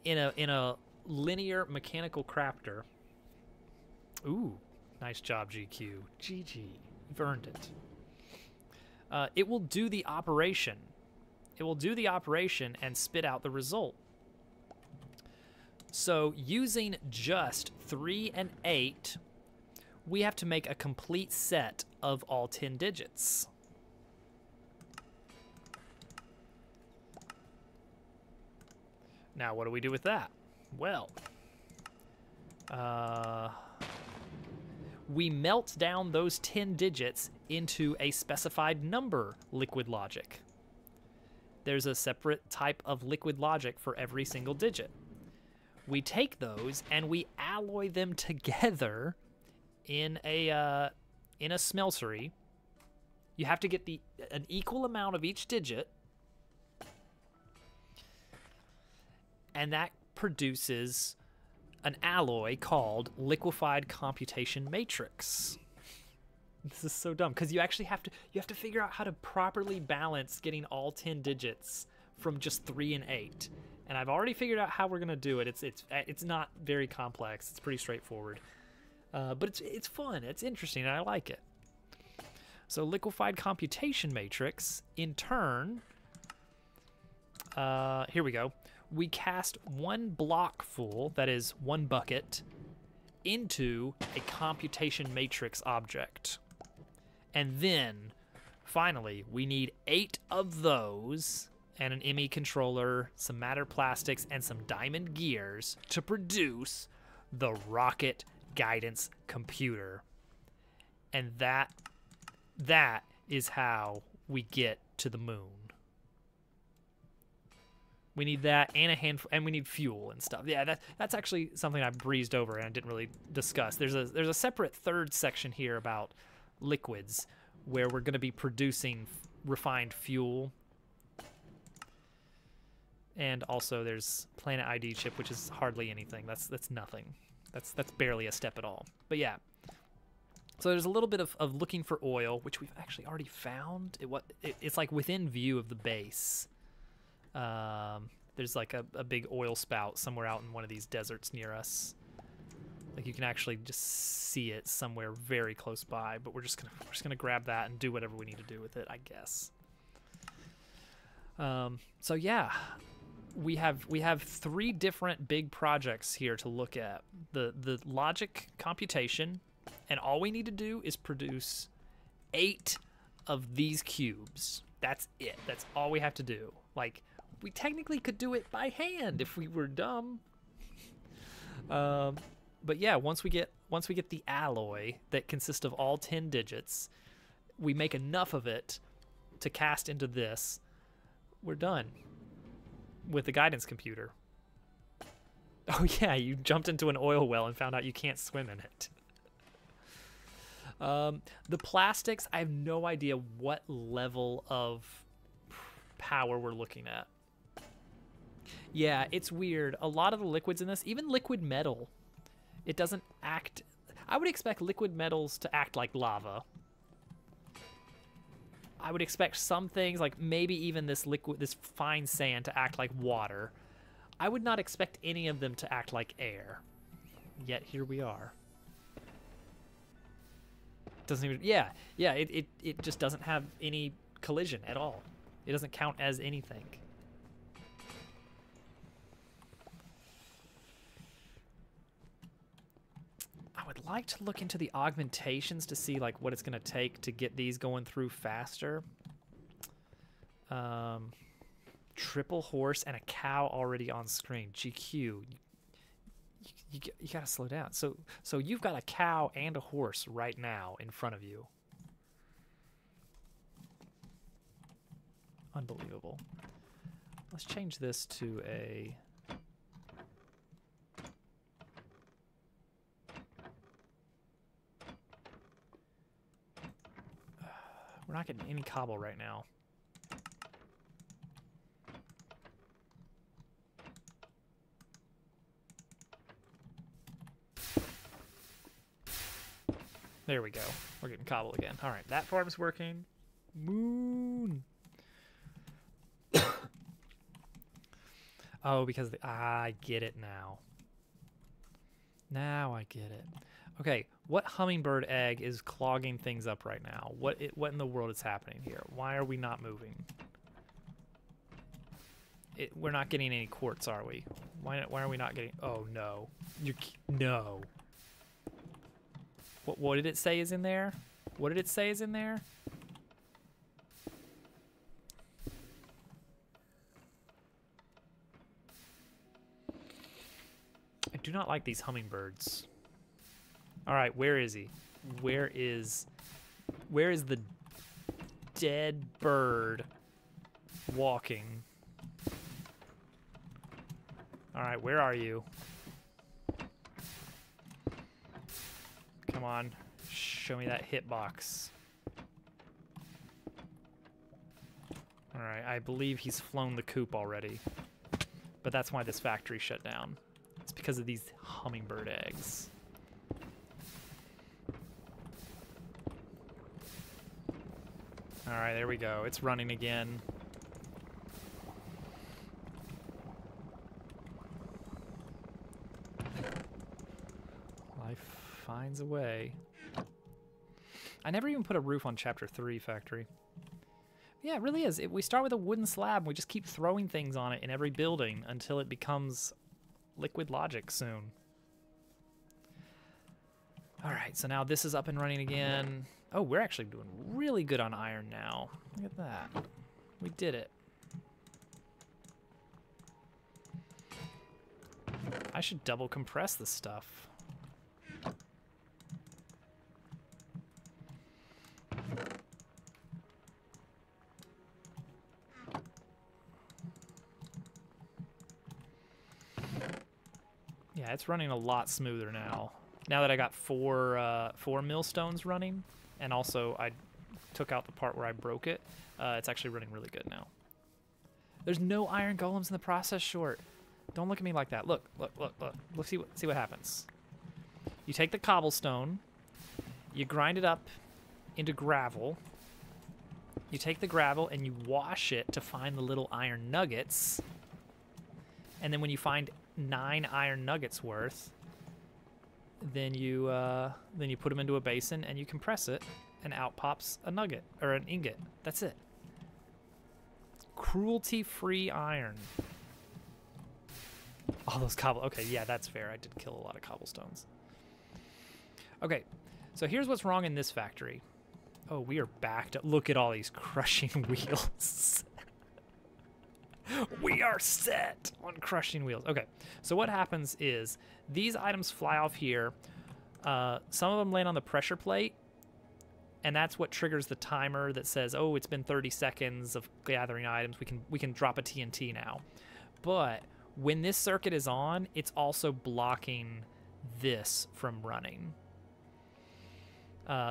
in a linear mechanical crafter. Ooh, nice job, GQ. GG, you've earned it. It will do the operation. It will do the operation and spit out the result. So using just 3 and 8, we have to make a complete set of all 10 digits. Now, what do we do with that? Well, we melt down those 10 digits into a specified number liquid logic. there's a separate type of liquid logic for every single digit. We take those and we alloy them together in a smeltery. You have to get an equal amount of each digit, and that produces an alloy called liquefied computation matrix. This is so dumb because you actually have to figure out how to properly balance getting all 10 digits from just 3 and 8. And I've already figured out how we're gonna do it. It's not very complex. It's pretty straightforward, but it's fun. It's interesting, and I like it. So liquefied computation matrix, in turn, here we go. We cast one block full, that is 1 bucket, into a computation matrix object. And then, finally, we need 8 of those and an ME controller, some matter plastics, and some diamond gears to produce the rocket guidance computer. And that is how we get to the moon. We need that and a handful, and we need fuel and stuff. Yeah, that's actually something I breezed over and I didn't really discuss. There's a separate third section here about liquids where we're going to be producing refined fuel. And also there's Planet ID chip, which is hardly anything. That's nothing. That's barely a step at all. But yeah. So there's a little bit of looking for oil, which we've actually already found. It's like within view of the base. There's like a big oil spout somewhere out in one of these deserts near us. Like you can actually just see it somewhere very close by, but we're just gonna grab that and do whatever we need to do with it, I guess. So yeah, we have 3 different big projects here to look at. The logic computation, and all we need to do is produce 8 of these cubes. That's it. That's all we have to do. Like, we technically could do it by hand if we were dumb. But yeah, once we get the alloy that consists of all 10 digits, we make enough of it to cast into this. We're done with the guidance computer. Oh yeah, you jumped into an oil well and found out you can't swim in it. The plastics, I have no idea what level of power we're looking at. Yeah, it's weird. A lot of the liquids in this, even liquid metal, it doesn't act... I would expect liquid metals to act like lava. I would expect some things, like maybe even this fine sand, to act like water. I would not expect any of them to act like air. Yet here we are. Doesn't even... Yeah, it just doesn't have any collision at all. It doesn't count as anything. I would like to look into the augmentations to see like what it's going to take to get these going through faster. Triple horse and a cow already on screen. GQ, you gotta slow down. So you've got a cow and a horse right now in front of you. Unbelievable. Let's change this to a... We're not getting any cobble right now. There we go. We're getting cobble again. All right, that farm's working. Moon. Oh, because I get it now. Now I get it. Okay, what hummingbird egg is clogging things up right now? What in the world is happening here? Why are we not moving? We're not getting any quartz, are we? Why are we not getting... Oh, no. No. What did it say is in there? What did it say is in there? I do not like these hummingbirds. All right, where is he? Where is the dead bird walking. All right, where are you? Come on, show me that hitbox. All right, I believe he's flown the coop already. But that's why this factory shut down. It's because of these hummingbird eggs. All right, there we go. It's running again. Life finds a way. I never even put a roof on Chapter 3 factory. Yeah, it really is. We start with a wooden slab, and we just keep throwing things on it in every building until it becomes liquid logic soon. All right, so now this is up and running again. Oh, we're actually doing really good on iron now. Look at that. We did it. I should double compress this stuff. Yeah, it's running a lot smoother now. Now that I got four millstones running, and also I took out the part where I broke it, it's actually running really good now. There's no iron golems in the process short. Don't look at me like that. Look, look, look, look. Look, see what happens. You take the cobblestone, you grind it up into gravel. You take the gravel and you wash it to find the little iron nuggets. And then when you find 9 iron nuggets worth, then you put them into a basin and you compress it, and out pops a nugget or an ingot. That's it. Cruelty-free iron. All those okay, yeah, that's fair. I did kill a lot of cobblestones. Okay, so here's what's wrong in this factory. Oh, we are backed up. Look at all these crushing wheels. We are set on crushing wheels. Okay, so what happens is these items fly off here. Some of them land on the pressure plate, and that's what triggers the timer that says, oh, it's been 30 seconds of gathering items. We can drop a TNT now. But when this circuit is on, it's also blocking this from running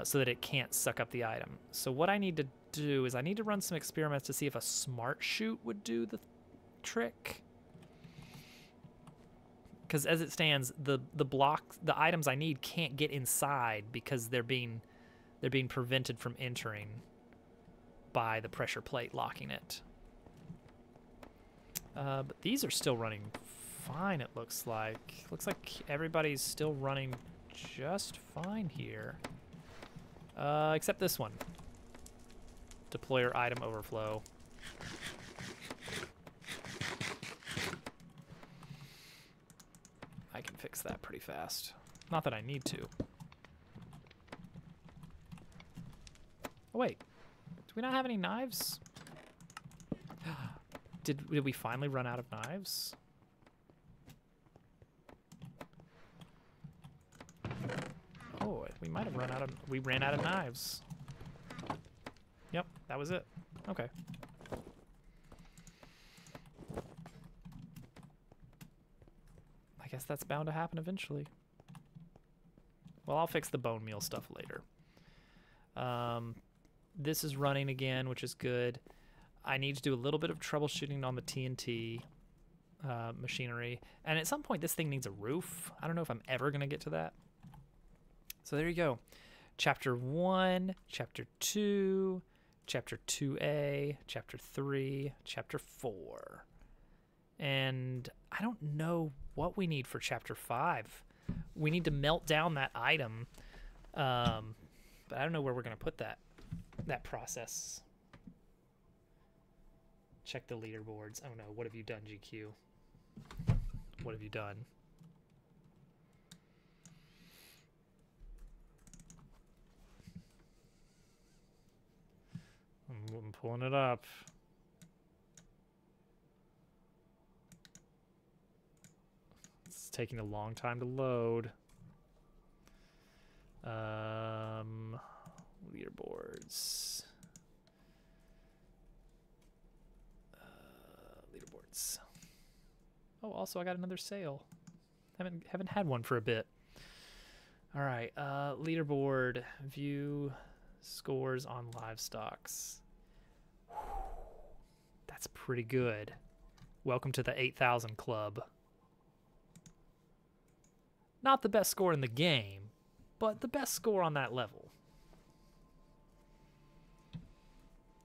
so that it can't suck up the item. So what I need to do is I need to run some experiments to see if a smart chute would do the trick. Because as it stands, the items I need can't get inside because they're being prevented from entering by the pressure plate locking it. But these are still running fine, it looks like. Looks like everybody's still running just fine here. Except this one. Deployer item overflow. I can fix that pretty fast. Not that I need to. Oh wait, do we not have any knives? Did we finally run out of knives? Oh, we might have run out of. We ran out of knives. Yep, that was it. Okay. I guess that's bound to happen eventually. Well, I'll fix the bone meal stuff later. This is running again, which is good. I need to do a little bit of troubleshooting on the TNT machinery. And at some point, this thing needs a roof. I don't know if I'm ever going to get to that. So there you go. Chapter 1, Chapter 2, Chapter 2A, Chapter 3, Chapter 4. And I don't know what we need for Chapter 5. We need to melt down that item. But I don't know where we're going to put that process. Check the leaderboards. Oh no, what have you done, GQ? What have you done? I'm pulling it up. It's taking a long time to load. Leaderboards. leaderboards. Oh, also I got another sale. Haven't had one for a bit. All right, leaderboard, view scores on livestocks. That's pretty good. Welcome to the 8,000 club. Not the best score in the game, but the best score on that level.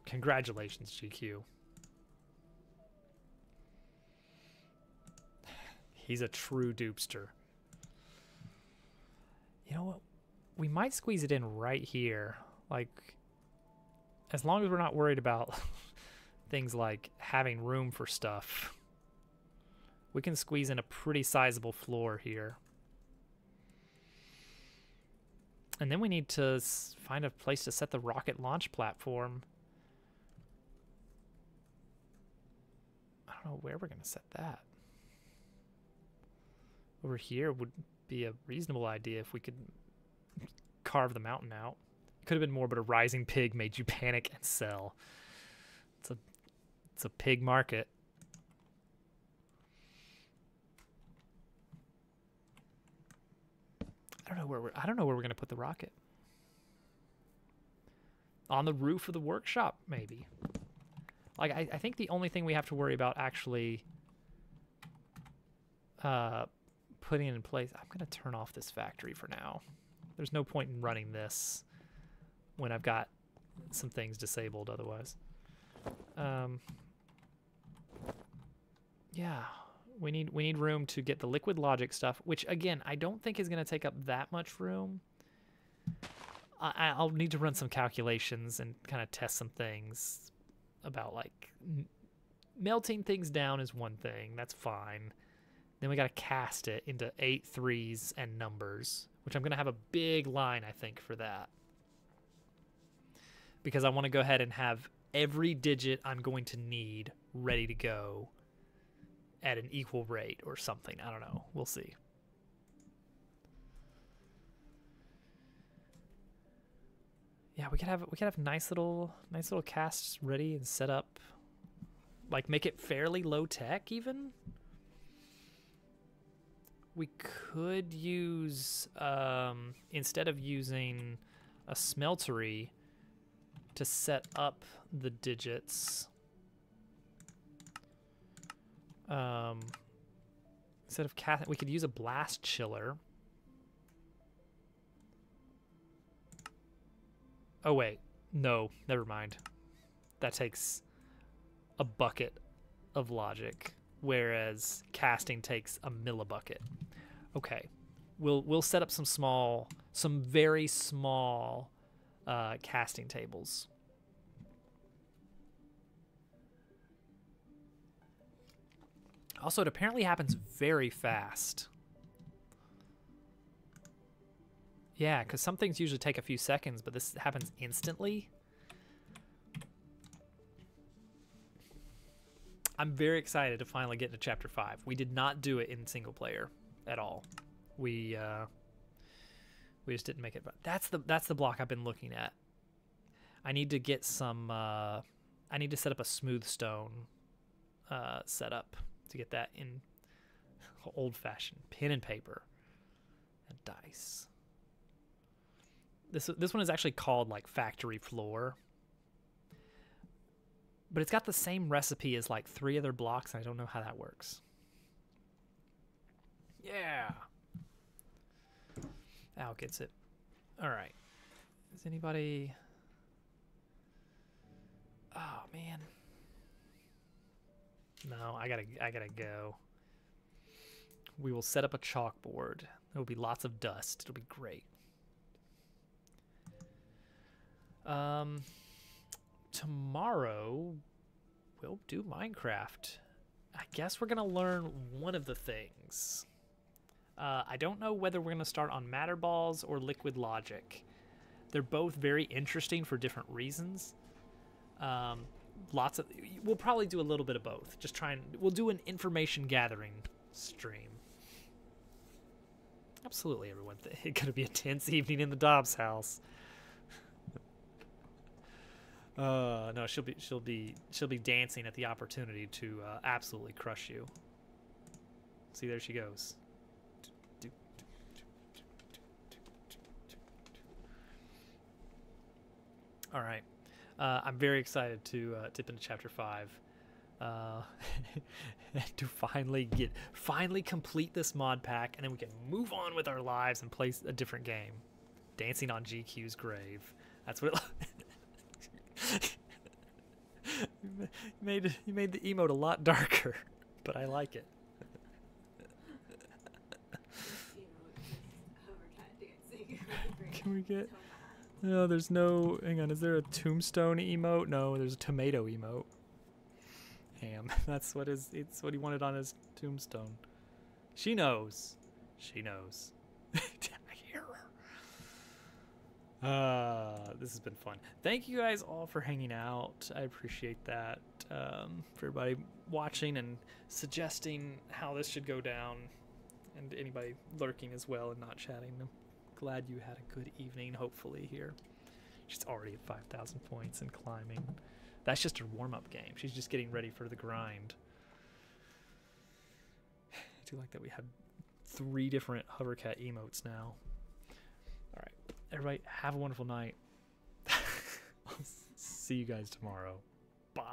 Congratulations, GQ. He's a true dupster. You know what? We might squeeze it in right here. Like, as long as we're not worried about things like having room for stuff, we can squeeze in a pretty sizable floor here. And then we need to find a place to set the rocket launch platform. I don't know where we're going to set that. Over here would be a reasonable idea if we could carve the mountain out. It could have been more, but a rising pig made you panic and sell. It's a pig market. I don't know where we're going to put the rocket. On the roof of the workshop, maybe. Like I think the only thing we have to worry about actually putting it in place. I'm going to turn off this factory for now. There's no point in running this when I've got some things disabled otherwise. Yeah, we need room to get the liquid logic stuff, which again, I don't think is going to take up that much room. I'll need to run some calculations and kind of test some things about like melting things down is one thing. That's fine. Then we got to cast it into 8 3s and numbers, which I'm going to have a big line, I think, for that. Because I want to go ahead and have every digit I'm going to need ready to go at an equal rate or something. I don't know. We'll see. Yeah, we could have nice little casts ready and set up. Like make it fairly low tech even. We could use instead of using a smeltery to set up the digits. Instead of we could use a blast chiller. Oh wait, no, never mind. That takes a bucket of logic, whereas casting takes a millibucket. Okay, we'll set up some very small casting tables. Also, it apparently happens very fast. Yeah, because some things usually take a few seconds, but this happens instantly. I'm very excited to finally get into Chapter 5. We did not do it in single player at all. We just didn't make it. But that's the block I've been looking at. I need to get some. I need to set up a smooth stone setup to get that in old-fashioned pen and paper and dice. This one is actually called like Factory Floor, but it's got the same recipe as like 3 other blocks, and I don't know how that works. Yeah. Al gets it. All right. Is anybody... Oh, man. No, I gotta go. We will set up a chalkboard. There will be lots of dust. It'll be great. Tomorrow we'll do Minecraft. I guess we're gonna learn one of the things. I don't know whether we're gonna start on matter balls or liquid logic. They're both very interesting for different reasons. We'll probably do a little bit of both. We'll do an information gathering stream. Absolutely, everyone. It's gonna be a tense evening in the Dobbs house. No, she'll be dancing at the opportunity to absolutely crush you. See, there she goes. All right, I'm very excited to dip into chapter 5, to finally complete this mod pack, and then we can move on with our lives and play a different game. Dancing on GQ's grave. That's what you made the emote a lot darker, but I like it. Can we get? No, there's no. Hang on, is there a tombstone emote? No, there's a tomato emote. Ham. It's what he wanted on his tombstone. She knows. She knows. I hear her. This has been fun. Thank you guys all for hanging out. I appreciate that. For everybody watching and suggesting how this should go down, and anybody lurking as well and not chatting. I'm glad you had a good evening, hopefully, here. She's already at 5,000 points and climbing. That's just her warm-up game. She's just getting ready for the grind. I do like that we have 3 different Hovercat emotes now. All right, everybody, have a wonderful night. I'll see you guys tomorrow. Bye.